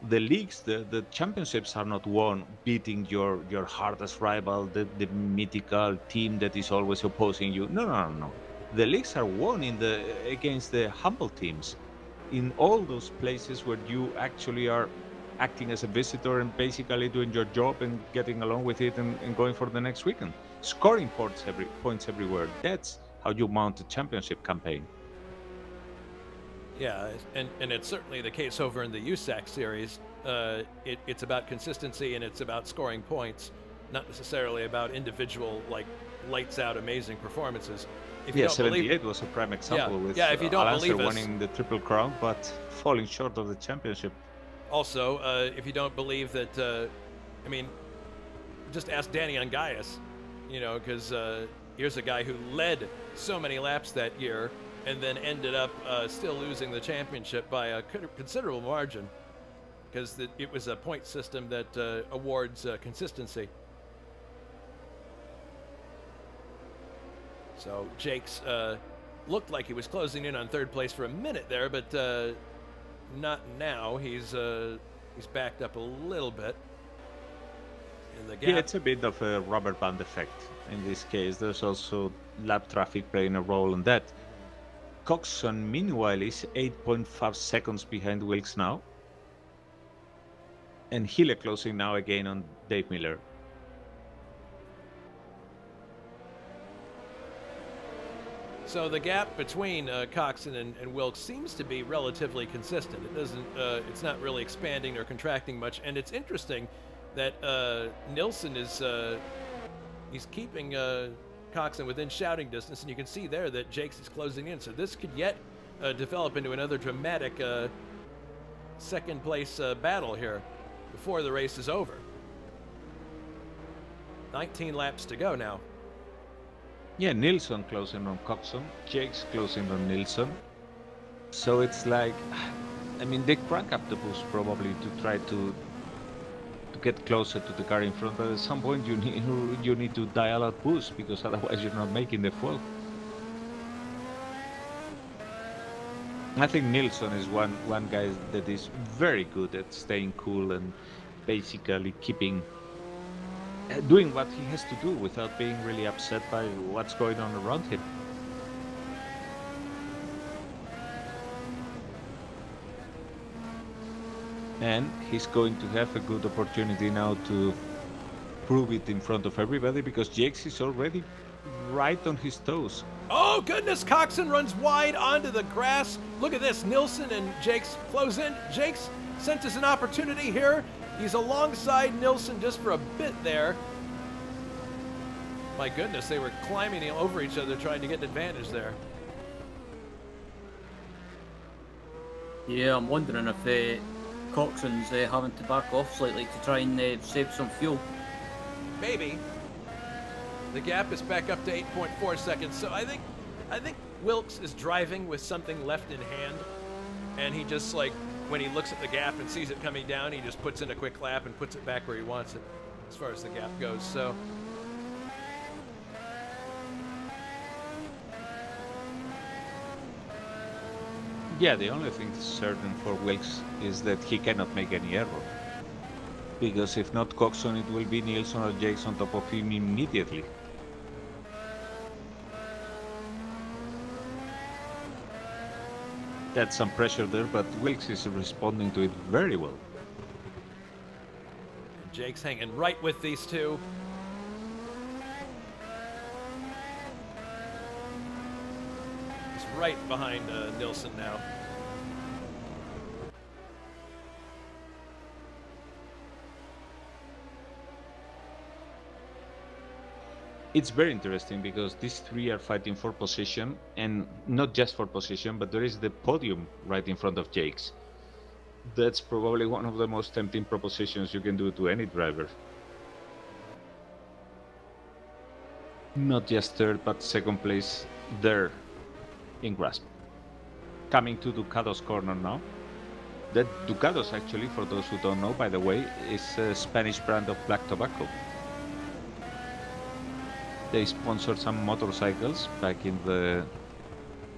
The leagues, the championships are not won beating your hardest rival, the mythical team that is always opposing you. No. The leagues are won against the humble teams, in all those places where you actually are acting as a visitor and basically doing your job and getting along with it and going for the next weekend. Scoring points everywhere. That's how you mount a championship campaign. Yeah, and it's certainly the case over in the USAC series. It's about consistency and it's about scoring points, not necessarily about individual, like, lights out amazing performances. If yeah, 78 was a prime example with if you don't believe us, winning the Triple Crown but falling short of the championship. Also, if you don't believe that, I mean, just ask Danny Ungaius, you know, because here's a guy who led so many laps that year and then ended up still losing the championship by a considerable margin, because it was a point system that awards consistency. So Jake's looked like he was closing in on third place for a minute there, but not now. He's backed up a little bit in the gap. Yeah, it's a bit of a rubber band effect in this case. There's also lap traffic playing a role in that. Coxon, meanwhile, is 8.5 seconds behind Wilkes now. And Hille closing now again on Dave Miller. So the gap between Coxon and Wilkes seems to be relatively consistent. It doesn't. It's not really expanding or contracting much. And it's interesting that Nilsson is he's keeping Coxon within shouting distance, and you can see there that Jakes is closing in. So this could yet develop into another dramatic second place battle here before the race is over. 19 laps to go now. Yeah, Nilsson closing on Coxon, Jakes closing on Nilsson. So it's like, I mean, they crank up the boost probably to try to get closer to the car in front, but at some point you need to dial out boost, because otherwise you're not making the full. I think Nilsson is one guy that is very good at staying cool and basically doing what he has to do without being really upset by what's going on around him. And he's going to have a good opportunity now to prove it in front of everybody, because Jakes is already right on his toes. Oh goodness, Coxon runs wide onto the grass. Look at this, Nilsson and Jakes close in. Jakes sent us an opportunity here. He's alongside Nilsson just for a bit there. My goodness, they were climbing over each other trying to get an advantage there. Yeah, I'm wondering if Coxon's having to back off slightly to try and save some fuel. Maybe. The gap is back up to 8.4 seconds, so I think Wilkes is driving with something left in hand, and he just, like, when he looks at the gap and sees it coming down, he just puts in a quick lap and puts it back where he wants it, as far as the gap goes. So yeah, the only thing certain for Wilkes is that he cannot make any error, because if not Coxon, it will be Nilsson or Jakes on top of him immediately. That's some pressure there, but Wilkes is responding to it very well. Jake's hanging right with these two. He's right behind Nilsson now. It's very interesting because these three are fighting for position, and not just for position, but there is the podium right in front of Jakes. That's probably one of the most tempting propositions you can do to any driver. Not just third, but second place there in grasp. Coming to Ducado's corner now. That Ducados, actually, for those who don't know, by the way, is a Spanish brand of black tobacco. They sponsored some motorcycles back in the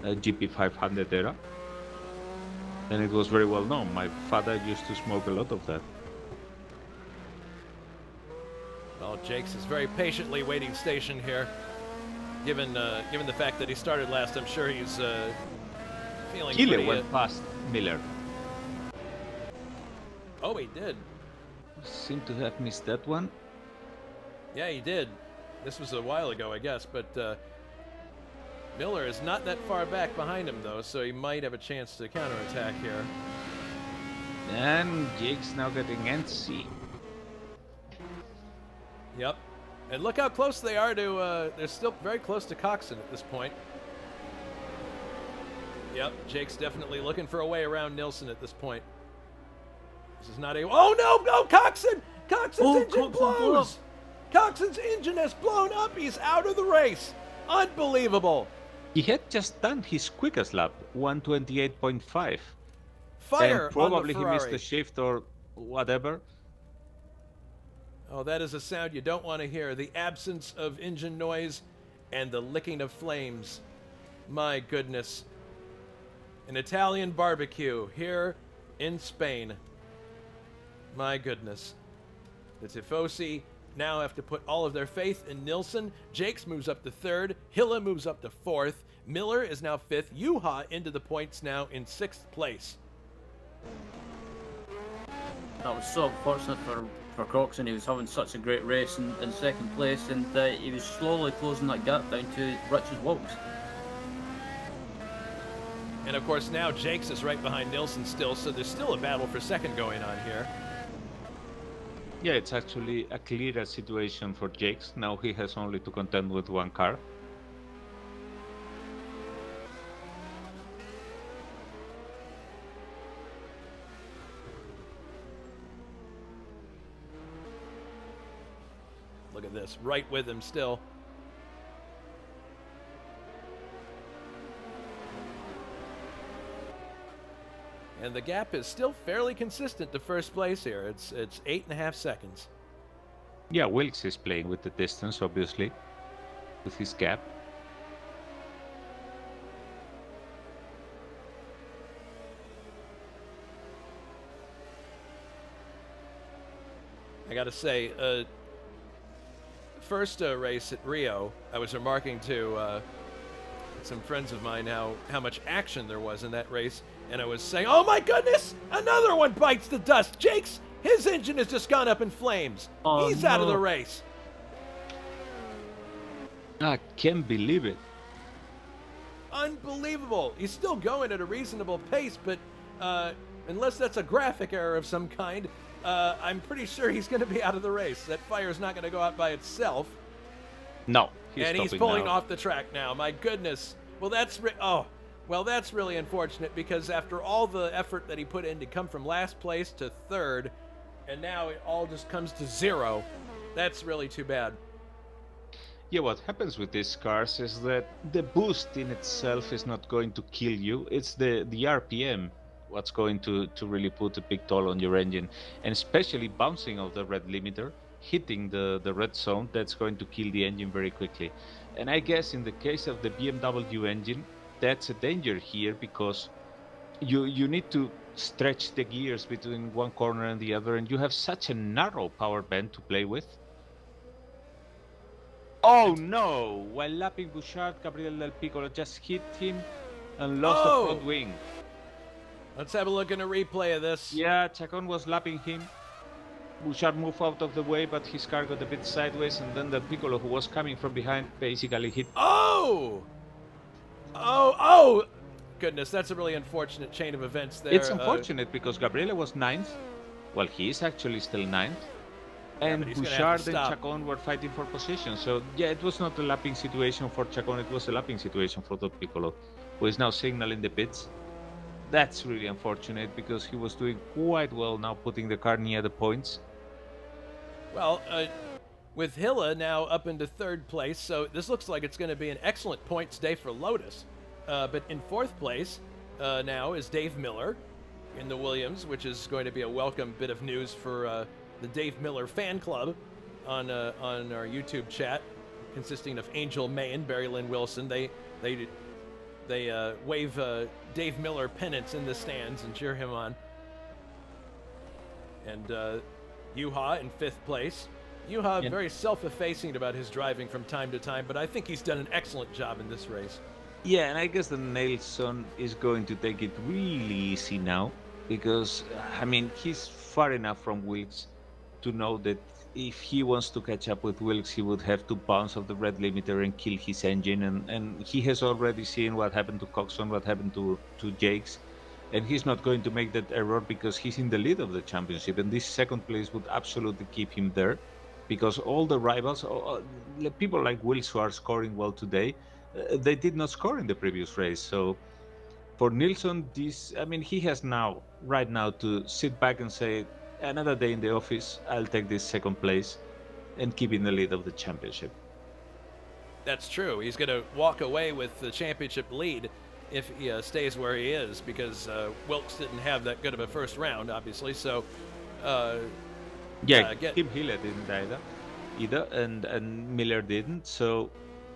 GP500 era, and it was very well known. My father used to smoke a lot of that. Well, Jakes is very patiently waiting station here. Given the fact that he started last, I'm sure he's feeling Hille pretty... went past Miller. Oh, he did. Seem to have missed that one. Yeah, he did. This was a while ago, I guess, but Miller is not that far back behind him, though, so he might have a chance to counterattack here. And Jake's now getting antsy. Yep. And look how close they are to, they're still very close to Coxon at this point. Yep, Jake's definitely looking for a way around Nilsson at this point. This is not a... Oh, no, Coxon! Coxon's engine blows! Coxon's engine has blown up! He's out of the race! Unbelievable! He had just done his quickest lap, 1:28.5. Fire and probably on the he missed Ferrari. the shift or whatever. Oh, that is a sound you don't want to hear. The absence of engine noise and the licking of flames. My goodness. An Italian barbecue here in Spain. My goodness. The Tifosi now have to put all of their faith in Nilsson. Jakes moves up to third. Hilla moves up to fourth. Miller is now fifth. Juha into the points now in sixth place. That was so unfortunate for Coxon. He was having such a great race in second place, and he was slowly closing that gap down to Rich's Wilkes. And of course now Jakes is right behind Nilsson still, so there's still a battle for second going on here. Yeah, it's actually a clearer situation for Jakes. Now he has only to contend with one car. Look at this, right with him still. And the gap is still fairly consistent to first place here. It's 8.5 seconds. Yeah, Wilkes is playing with the distance, obviously, with his gap. I gotta say, first race at Rio, I was remarking to some friends of mine how much action there was in that race, and I was saying, oh my goodness, another one bites the dust. Jakes, his engine has just gone up in flames. Oh, He's out of the race. I can't believe it. Unbelievable. He's still going at a reasonable pace, but unless that's a graphic error of some kind, I'm pretty sure he's going to be out of the race. That fire's not going to go out by itself. No. And he's pulling off the track now. My goodness. Well, that's really unfortunate, because after all the effort that he put in to come from last place to third, and now it all just comes to zero. That's really too bad. Yeah, what happens with these cars is that the boost in itself is not going to kill you. It's the RPM what's going to really put a big toll on your engine. And especially bouncing off the red limiter, hitting the red zone, that's going to kill the engine very quickly. And I guess in the case of the BMW engine, that's a danger here, because you need to stretch the gears between one corner and the other, and you have such a narrow power band to play with. Oh no! While lapping Bouchard, Gabriel Del Piccolo just hit him and lost the front wing. Let's have a look in a replay of this. Yeah, Chacon was lapping him. Bouchard moved out of the way, but his car got a bit sideways, and then Del Piccolo, who was coming from behind, basically hit. Oh! Goodness, that's a really unfortunate chain of events there. It's unfortunate because Gabriele was 9th. Well, he is actually still 9th. And Bouchard and Chacon were fighting for position. So, yeah, it was not a lapping situation for Chacon, it was a lapping situation for Del Piccolo, who is now signaling the pits. That's really unfortunate, because he was doing quite well now, putting the car near the points. Well, with Hilla now up into third place, so this looks like it's going to be an excellent points day for Lotus. But in fourth place now is Dave Miller in the Williams, which is going to be a welcome bit of news for the Dave Miller fan club on our YouTube chat, consisting of Angel May and Barry Lynn Wilson. They wave Dave Miller pennants in the stands and cheer him on. And Juha in fifth place. Juha very self-effacing about his driving from time to time, but I think he's done an excellent job in this race. Yeah, and I guess the Nilsson is going to take it really easy now, because, I mean, he's far enough from Wilkes to know that if he wants to catch up with Wilkes, he would have to bounce off the red limiter and kill his engine. And he has already seen what happened to Coxon, what happened to Jakes. And he's not going to make that error because he's in the lead of the championship. And this second place would absolutely keep him there, because all the rivals, people like Wilkes who are scoring well today, they did not score in the previous race. So for Nilsson, he has right now to sit back and say, another day in the office, I'll take this second place and keep in the lead of the championship. That's true. He's going to walk away with the championship lead if he stays where he is, because Wilkes didn't have that good of a first round, obviously. So, Kim Hillett didn't either, and Miller didn't. So,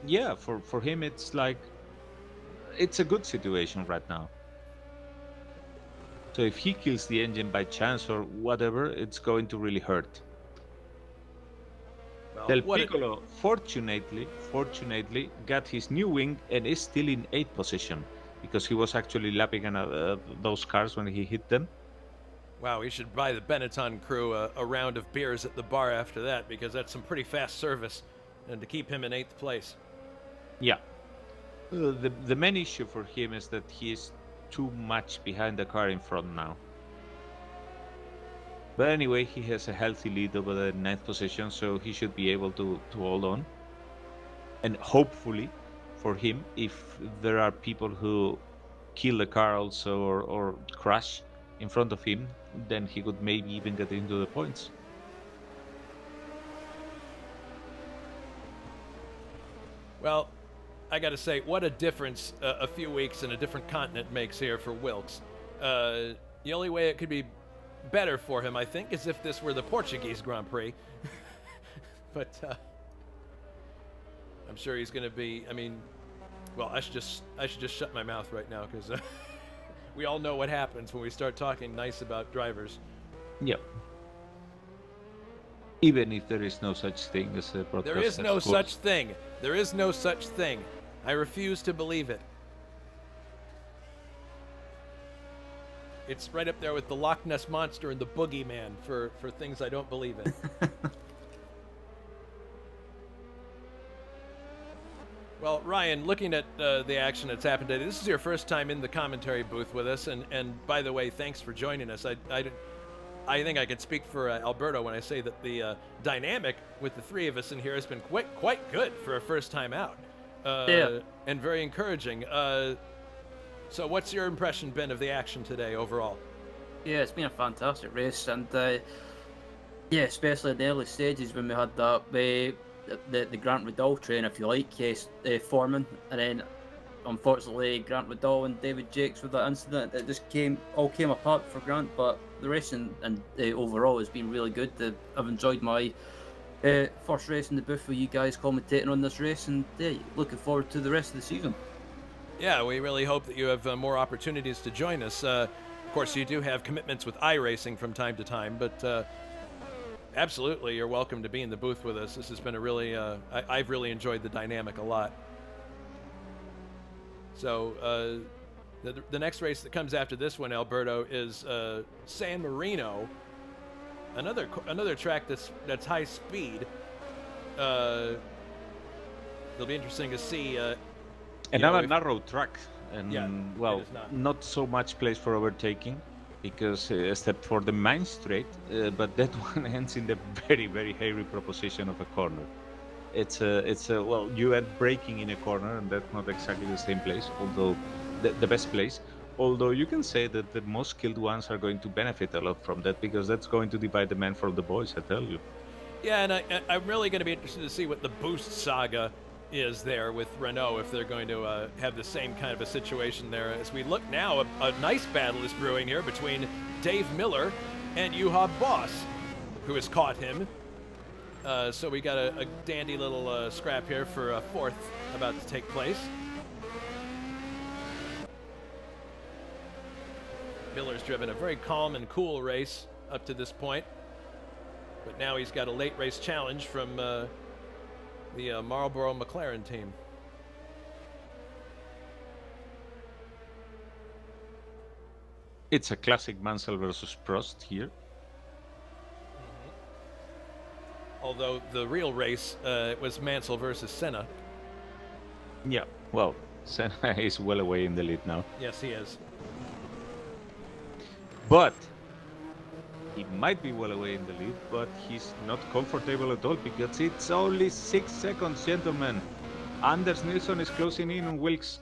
yeah, for him, it's a good situation right now. So if he kills the engine by chance or whatever, it's going to really hurt. Well, Del Piccolo, fortunately, got his new wing and is still in 8th position, because he was actually lapping those cars when he hit them. Wow, we should buy the Benetton crew a round of beers at the bar after that, because that's some pretty fast service, and to keep him in 8th place. Yeah. The main issue for him is that he is too much behind the car in front now. But anyway, he has a healthy lead over the 9th position, so he should be able to hold on. And hopefully for him, if there are people who kill the car also or crash in front of him, then he could maybe even get into the points. Well, I got to say, what a difference a few weeks in a different continent makes here for Wilkes. The only way it could be better for him, I think, is if this were the Portuguese Grand Prix. But I'm sure he's going to be. Well, I should just shut my mouth right now, because we all know what happens when we start talking nice about drivers. Yep. Even if there is no such thing as a broadcast. There is no such thing. There is no such thing. I refuse to believe it. It's right up there with the Loch Ness Monster and the Boogeyman for things I don't believe in. Well, Ryan, looking at the action that's happened today, this is your first time in the commentary booth with us, and by the way, thanks for joining us. I think I could speak for Alberto when I say that the dynamic with the three of us in here has been quite good for a first time out. And very encouraging. So what's your impression been of the action today overall? Yeah, it's been a fantastic race, and especially in the early stages when we had that the Grant Riddle train, if you like, forming, and then unfortunately Grant Riddle and David Jakes with that incident, it just came apart for Grant. But the racing and overall has been really good. I've enjoyed my first race in the booth with you guys commentating on this race, and looking forward to the rest of the season. Yeah, we really hope that you have more opportunities to join us. Of course, you do have commitments with iRacing from time to time, but absolutely, you're welcome to be in the booth with us. This has been a really, I've really enjoyed the dynamic a lot. So the next race that comes after this one, Alberto, is San Marino, another track that's high speed. It'll be interesting to see. Another narrow track, and not so much place for overtaking, because except for the main straight, but that one ends in the very, very hairy proposition of a corner. It's a you end braking in a corner, and that's not exactly the same place, although the best place. Although you can say that the most skilled ones are going to benefit a lot from that, because that's going to divide the men from the boys, I tell you. Yeah, and I'm really going to be interested to see what the boost saga is there with Renault, if they're going to have the same kind of a situation there. As we look now, a nice battle is brewing here between Dave Miller and Juha Boss, who has caught him. So we got a dandy little scrap here for a fourth about to take place. Miller's driven a very calm and cool race up to this point, but now he's got a late race challenge from the Marlboro McLaren team. It's a classic Mansell versus Prost here. Although the real race was Mansell versus Senna. Yeah, well, Senna is well away in the lead now. Yes, he is. But he might be well away in the lead, but he's not comfortable at all because it's only 6 seconds, gentlemen. Anders Nilsson is closing in on Wilkes.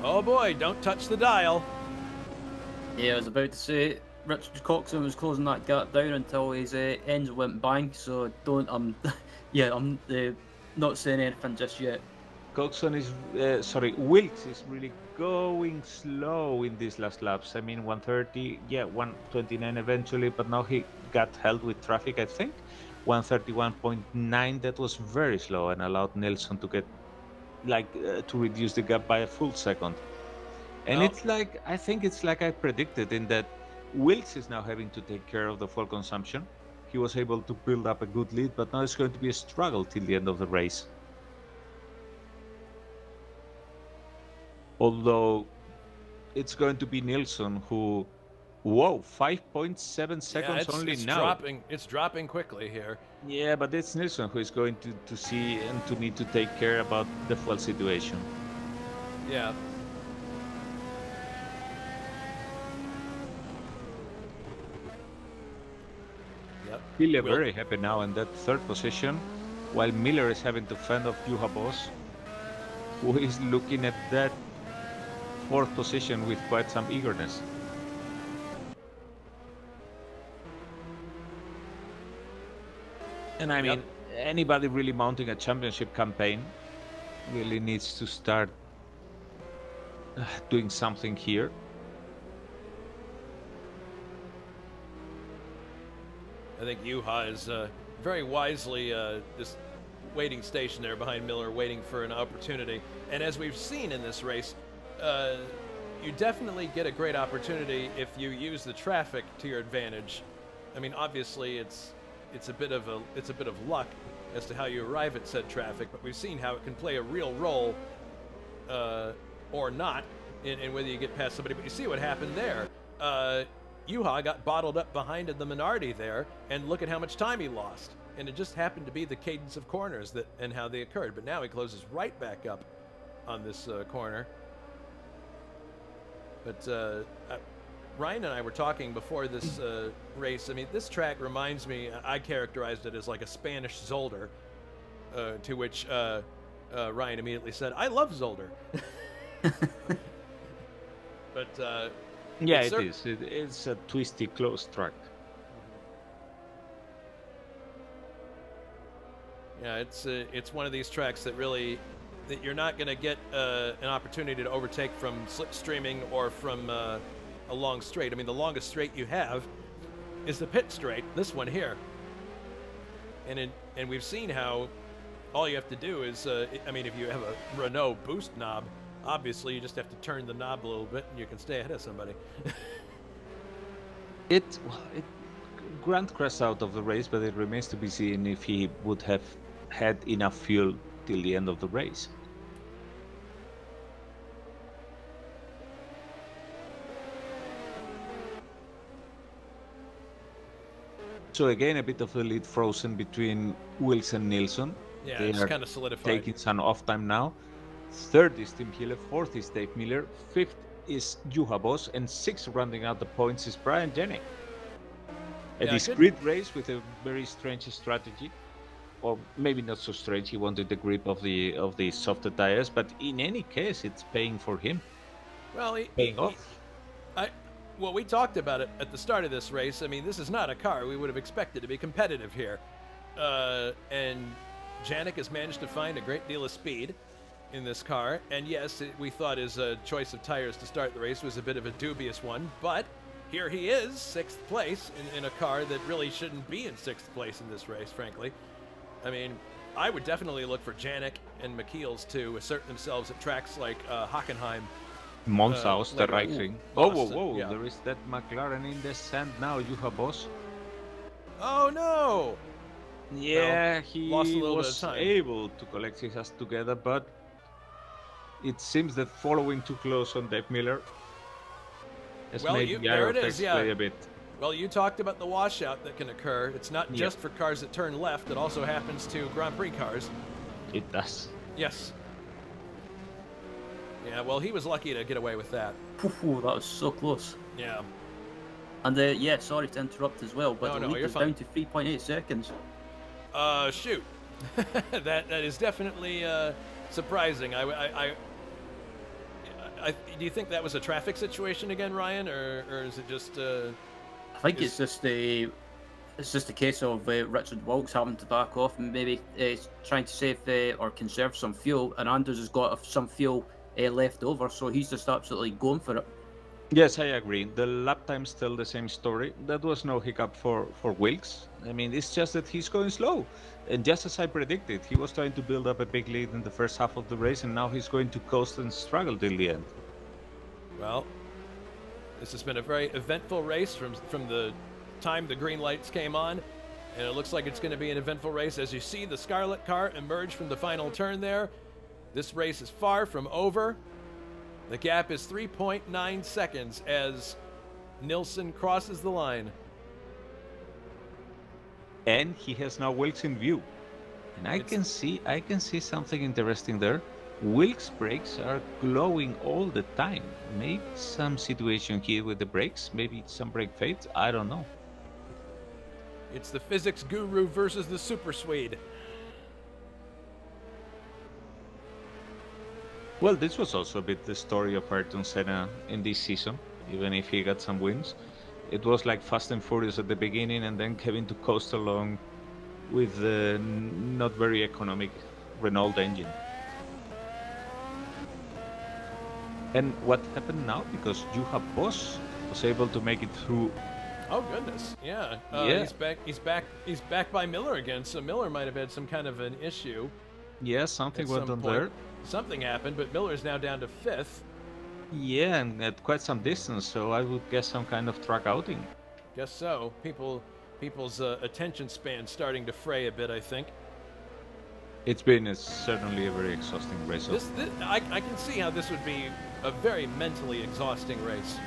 Oh boy, don't touch the dial. Yeah, I was about to say, Richard Coxon was closing that gap down until his ends went bang, so don't, I'm not saying anything just yet. Coxon is, Wilkes is really going slow in these last laps. I mean, 130, yeah, 129 eventually, but now he got held with traffic, I think. 131.9, that was very slow and allowed Nilsson to get, to reduce the gap by a full second. And it's like, I think it's like I predicted in that Wilkes is now having to take care of the fuel consumption. He was able to build up a good lead, but now it's going to be a struggle till the end of the race. Although it's going to be Nilsson who, 5.7 seconds only now. It's dropping quickly here. Yeah, but it's Nilsson who is going to see and to need to take care about the fuel situation. Yeah. Really very happy now in that third position, while Miller is having to fend off Juha Boss, who is looking at that fourth position with quite some eagerness. And I mean, anybody really mounting a championship campaign really needs to start doing something here. I think Juha is very wisely just waiting station there behind Miller, waiting for an opportunity. And as we've seen in this race, you definitely get a great opportunity if you use the traffic to your advantage. I mean, obviously, it's a bit of luck as to how you arrive at said traffic, but we've seen how it can play a real role, or not, in whether you get past somebody. But you see what happened there. Juha got bottled up behind in the Minardi there, and look at how much time he lost. And it just happened to be the cadence of corners and how they occurred. But now he closes right back up on this corner. But Ryan and I were talking before this race. I mean, this track reminds me, I characterized it as like a Spanish Zolder, to which Ryan immediately said, I love Zolder. But yeah, it is. It's a twisty, close track. Yeah, it's one of these tracks that really that you're not going to get an opportunity to overtake from slipstreaming or from a long straight. I mean, the longest straight you have is the pit straight. This one here, and we've seen how all you have to do is, I mean, if you have a Renault boost knob. Obviously, you just have to turn the knob a little bit, and you can stay ahead of somebody. Grant crashed out of the race, but it remains to be seen if he would have had enough fuel till the end of the race. So again, a bit of the lead frozen between Wilkes and Nilsson. Yeah, they it's kind of solidified. Taking some off time now. Third is Tim Hille, fourth is Dave Miller, fifth is Juha Boss, and sixth, rounding out the points, is Brian Jennings. A discreet race with a very strange strategy, or maybe not so strange. He wanted the grip of the softer tires, but in any case, it's paying for him. Well, paying off. Well, we talked about it at the start of this race. I mean, this is not a car we would have expected to be competitive here, and Janik has managed to find a great deal of speed in this car, and yes, we thought his choice of tires to start the race was a bit of a dubious one, but here he is, sixth place in a car that really shouldn't be in sixth place in this race, frankly. I mean, I would definitely look for Janik and McKeels to assert themselves at tracks like Hockenheim. Monza, Österreich. Whoa, yeah. There is that McLaren in the sand now, Juha Boss. Oh no! Yeah, well, he was able to collect his ass together, but it seems that following too close on Dave Miller has made the Aerotex play a bit. Well, you talked about the washout that can occur. It's not just for cars that turn left. It also happens to Grand Prix cars. It does. Yes. Yeah, well, he was lucky to get away with that. Ooh, that was so close. Yeah. And yeah, sorry to interrupt as well, but the lead is down to 3.8 seconds. Shoot. that is definitely surprising. Do you think that was a traffic situation again, Ryan, or is it just? I think it's just a case of Richard Wilkes having to back off and maybe trying to save or conserve some fuel, and Anders has got some fuel left over, so he's just absolutely going for it. Yes, I agree. The lap time's still the same story. That was no hiccup for Wilkes. I mean, it's just that he's going slow. And just as I predicted, he was trying to build up a big lead in the first half of the race, and now he's going to coast and struggle till the end. Well, this has been a very eventful race from the time the green lights came on, and it looks like it's going to be an eventful race. As you see the Scarlet car emerge from the final turn there, this race is far from over. The gap is 3.9 seconds as Nilsson crosses the line. And he has now Wilkes in view. And I can see something interesting there. Wilkes' brakes are glowing all the time. Maybe some situation here with the brakes, maybe some brake fades, I don't know. It's the physics guru versus the super Swede. Well, this was also a bit the story of Ayrton Senna in this season, even if he got some wins. It was like Fast and Furious at the beginning, and then having to coast along with the not very economic Renault engine. And what happened now? Because Juha Boss was able to make it through. Oh goodness, yeah. Yeah. He's back by Miller again. So Miller might have had some kind of an issue. Yeah, something went on there. Something happened, but Miller's now down to 5th. Yeah, and at quite some distance, so I would guess some kind of track outing. Guess so. People's attention span starting to fray a bit, I think. It's been certainly a very exhausting race. I can see how this would be a very mentally exhausting race.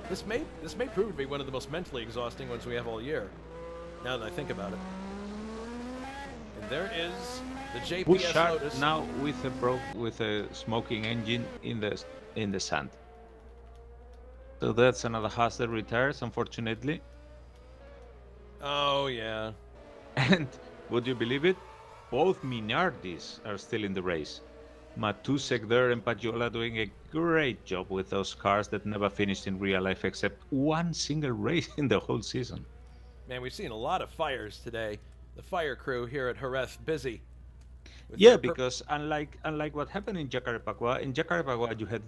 This may prove to be one of the most mentally exhausting ones we have all year, now that I think about it. And there is the JPS Lotus now with a smoking engine in the sand. So that's another Haas that retires, unfortunately. Oh yeah. And would you believe it? Both Minardis are still in the race. Matusek there and Pajola doing a great job with those cars that never finished in real life except one single race in the whole season. Man, we've seen a lot of fires today. The fire crew here at Jerez busy. Yeah, because unlike what happened in Jacarepaguá you had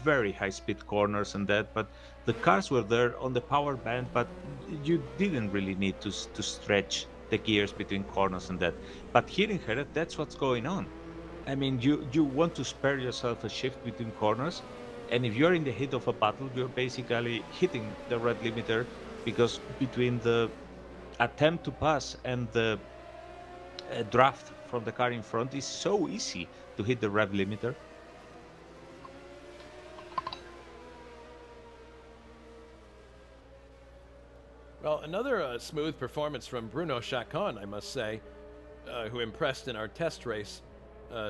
very high-speed corners and that, but the cars were there on the power band, but you didn't really need to stretch the gears between corners and that. But here in Jerez, that's what's going on. I mean, you want to spare yourself a shift between corners, and if you're in the heat of a battle, you're basically hitting the red limiter, because between the attempt to pass and the draft from the car in front is so easy to hit the rev limiter. Well, another smooth performance from Bruno Chacon, I must say, who impressed in our test race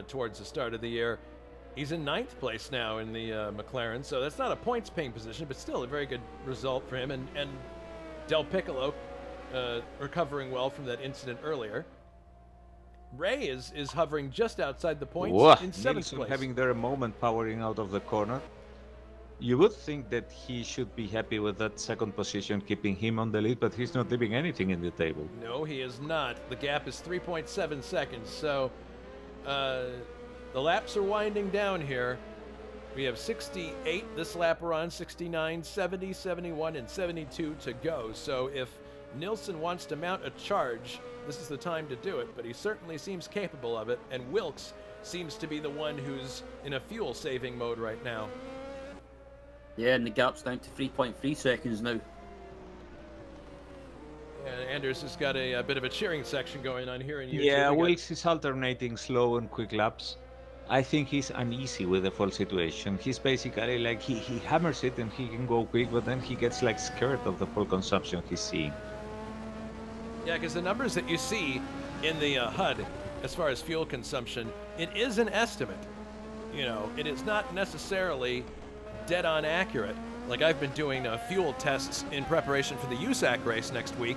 towards the start of the year. He's in 9th place now in the McLaren, so that's not a points-paying position, but still a very good result for him. And Del Piccolo recovering well from that incident earlier. Ray is hovering just outside the points in 7th Nilsson place. having there a moment powering out of the corner. You would think that he should be happy with that second position, keeping him on the lead, but he's not leaving anything in the table. No, he is not. The gap is 3.7 seconds, so the laps are winding down here. We have 68 this lap we're on, 69, 70, 71, and 72 to go. So if Nilsson wants to mount a charge, this is the time to do it, but he certainly seems capable of it, and Wilkes seems to be the one who's in a fuel-saving mode right now. Yeah, and the gap's down to 3.3 seconds now. And Anders has got a bit of a cheering section going on here in YouTube. Yeah, Wilkes is alternating slow and quick laps. I think he's uneasy with the full situation. He's basically like, he hammers it and he can go quick, but then he gets like scared of the full consumption he's seeing. Yeah, because the numbers that you see in the HUD, as far as fuel consumption, it is an estimate. You know, it is not necessarily dead on accurate. Like, I've been doing fuel tests in preparation for the USAC race next week,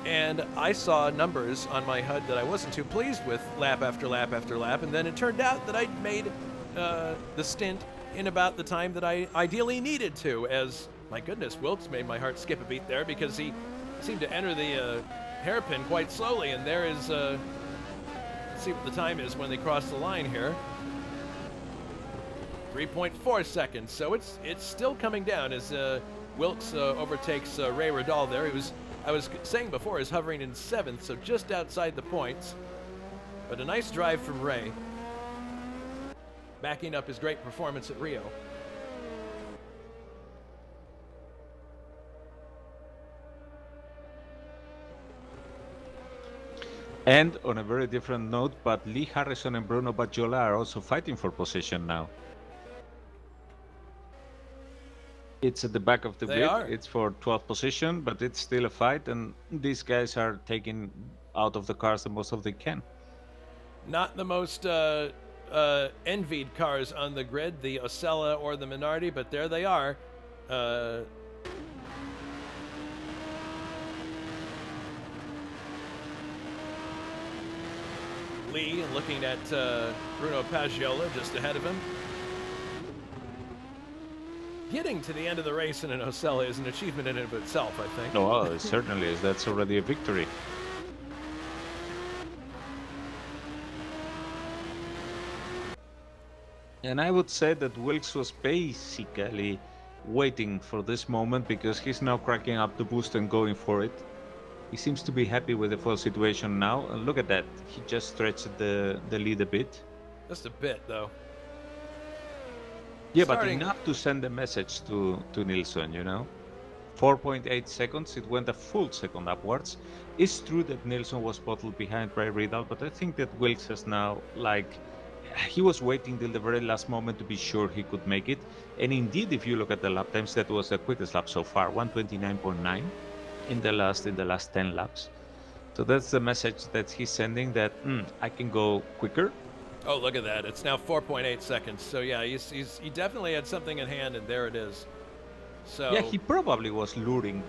and I saw numbers on my HUD that I wasn't too pleased with lap after lap after lap, and then it turned out that I'd made the stint in about the time that I ideally needed to, as, my goodness, Wilkes made my heart skip a beat there because he seemed to enter the hairpin quite slowly, and there is, let's see what the time is when they cross the line here. 3.4 seconds, so it's still coming down as Wilkes overtakes Ray Radal there. I was saying before, is hovering in 7th, so just outside the points. But a nice drive from Ray, backing up his great performance at Rio. And on a very different note, but Lee Harrison and Bruno Baggiola are also fighting for position now. It's at the back of the grid. It's for 12th position, but it's still a fight, and these guys are taking out of the cars the most of they can. Not the most envied cars on the grid, the Osella or the Minardi, but there they are. Lee looking at Bruno Paggiola just ahead of him. Getting to the end of the race in an Osella is an achievement in and of itself, I think. Oh, well, it certainly is. That's already a victory. And I would say that Wilkes was basically waiting for this moment because he's now cracking up the boost and going for it. He seems to be happy with the full situation now. And look at that. He just stretched the lead a bit. Just a bit, though. Yeah, but enough to send a message to Nilsson, you know. 4.8 seconds, it went a full second upwards. It's true that Nilsson was bottled behind Ray Riddle, but I think that Wilkes has now, like, he was waiting till the very last moment to be sure he could make it. And indeed, if you look at the lap times, that was the quickest lap so far, 1:29.9 in the last 10 laps. So that's the message that he's sending, that I can go quicker. Oh, look at that. It's now 4.8 seconds. So, yeah, he definitely had something in hand, and there it is. So yeah, he probably was luring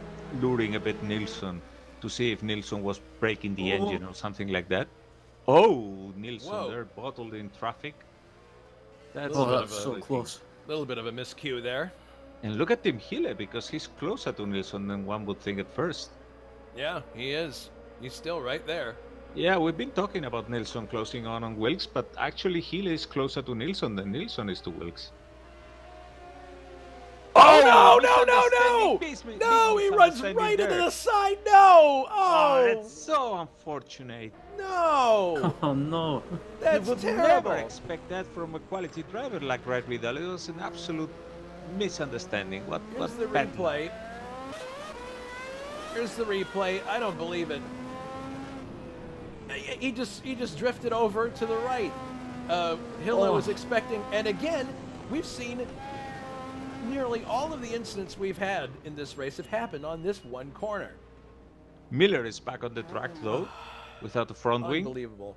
a bit Nilsson to see if Nilsson was breaking the engine or something like that. Oh, Nilsson, they're bottled in traffic. That's so close. A little bit of a miscue there. And look at Tim Hille, because he's closer to Nilsson than one would think at first. Yeah, he is. He's still right there. Yeah, we've been talking about Nilsson closing on Wilkes, but actually Hille is closer to Nilsson than Nilsson is to Wilkes. Oh, no! No, he runs right into the side. No! Oh, that's so unfortunate. No! Oh, no. That's you would terrible. never expect that from a quality driver like Ray Riddle. It was an absolute misunderstanding. Here's the replay. Here's the replay. I don't believe it. He just drifted over to the right. Hille was expecting, and again, we've seen nearly all of the incidents we've had in this race have happened on this one corner. Miller is back on the track though, without the front wing. Unbelievable.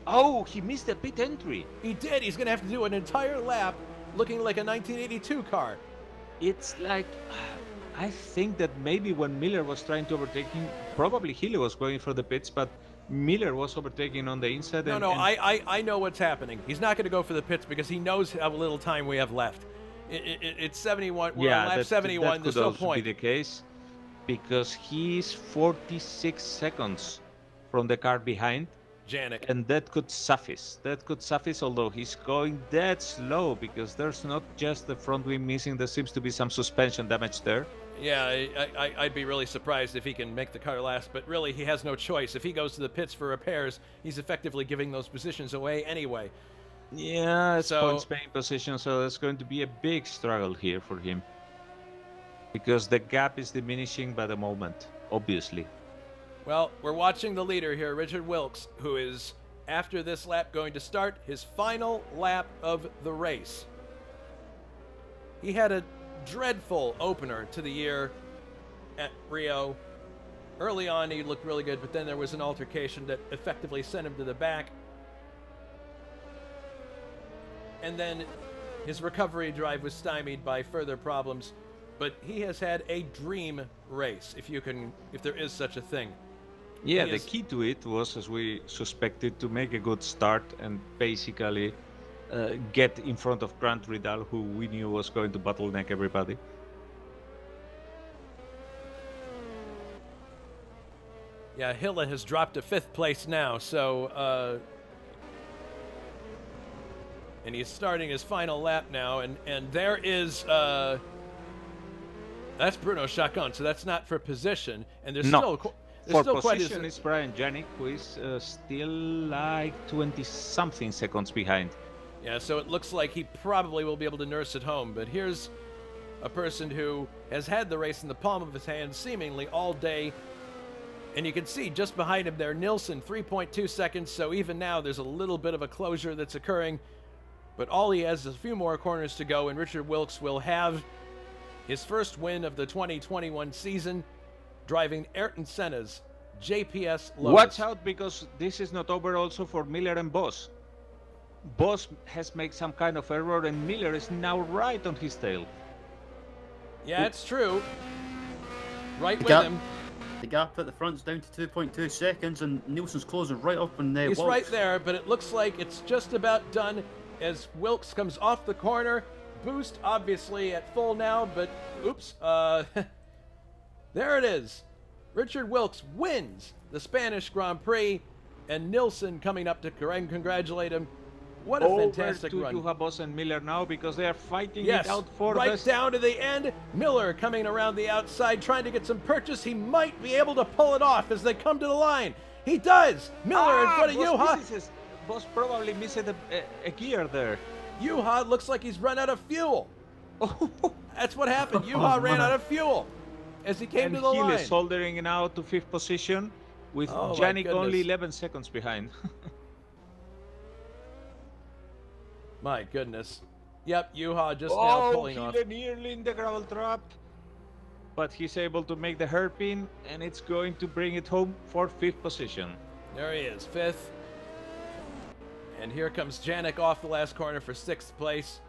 Oh, he missed a pit entry. He did. He's going to have to do an entire lap looking like a 1982 car. It's like, I think that maybe when Miller was trying to overtake him, probably Hille was going for the pits, but Miller was overtaking on the inside. I know what's happening. He's not going to go for the pits because he knows how little time we have left. It's 71. We're on lap 71. There's no point. That could also be the case because he's 46 seconds from the car behind. Janik. And that could suffice. Although he's going that slow because there's not just the front wing missing. There seems to be some suspension damage there. Yeah, I'd be really surprised if he can make the car last, but really he has no choice. If he goes to the pits for repairs, he's effectively giving those positions away anyway. Yeah, it's points paying position, so there's going to be a big struggle here for him. Because the gap is diminishing by the moment, obviously. Well, we're watching the leader here, Richard Wilkes, who is after this lap going to start his final lap of the race. He had a dreadful opener to the year at Rio. Early on, he looked really good, but then there was an altercation that effectively sent him to the back. And then his recovery drive was stymied by further problems. But he has had a dream race, if there is such a thing. Yeah, the key to it was, as we suspected, to make a good start and basically get in front of Grant Ridal, who we knew was going to bottleneck everybody. Yeah, Hille has dropped to 5th place now, so and he's starting his final lap now, and there is that's Bruno Chacon, so that's not for position, and there's still quite position is Brian Janik, who is still like 20-something seconds behind. Yeah, so it looks like he probably will be able to nurse it home, but here's a person who has had the race in the palm of his hand seemingly all day. And you can see just behind him there, Nilsson, 3.2 seconds. So even now, there's a little bit of a closure that's occurring. But all he has is a few more corners to go, and Richard Wilkes will have his first win of the 2021 season, driving Ayrton Senna's JPS Lotus. Watch out, because this is not over also for Miller and Boss. Boss has made some kind of error, and Miller is now right on his tail. Yeah, it's true. Right with him. The gap at the front's down to 2.2 seconds, and Nilsson's closing right up on He's Wilkes. right there, but it looks like it's just about done as Wilkes comes off the corner. Boost, obviously, at full now, but oops. There it is. Richard Wilkes wins the Spanish Grand Prix, and Nilsson coming up to congratulate him. What a fantastic run. Over to Boss and Miller now, because they are fighting Yes, it out for right this. down to the end. Miller coming around the outside, trying to get some purchase. He might be able to pull it off as they come to the line. He does. Miller in front of Juha. Boss probably missed a gear there. Juha looks like he's run out of fuel. That's what happened. Juha ran out of fuel as he came to the line. And Gil is soldering now to 5th position, with Janik only 11 seconds behind. My goodness. Yep, Juha just now pulling off. Nearly in the gravel trap. But he's able to make the hairpin, and it's going to bring it home for 5th position. There he is, 5th. And here comes Janik off the last corner for 6th place.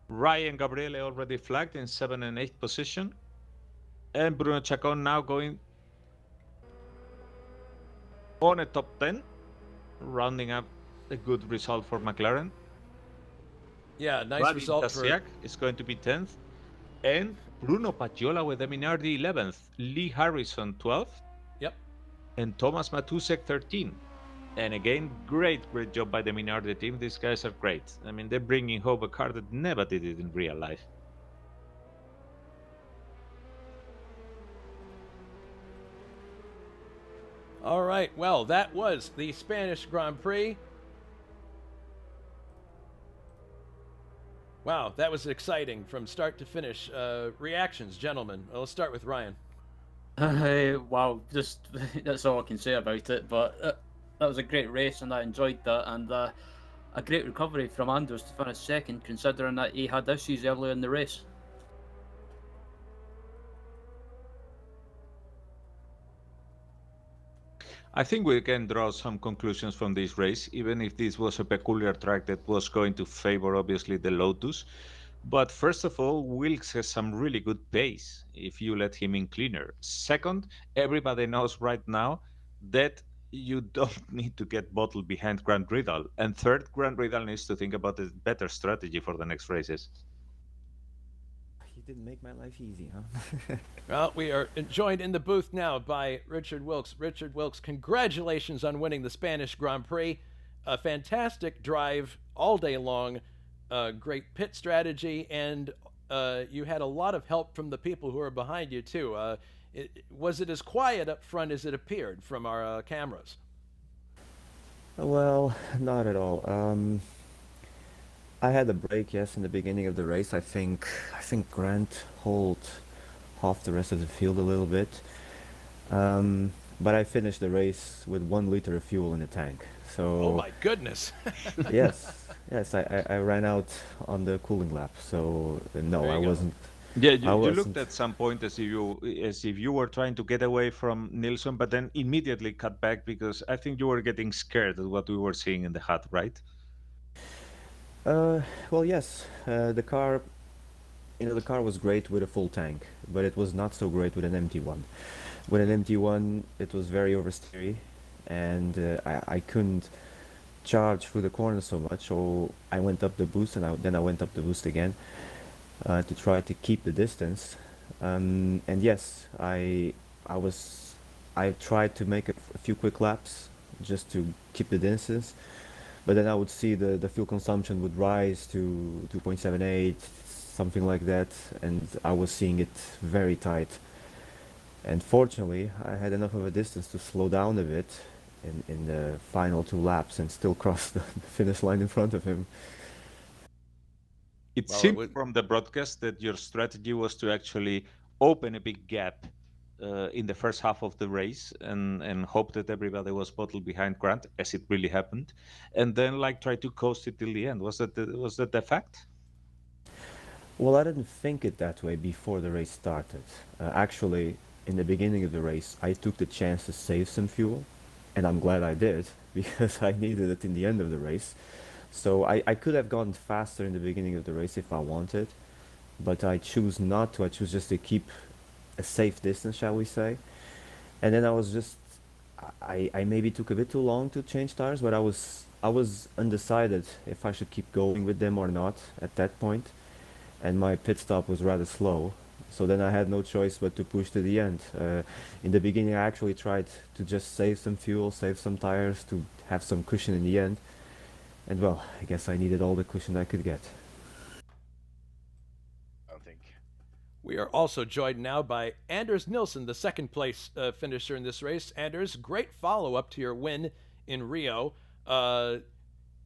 Ryan Gabriele already flagged in 7th and 8th position. And Bruno Chacon now going on a top 10. Rounding up a good result for McLaren. Yeah, nice result for... Stasiak is going to be 10th. And Bruno Paggiola with the Minardi 11th. Lee Harrison 12th. Yep. And Thomas Matusek 13th. And again, great job by the Minardi team. These guys are great. I mean, they're bringing home a car that never did it in real life. All right, well, that was the Spanish Grand Prix. Wow, that was exciting from start to finish. Reactions, gentlemen. Let's start with Ryan. Wow, just that's all I can say about it. But that was a great race, and I enjoyed that. And a great recovery from Anders to finish 2nd, considering that he had issues earlier in the race. I think we can draw some conclusions from this race, even if this was a peculiar track that was going to favor, obviously, the Lotus. But first of all, Wilkes has some really good pace if you let him in cleaner. Second, everybody knows right now that you don't need to get bottled behind Grant Ridal. And third, Grant Ridal needs to think about a better strategy for the next races. Didn't make my life easy, huh? Well, we are joined in the booth now by Richard Wilkes. Richard Wilkes, congratulations on winning the Spanish Grand Prix. A fantastic drive all day long, great pit strategy, and you had a lot of help from the people who are behind you, too. Was it as quiet up front as it appeared from our cameras? Well, not at all. I had a break, yes, in the beginning of the race. I think Grant held off the rest of the field a little bit. but I finished the race with 1 liter of fuel in the tank. So. Oh my goodness. Yes, yes, I ran out on the cooling lap. So no, I wasn't. Yeah, I you wasn't. looked at some point as if you were trying to get away from Nilsson, but then immediately cut back because I think you were getting scared at what we were seeing in the hut, right? Well, yes. The car, the car was great with a full tank, but it was not so great with an empty one. With an empty one, it was very oversteery, and I couldn't charge through the corner so much. So I went up the boost, and then I went up the boost again to try to keep the distance. And yes, I tried to make a few quick laps just to keep the distance, but then I would see the fuel consumption would rise to 2.78, something like that, and I was seeing it very tight. And fortunately, I had enough of a distance to slow down a bit in the final 2 laps and still cross the finish line in front of him. It seemed from the broadcast that your strategy was to actually open a big gap in the first half of the race and hope that everybody was bottled behind Grant, as it really happened, and then try to coast it till the end. Was that the fact? Well, I didn't think it that way before the race started. Actually, in the beginning of the race, I took the chance to save some fuel, and I'm glad I did because I needed it in the end of the race. So I could have gone faster in the beginning of the race if I wanted, but I choose not to. I choose just to keep a safe distance, shall we say. And then I maybe took a bit too long to change tires, but I was undecided if I should keep going with them or not at that point. And my pit stop was rather slow. So then I had no choice but to push to the end. In the beginning, I actually tried to just save some fuel, save some tires to have some cushion in the end. And well, I guess I needed all the cushion I could get. I think. We are also joined now by Anders Nilsson, the second place finisher in this race. Anders, great follow-up to your win in Rio.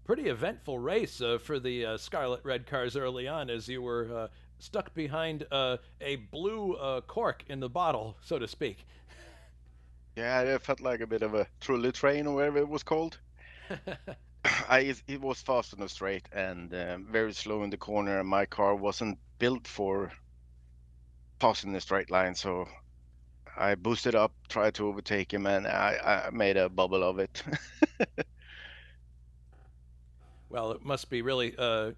Pretty eventful race for the Scarlet Red cars early on, as you were stuck behind a blue cork in the bottle, so to speak. Yeah, it felt like a bit of a trolley train or whatever it was called. It was fast on the straight and very slow in the corner, and my car wasn't built for passing the straight line, so I boosted up, tried to overtake him, and I made a bubble of it. Well, it must be really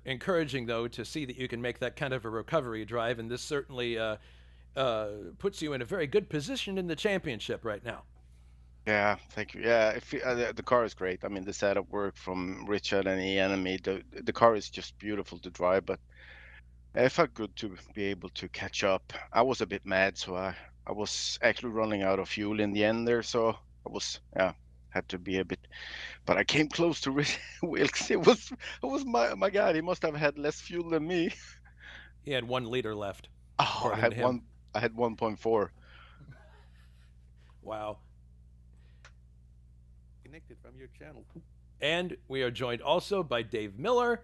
encouraging, though, to see that you can make that kind of a recovery drive, and this certainly puts you in a very good position in the championship right now. Yeah, thank you. Yeah, the car is great. I mean, the setup work from Richard and Ian and me, the car is just beautiful to drive, but it felt good to be able to catch up. I was a bit mad, so I was actually running out of fuel in the end there, so I was, had to be a bit, but I came close to Wilkes. It was my God, he must have had less fuel than me. He had 1 liter left. Oh, I had 1.4. Wow. Connected from your channel. And we are joined also by Dave Miller.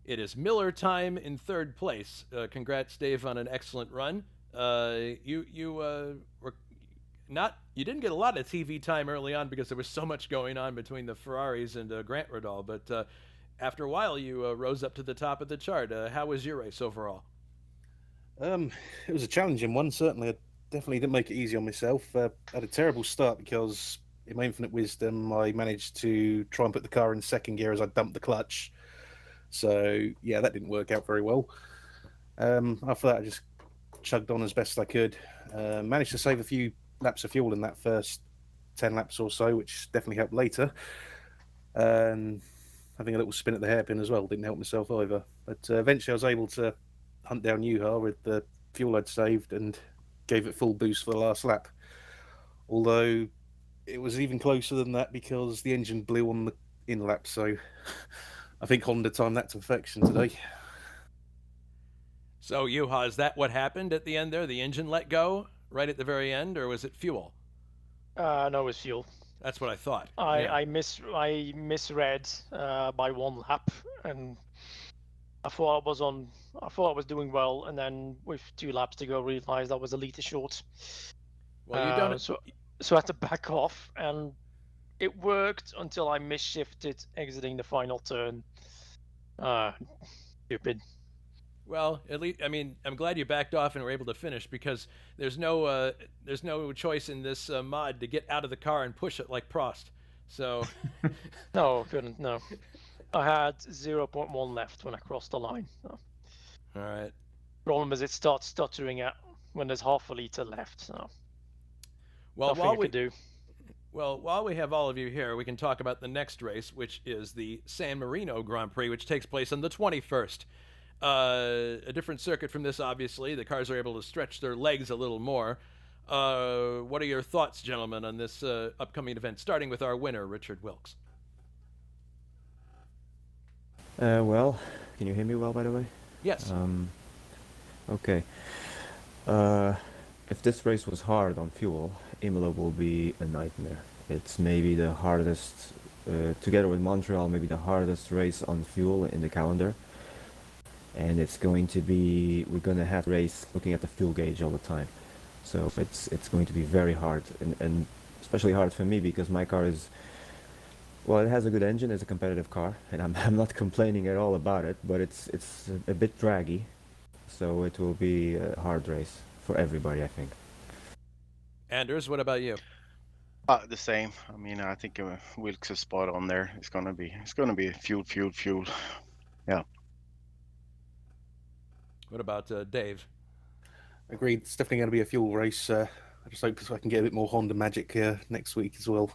It is Miller time in 3rd place. Congrats, Dave, on an excellent run. You were not. You didn't get a lot of TV time early on because there was so much going on between the Ferraris and Grant Radal, but after a while you rose up to the top of the chart. How was your race overall? It was a challenging one, certainly. I definitely didn't make it easy on myself. I had a terrible start because, in my infinite wisdom, I managed to try and put the car in 2nd gear as I dumped the clutch. So, yeah, that didn't work out very well. After that, I just chugged on as best I could. Managed to save a few laps of fuel in that first 10 laps or so, which definitely helped later. And having a little spin at the hairpin as well didn't help myself either. But eventually I was able to hunt down Juha with the fuel I'd saved and gave it full boost for the last lap. Although it was even closer than that because the engine blew on the in lap, so I think Honda timed that to perfection today. So, Juha, is that what happened at the end there? The engine let go right at the very end, or was it fuel? No, it was fuel. That's what I thought. I misread by 1 lap, and I thought I was doing well, and then with 2 laps to go, realized I was a liter short. Well, so I had to back off, and it worked until I misshifted exiting the final turn. Stupid. Well, at least I mean I'm glad you backed off and were able to finish, because there's no choice in this mod to get out of the car and push it like Prost. So No, couldn't. No, I had 0.1 left when I crossed the line. So. All right. Problem is, it starts stuttering at when there's half a liter left. So well, nothing while I we could do. Well, while we have all of you here, we can talk about the next race, which is the San Marino Grand Prix, which takes place on the 21st. A different circuit from this, obviously. The cars are able to stretch their legs a little more. What are your thoughts, gentlemen, on this upcoming event, starting with our winner, Richard Wilkes? Well, can you hear me well, by the way? Yes. Okay. If this race was hard on fuel, Imola will be a nightmare. It's maybe the hardest, together with Montreal, maybe the hardest race on fuel in the calendar. And it's going to be, we're going to have race looking at the fuel gauge all the time. So it's going to be very hard, and especially hard for me because my car is, well, it has a good engine, it's a competitive car, and I'm not complaining at all about it, but it's a bit draggy. So it will be a hard race for everybody, I think. Anders, what about you? The same. I mean, I think Wilkes is spot on there. It's gonna be fuel. Yeah. What about Dave? Agreed. It's definitely going to be a fuel race. I just hope I can get a bit more Honda magic next week as well.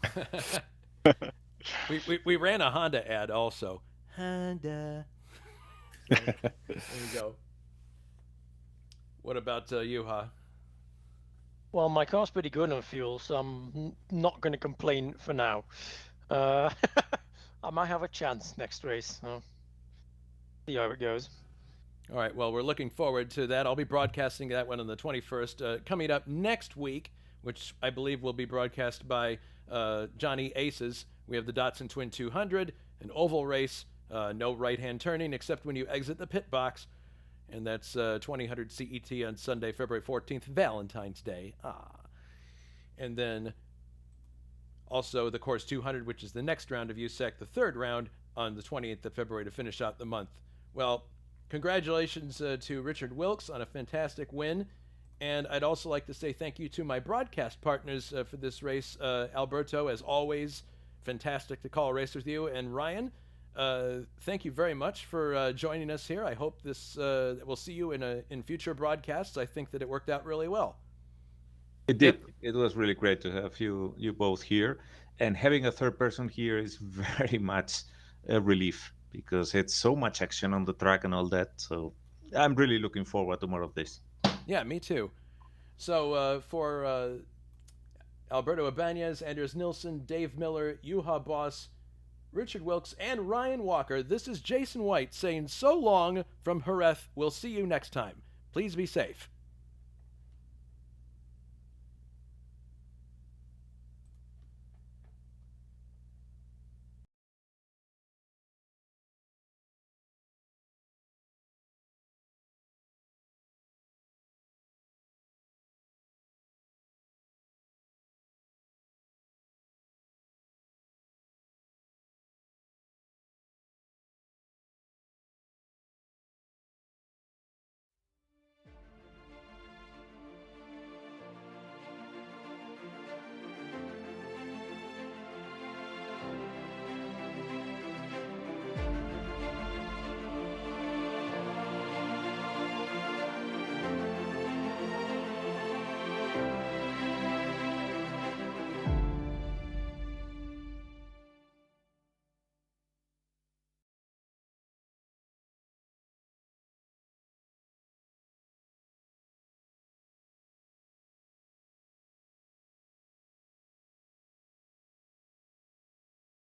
we ran a Honda ad also. Honda. There you go. What about you, Ha? Well, my car's pretty good on fuel, so I'm not going to complain for now. I might have a chance next race. So see how it goes. All right, well, we're looking forward to that. I'll be broadcasting that one on the 21st. Coming up next week, which I believe will be broadcast by Johnny Aces, we have the Datsun Twin 200, an oval race, no right-hand turning except when you exit the pit box, and that's 2000 CET on Sunday, February 14th, Valentine's Day. And then also the Course 200, which is the next round of USAC, the third round on the 28th of February to finish out the month. Well, congratulations to Richard Wilkes on a fantastic win. And I'd also like to say thank you to my broadcast partners for this race. Alberto, as always, fantastic to call a race with you. And Ryan, thank you very much for joining us here. I hope we'll see you in future broadcasts. I think that it worked out really well. It did. It was really great to have you both here. And having a third person here is very much a relief, because it's so much action on the track and all that. So I'm really looking forward to more of this. Yeah, me too. So for Alberto Ibañez, Anders Nilsson, Dave Miller, Juha Boss, Richard Wilkes, and Ryan Walker, this is Jason White saying so long from Jerez. We'll see you next time. Please be safe.